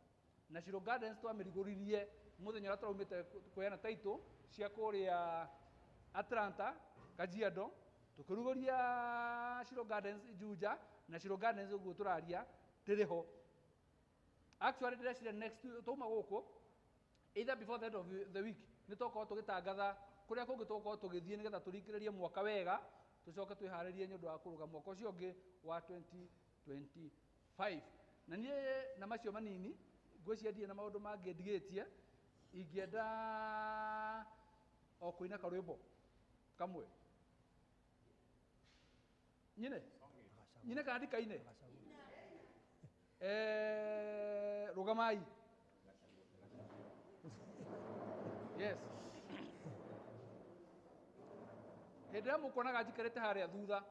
Na Shiro Gardens twamĩrigũririe mũthenya ũrĩa tũraumĩte kũheana title cia kũrĩa Atlanta, Kajiado, tũkĩrugũria Shiro Gardens Juja na Shiro Gardens ũguo tũraria ndĩrĩ ho. Actually ndĩreciria next tũma gũkũ either before the end of the week nĩ tũkorwo tũgĩtangatha kũrĩa kũngĩ tũkorwo tũgĩthiĩ nĩgetha tũrikĩrĩrie mwaka wega tũcoke twĩharĩrie nĩ ũndũ wa kũrũga mwaka ũcio ũngĩ wa 2025. Na niĩ na macio manini ngwĩciria na maũndũ mangĩ ndigĩtie ingĩenda o kũina karwĩmbo kamwe. Nyine kana ndikaine? Rũgamai. Yes. Hĩndĩ ĩrĩa mũkuonaga njikarĩte harĩa thutha,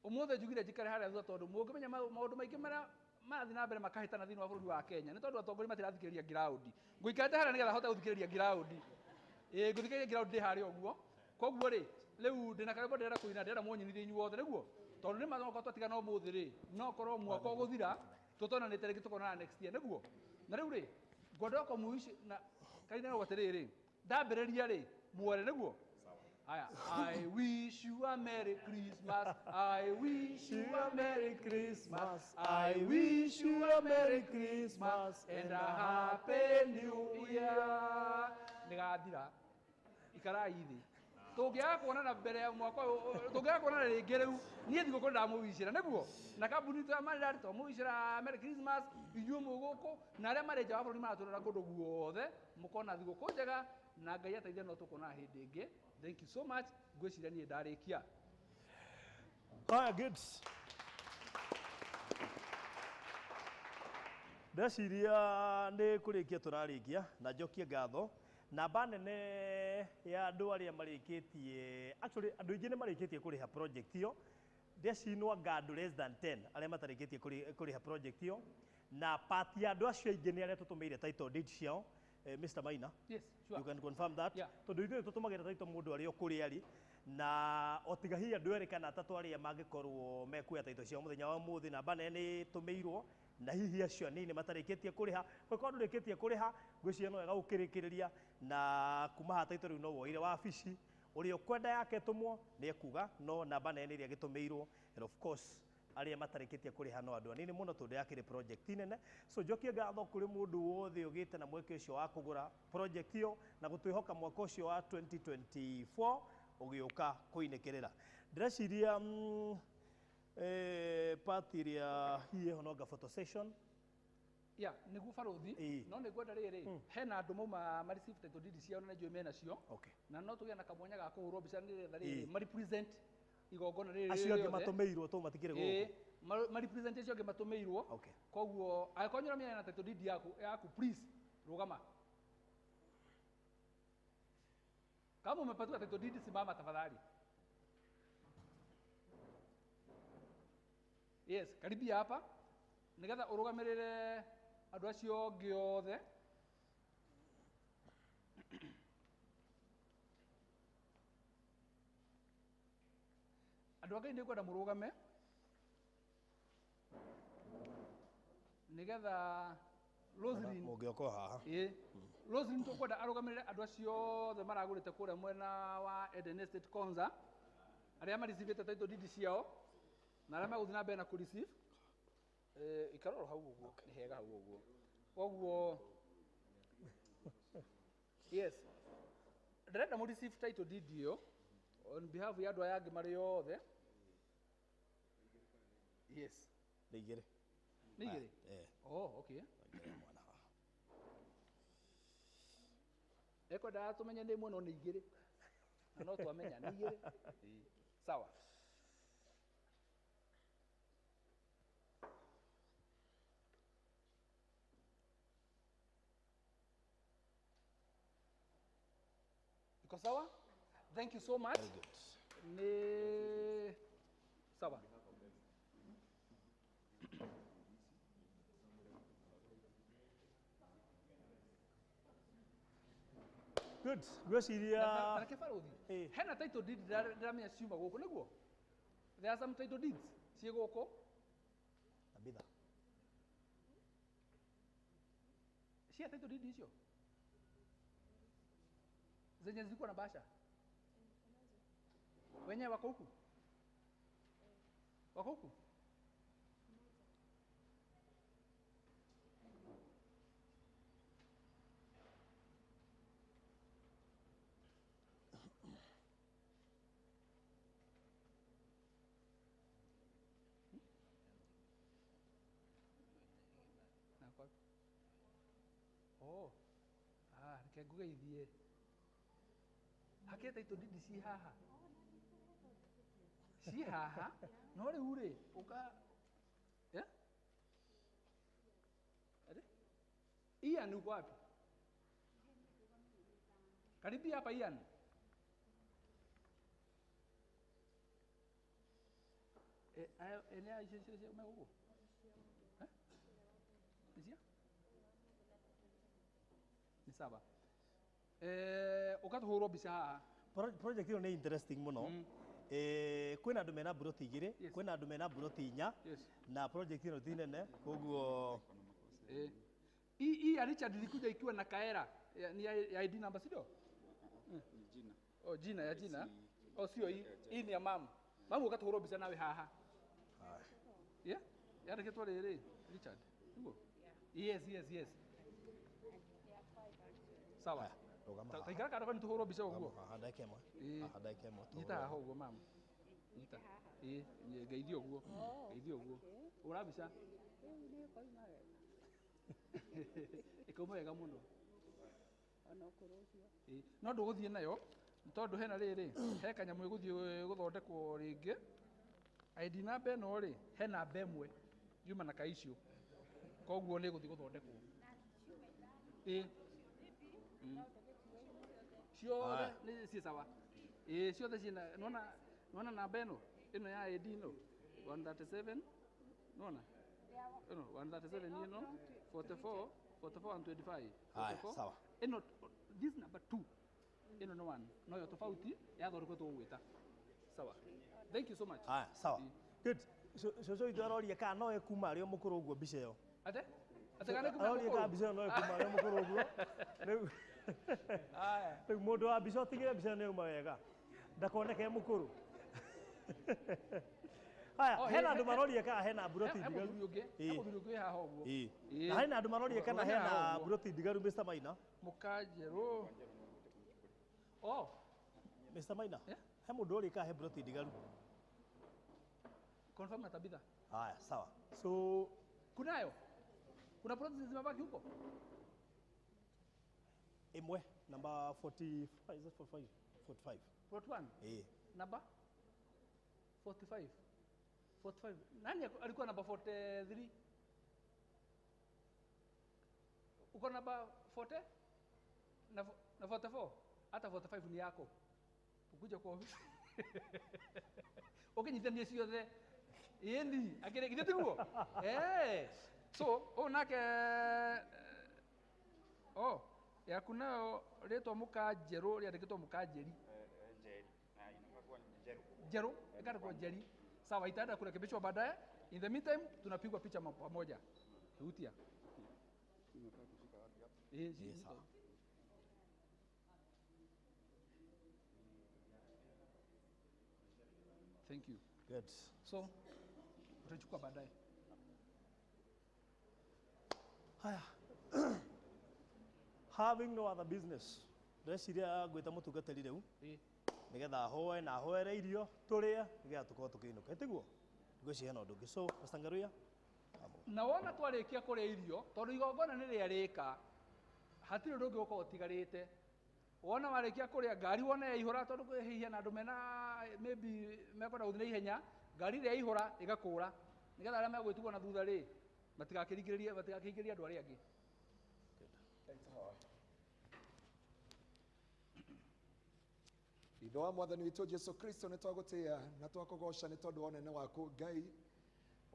ũmũthĩ njugire njikare harĩa thutha tondũ mũngĩmenya maũndũ maingĩ marĩa marathiĩ na mbere makahĩtana thĩinĩ wa bũrũri wa Kenya nĩ tondũ atongoria matirathikĩrĩria ground. Ngũikarĩte harĩa nĩgetha hote gũthikĩrĩria ground. Ngũthikĩrĩria ground ndĩ harĩa ũguo. Koguo rĩ rĩu ndĩna karĩmbo ndĩrenda kũina ndĩrenda mũnyinithie inyuothe nĩguo tondũ nĩ mathoko twatigana ũmũthĩ rĩ no korwo mwaka ũgũthira tũtonanĩte rĩngĩ tũkonana next year nĩguo. Na rĩu rĩ ngwenda kũmuici na kaina no atĩrĩrĩ ndambĩrĩria rĩ muore nĩguo. Aya, I wish you a Merry Christmas. I wish you a Merry Christmas. I wish you a Merry Christmas and a Happy New Year. Nĩgathira ikarai thĩ tũngĩaga kuonana mbere ya mwaka ũyũ tũngĩaga kuonana rĩngĩ rĩu niĩ thigũkũ ndamũwicĩra nĩguo na kambuni itũ ya Maridad twamũwicĩra Merry Christmas inyuĩ mwĩ gũkũ na arĩa marĩ nja wa bũrũri maratũrora kũndũ guothe mũkona thigũkũ njega na Ngai ateithie no tũkona hĩndĩ ĩngĩ. Thank you so much. Ngwĩciria niĩ ndarĩkia.
Good. Ndeciria nĩ kũrĩkia tũrarĩkia na njokie ngatho namba nene ya andũ arĩa marĩkĩtie actually andũ aingĩ nĩ marĩkĩtie kũrĩha project ĩyo ndecirinwo anga andũ less than 10 arĩa matarĩkĩtie kũrĩha project ĩyo na part ya andũ acio aingĩ nĩ arĩa tũtũmĩire title deed ciao. Mr. Maina,
yes, sure.
You can confirm that. Tondũ ithuĩ tũtũmagĩra title mũndũ arĩ o kũrĩa arĩ na otiga hihi andũ erĩ kana atatũ arĩa mangĩkorwo mekuoya title ciao mũthenya wa ũmũthĩ namba nene nĩ tũmĩirwo na hihi acio anini matarĩkĩtie kũrĩha korwo ndũrĩkĩtie kũrĩha ngwĩciria no wega gũkĩrĩkĩrĩria na kuma ha title rĩu no woire wabici ũrĩa ũkwenda yake tũmwo nĩ ekuga no namba nene ĩrĩa gĩtũmĩirwo and of course arĩa matarĩkĩtie kũrĩha no andũ anini mũno tondũ yakĩrĩ project nene. So njokie ngatho kũrĩ mũndũ wothe ũgĩte na mweke ũcio wa kũgũra project ĩyo na gũtwĩhoka mwaka ũcio wa 2024 ũgĩũka kũinĩkĩrĩra. Ndĩreciria part ĩrĩa hihi hononga photo session
nĩguo barothi no nĩngwenda rĩrĩ hena andũ mauma ma-receive title deed ciao na njũĩ menacio na no tũgĩe na kamwanya ga kũhũrwo mbica nĩgetha rĩrĩ ma-represent igongona rĩrĩ
acio angĩ matũmĩirwo to matikĩrĩ gũkũ
ma-represent acio angĩ matũmĩirwo koguo angĩkorwo nyũramia na title deed yaku please rũgama kama umepatiwa title deed simama tafadhali. Yes, karibia hapa nigetha urugamirire andu acio angĩ othe andu angĩ nĩ ngwenda mũrũgame nigetha Roslyn
mũngĩoka haha
Roslyn tũkwenda arũgamĩrĩre andu acio othe maragũrĩte kũrĩa mwena wa Eden Estate Konza arĩa marecivĩte title deed ciao na arĩa megũthiĩ na mbere na kũreceive ikaroro hau ũguo nĩ hega hau ũguo koguo yes ndĩrenda mũreceive title deed ĩyo on behalf ya andũ aya angĩ marĩ othe. Yes,
nĩ igĩrĩ
nĩ igĩrĩ okay ekwenda tũmenye nĩ mwena nĩ igĩrĩ na no twamenya nĩ igĩrĩ sawa. Iko sawa? Thank you so much.
Very good.
Ni sawa.
Good. Gwĩciria
na kebarothi hena title deed ndĩramenya ciuma gũkũ nĩguo there are some title deeds ciĩ gũkũ
Abitha
cia title deed icio zenye zilikuwa na basha wenyewe wako huku reke ngũgeithie hakĩte title deed ci haha no rĩu rĩ ũka Ian uko wapi? Karibia hapa Ian. Enea hizi umehuko? Nisia? Ni sawa. Ukatuhurwo mbica haha.
Project ĩyo nĩ interesting mũno. Kwĩna andũ mena buroti igĩrĩ, kwĩna andũ mena buroti inya na project ĩno ti nene, koguo
hii ya Richard ilikuja ikiwa na kaera ni ya ID number sio?
Jina.
Oh, jina ya jina. Oh, sio hii ni ya mama. Mama ukatuhurwo mbica nawe haha. Yeah? Yandĩkĩtwo rĩrĩ Richard. Niguo? Yes. Sawa.
Rugama.
Ta ikara karo ni tuhoro bica uguo.
Haha ndake mo. Haha ndake mo.
Nyita haha uguo mama. Nyita. Ngeithio uguo. Ngeithio uguo. Ura bica. Ikauma wega muno.
Ona ukuru ucio.
No nduguthie nayo tondu hena riri he kanyamu iguthie guthondekwo ringi ID number ino ri he namba imwe yuma na kaicio koguo ni guthie guthondekwo ciothe ni ci sawa ciothe cina nona namba ino ya ID ino 137 nona ino 137 ino 44 and 25
Haya, sawa.
Ino this number 2 ino no one no yo tofauti ya thoroko tugwita sawa. Thank you so much.
Haya, sawa. Good. Coco itu aroria kana no ekuma ari omukuru uguo mbica iyo.
Ate kana kuma
aroria kana mbica iyo no ekuma ari omukuru uguo. Riu haya riu mundu wa mbica utigire mbica ni uma wega ndakoneke mukuru. Haya, hena andu maroria kana hena buroti ndigaru.
Muthuri haha uguo.
Na hena andu maroria kana hena buroti ndigaru Mr. Maina.
Mukanjeru. Oh,
Mr. Maina. He mundu uri kana he buroti ndigaru.
Confirm na Tabitha.
Haya, sawa. So
kunayo. Kuna process zimebaki huko?
Imwe number 45 is it 45? 45.
41. Number 45. 45. Nani alikuwa namba 43? Uko namba 40? Na 44? Hata 45 ni yako. Ukuja kwa ofisi. Ukinyithania ciothe. Yendi, akire kile tiguo. So, nake yaku nayo ritwa Mukanjeru riandikitwo Mukanjeri. Jeru, ikarikwo Jeri. Sawa, itaenda kurekebishwa baadaye. In the meantime, tunapigwa picha pamoja. Hutia. Sawa. Thank you.
Good.
So, utachukua baadaye.
Haya. Having no other business. Ndeciria gwita mutungatiri riu. Nigetha hoe na hoere irio turia nigetha tukorwo tukiinuka. Tiguo? Ngwiciria no ndungi. So, Pastor Ngaruya.
Na wona twarikia kuria irio, tondu igongona ni riarika. Hatire ndungi uko tigarite. Wona warikia kuria ngari wona yaihura tondu kwihia na andu mena maybe mekwenda guthina ihenya, ngari ria yaihura igakura. Nigetha aria megwitugwo na thutha ri matigakirigiririe andu aria angi.
Ithe wa mwathani witũ Jesu Kristo nĩ twagũtĩĩa na twakũgoca nĩ tondũ wa ũnene waku Ngai.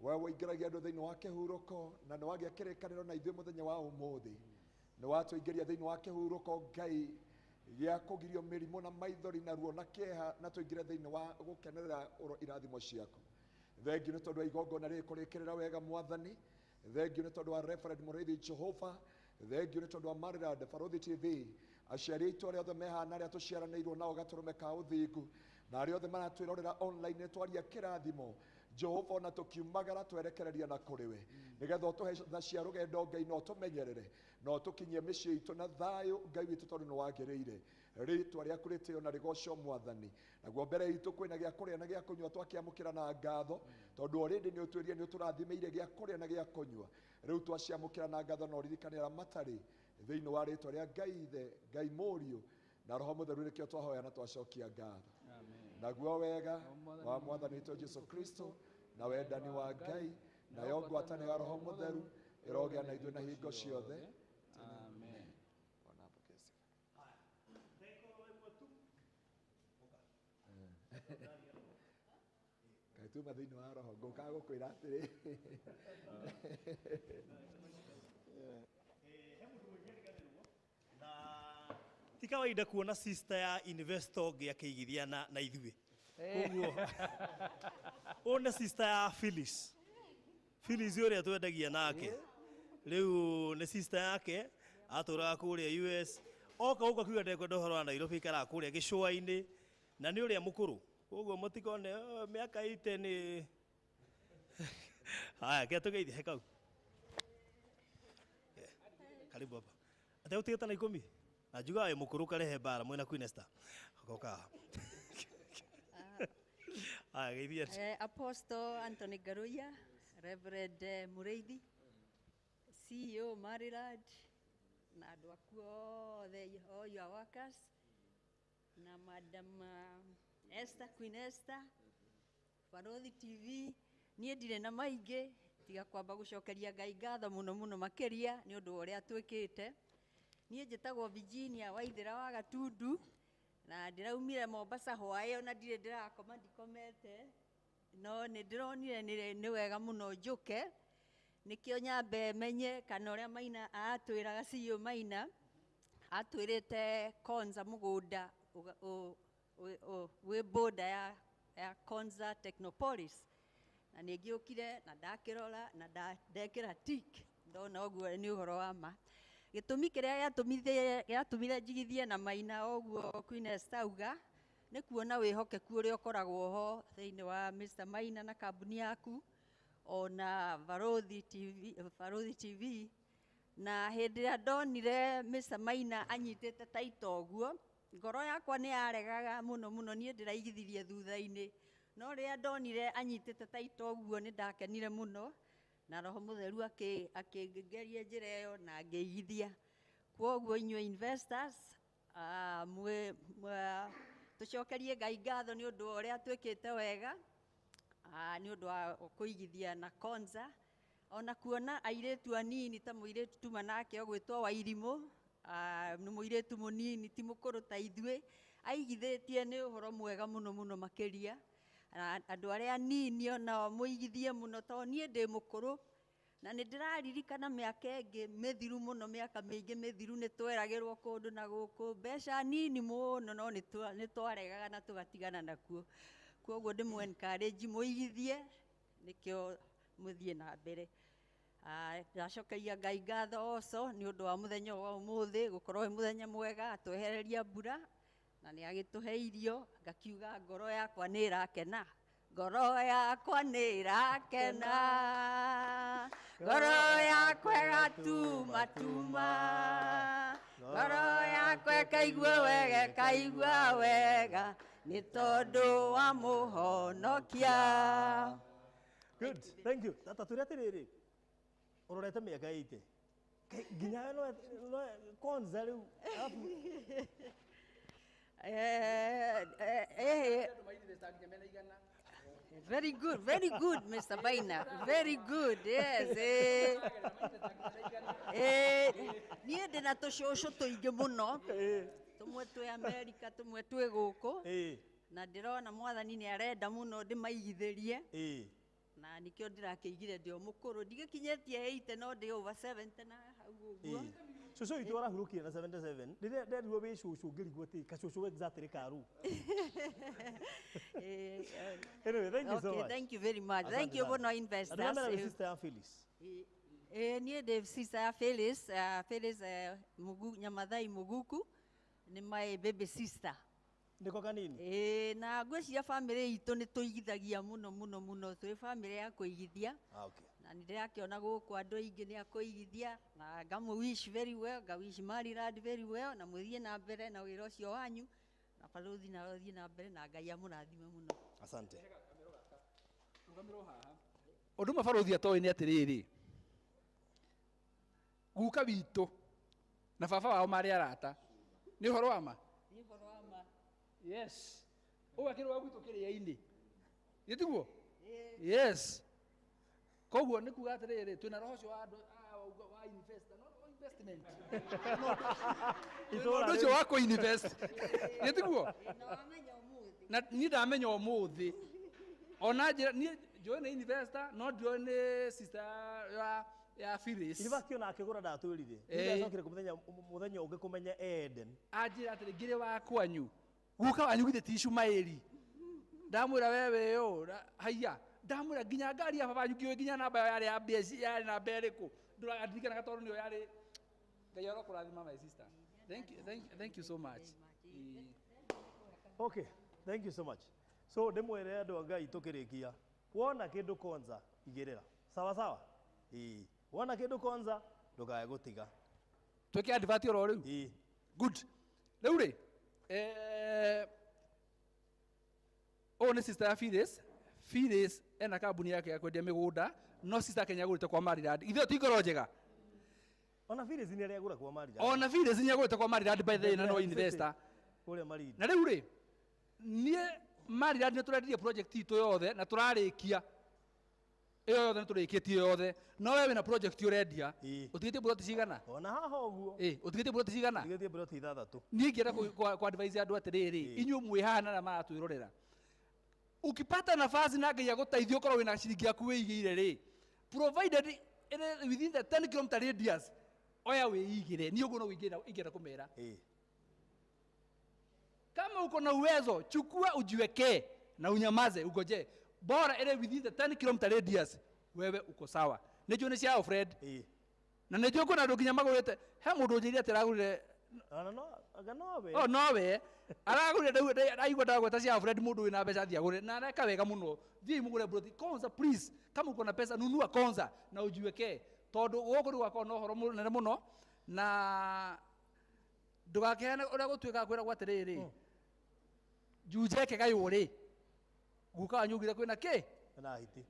We ũingĩragia andũ thĩinĩ wa kĩhurũko na nĩ wagĩa kĩrĩkanĩro na ithuĩ mũthenya wa ũmũthĩ. Nĩ watũingĩria thĩinĩ wa kĩhurũko Ngai gĩa kũgirio mĩrimũ na maithori na ruo na kĩeha na tũingĩre thĩinĩ wa gũkenerera irathimo ciaku. Thengiũ nĩ tondũ wa igongona rĩrĩ kũrĩkĩrĩra wega mwathani. Thengiũ nĩ tondũ wa Reverend Mũrĩithi Jehova. Thengiũ nĩ tondũ wa Maryland Barũthi TV. Aciari aitũ arĩa othe mehana arĩa tũciaranĩirwo nao gatũrũme ka ũthingu na arĩa othe maratwĩrorera online nĩ twaria kĩrathimo Jehova ona tũkiumagara twerekereria na kũrĩ we nĩgetha ũtũhe tha cia rũgendo Ngai na ũtũmenyerere na ũtũkinyie mĩciĩ itũ na thayũ Ngai witũ tondũ nĩ wagĩrĩire rĩĩtwa rĩaku rĩtĩo na rĩgocwo mwathani naguo mbere itũ kwĩna gĩa kũrĩa na gĩa kũnyua twakĩamũkĩra na ngatho tondũ already nĩ ũtwĩrire nĩ ũtũrathimĩire gĩa kũrĩa na gĩa kũnyua rĩu twaciamũkĩra na ngatho na ũririkanĩra matarĩ thĩinĩ wa rĩĩtwa rĩa Ngai Ithe Ngai Mũriũ na Roho Mũtheru nĩkĩo twahoya na twacokia ngatho naguo wega wa mwathani witũ Jesu Kristo na wendani wa Ngai na yo ngwatanĩro ya Roho Mũtheru ĩrogĩa na ithuĩ na hingo ciothe. Amen. Ngai tuma thĩinĩ wa Roho ngũkaga gũkwĩra atĩrĩ
ti kawaida kuona sister ya investor gĩakĩigithia na ithuĩ koguo one sister ya Phyllis ũrĩa twendagia nake rĩu nĩ sister yake atũraga kũrĩa US oka gũkũ akiuga ndekwenda ũhoro wa Nairobi ikaraga kũrĩa gĩcũa-inĩ na nĩ ũrĩa mũkũrũ koguo mũtikone mĩaka 80 nĩ haya kĩa tũgeithie kau karibu hapa atagũtigĩta na 10 Najuga we mukuru karehe bara mwena Queen Esther. Goka.
Apostle Anthony Garuya, Reverend Mureithi, CEO Marilad, na andũ aku othe, all your workers, na Madam Esther, Queen Esther, Farothi TV, niĩ ndirĩ na maingĩ, tiga kwamba gũcokeria Ngai ngatho mũno mũno makĩria nĩ ũndũ wa ũrĩa twĩkĩte. Niĩ njĩtagwo Virginia Waithĩra wa Gatundu, na ndĩraumire Mombasa hwaĩ ona ndirĩ ndĩrakoma ndikomete, no nĩ ndĩronire nĩ wega mũno njũke, nĩkĩo nyambe menye kana ũrĩa Maina atwĩraga CEO Maina atwĩrĩte Konza mũgũnda wĩ boda ya Konza Technopolis, na nĩ ngĩũkire na ndakĩrora na ndekĩra tick, ndona ũguo nĩ ũhoro wa ma. Gĩtũmi kĩrĩa gĩatũmire njigithie na Maina ũguo Queen Esther auga nĩ kuona wĩhokeku ũrĩa ũkoragwo ho thĩinĩ wa Mr. Maina na kambuni yaku ona Farothi TV, na hĩndĩ ĩrĩa ndonire Mr. Maina anyitĩte taito ũguo, ngoro yakwa nĩ yaregaga mũno mũno, niĩ ndĩraigithirie thutha-inĩ, no rĩrĩa ndonire anyitĩte taito ũguo nĩ ndakenire mũno, na Roho Mũtheru akĩngeria njĩra ĩyo na ngĩigithia. Kwoguo inyuĩ investors, tũcokerie Ngai ngatho nĩ ũndũ wa ũrĩa twĩkĩte wega, nĩ ũndũ wa kũigithia na Konza, ona kuona airĩtu anini ta mũirĩtu tuma nake ũgwĩtwo Wairimũ, nĩ mũirĩtu mũnini ti mũkũrũ ta ithuĩ, aigithĩtie nĩ ũhoro mwega mũno mũno makĩria. Andũ arĩa anini onao mũigithie mũno, tondũ niĩ ndĩ mũkũrũ na nĩ ndĩraririkana mĩaka ĩngĩ mĩthiru mũno, mĩaka mĩingĩ mĩthiru nĩ tweragĩrwo kũndũ na gũkũ mbeca nini mũno, no nĩ twaregaga na tũgatigana nakuo. Kwoguo ndĩmũ encourage mũigithie nĩkĩo mũthiĩ na mbere. Ndacokeria Ngai ngatho also nĩ ũndũ wa mũthenya wa ũmũthĩ gũkorwo wĩ mũthenya mwega, atwehereria mbura na nĩ agĩtũhe irio, ngakiuga ngoro yakwa nĩ ĩrakena, ngoro yakwa nĩ ĩrakena, ngoro yakwa ĩgatuma tuma, ngoro yakwa ĩkaigua wega ĩkaigua wega nĩ tondũ wa mũhonokia.
Good, thank you. Tata tũrĩa atĩrĩrĩ, ũrorete mĩaka ĩte nginya no Konza rĩu
Very good, Mr. Maina. Very good, yes. Niĩ ndĩna tũcũcũ tũingĩ mũno, tũmwe twĩ Amerika, tũmwe twĩ gũkũ, na ndĩrona Mwathani nĩ arenda mũno ndĩmaigithĩrie, na nĩkĩo ndĩrakĩigire ndĩ o mũkũrũ, ndigĩkinyĩtie 80 no ndĩ over 70 na hau ũguo.
Cũcũ witũ arahurũkire na 77, rĩrĩa nderirwo wĩ cũcũ ngĩrigwo atĩ kacũcũ exactly karu. Anyway, thank you so much.
Thank you very much. Thank you mũno investors.
Andũ mena sister ya Phyllis.
Niĩ ndĩ sister ya Phyllis, Phyllis Nyamathai Muguku nĩ my baby sister.
Ndiko kanini.
Na ngwĩciria family itũ nĩ tũigithagia mũno mũno mũno, twĩ family ya kũigithia.
Okay.
Na nĩ ndĩrakĩona gũkũ andũ aingĩ nĩ akũigithia, na ngamũ wish very well, nga wish Marilad very well, na mũthiĩ na mbere na wĩra ũcio wanyu, na Farothi na ũthiĩ na mbere na Ngai amũrathime mũno.
Asante.
Ũndũ ũmwe Farothi atoĩ nĩ atĩrĩrĩ, guka witũ na baba wao marĩ arata, nĩ ũhoro wa ma?
Nĩ ũhoro wa ma.
Yes. Ũguo akĩrũga gwitũ kĩrĩa-inĩ, gĩtiguo? Yes. Koguo nĩ kuga atĩrĩrĩ, twĩna roho ũcio wa investment, ũndũ ũcio wa kũ-invest, gĩtiguo? Na niĩ ndamenya ũmũthĩ, ona niĩ njũĩ nĩ investor, no ndiũĩ nĩ sister ya Phyllis.
Iriva kiona akĩgũra ndatwĩrire, nĩndacokire mũthenya ũngĩ kũmenya Eden.
Anjĩra atĩrĩ ngĩrĩ wa kwanyu, guka wanyu githĩ ti Ishumaeli, ndamwĩra wewe ũũ, haiya ndamwĩra nginya ngari ya baba wanyu ngĩũĩ nginya namba yarĩ ya mbeci yarĩ namba ĩrĩkũ, ndũradirikanaga tondũ nĩyo yarĩ. Ngai arokũrathima my sister. Thank you so much.
Okay, thank you so much. So ndĩmwĩre andũ a Ngai tũkĩrĩkia, wona kĩndũ Konza igĩrĩra, sawa sawa? Wona kĩndũ Konza ndũkae gũtiga.
Twĩke advert oro rĩu? Good. Rĩu rĩ, ũyũ nĩ sister ya Phyllis. Phyllis ena kambuni yake ya kwendia mĩgũnda, no sister Kenya agũrĩte kwa Maryland. Ithuĩ ti ngoro njega.
Ona Phyllis nĩ arĩa agũra kwa Maryland.
Ona Phyllis nĩ agũrĩte kwa Maryland by the way, na no investor.
Kũrĩa Maryland.
Na rĩu rĩ, niĩ Maryland nĩ tũrendirie project itũ yothe na tũrarĩkia. Ĩyo yothe nĩ tũrĩkĩtie yothe. No wewe na project ũrendia, ũtigĩtie plot cigana?
Ona haha ũguo.
Ũtigĩtie plot cigana?
Ũtigĩtie plot 6.
Niĩ ingĩenda ku advise andũ atĩrĩrĩ, inyuĩ mwĩ haha na maratwĩrorera. Ukipata nafasi na Ngai agũteithia ũkorwo wĩna ciringi yaku wĩigĩire rĩ, provided within the 10 km radius, oya wĩigĩre. Niĩ ũguo no ingĩenda kũmera. Kama uko na uwezo, chukua ujiwekee na unyamaze ugoje. Bora ile within the 10 km radius, wewe uko sawa. Nĩjua nĩ ciao Fred. Na nĩjua kuna andũ nginya magũrĩte. He mũndũ ũnjĩrire atĩ aragũrire.
Nowe.
Oh, nowe. Aragũrire aigua ndagweta ciao Fred, mũndũ wĩna mbeca thiagũre. Na areka wega mũno. Thiĩ mũgũre broti. Kwanza please, kama uko na pesa nunua kwanza na ujiwekee. Tondũ gũkũ nĩ gwakorwo na ũhoro mũnene mũno na ndũgakeane ũrĩa gũtuĩka kwĩragwo atĩrĩrĩ. Jujeke gayũrĩ. Guka anyugire kwĩna kĩ?
Na hiti.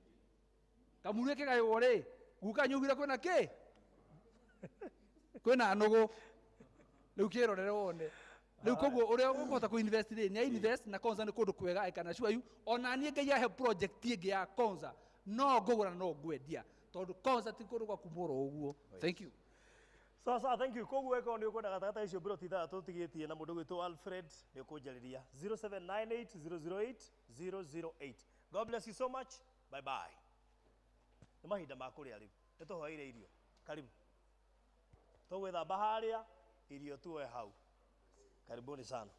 Kamureke gayũrĩ. Guka anyugire kwĩna kĩ? Kwĩna nũgũ. Rĩu kĩrorere wone. Rĩu koguo ũrĩa ũkũhota kũ-invest rĩ, nĩ invest na Konza nĩ kũndũ kwega, I can assure you. Ona niĩ Ngai ahe project ĩngĩ ya Konza, no ngũgũra no ngwendia. Tondũ Konza ti kũndũ gwa kumũrwo ũguo. Thank you.
Sasa thank you. Koguo weka nĩ ũkwenda gatagatĩ icio plot 6 tũtigĩtie na mũndũ gwĩtwo Alfred nĩ ũkũnjarĩria 0798008008. God bless you so much. Bye bye. Nĩ mahinda ma kũrĩa rĩu. Nĩ tũhoeire irio. Karibu. Tũgwĩthamba harĩa irio tuoe hau. Karibuni sana.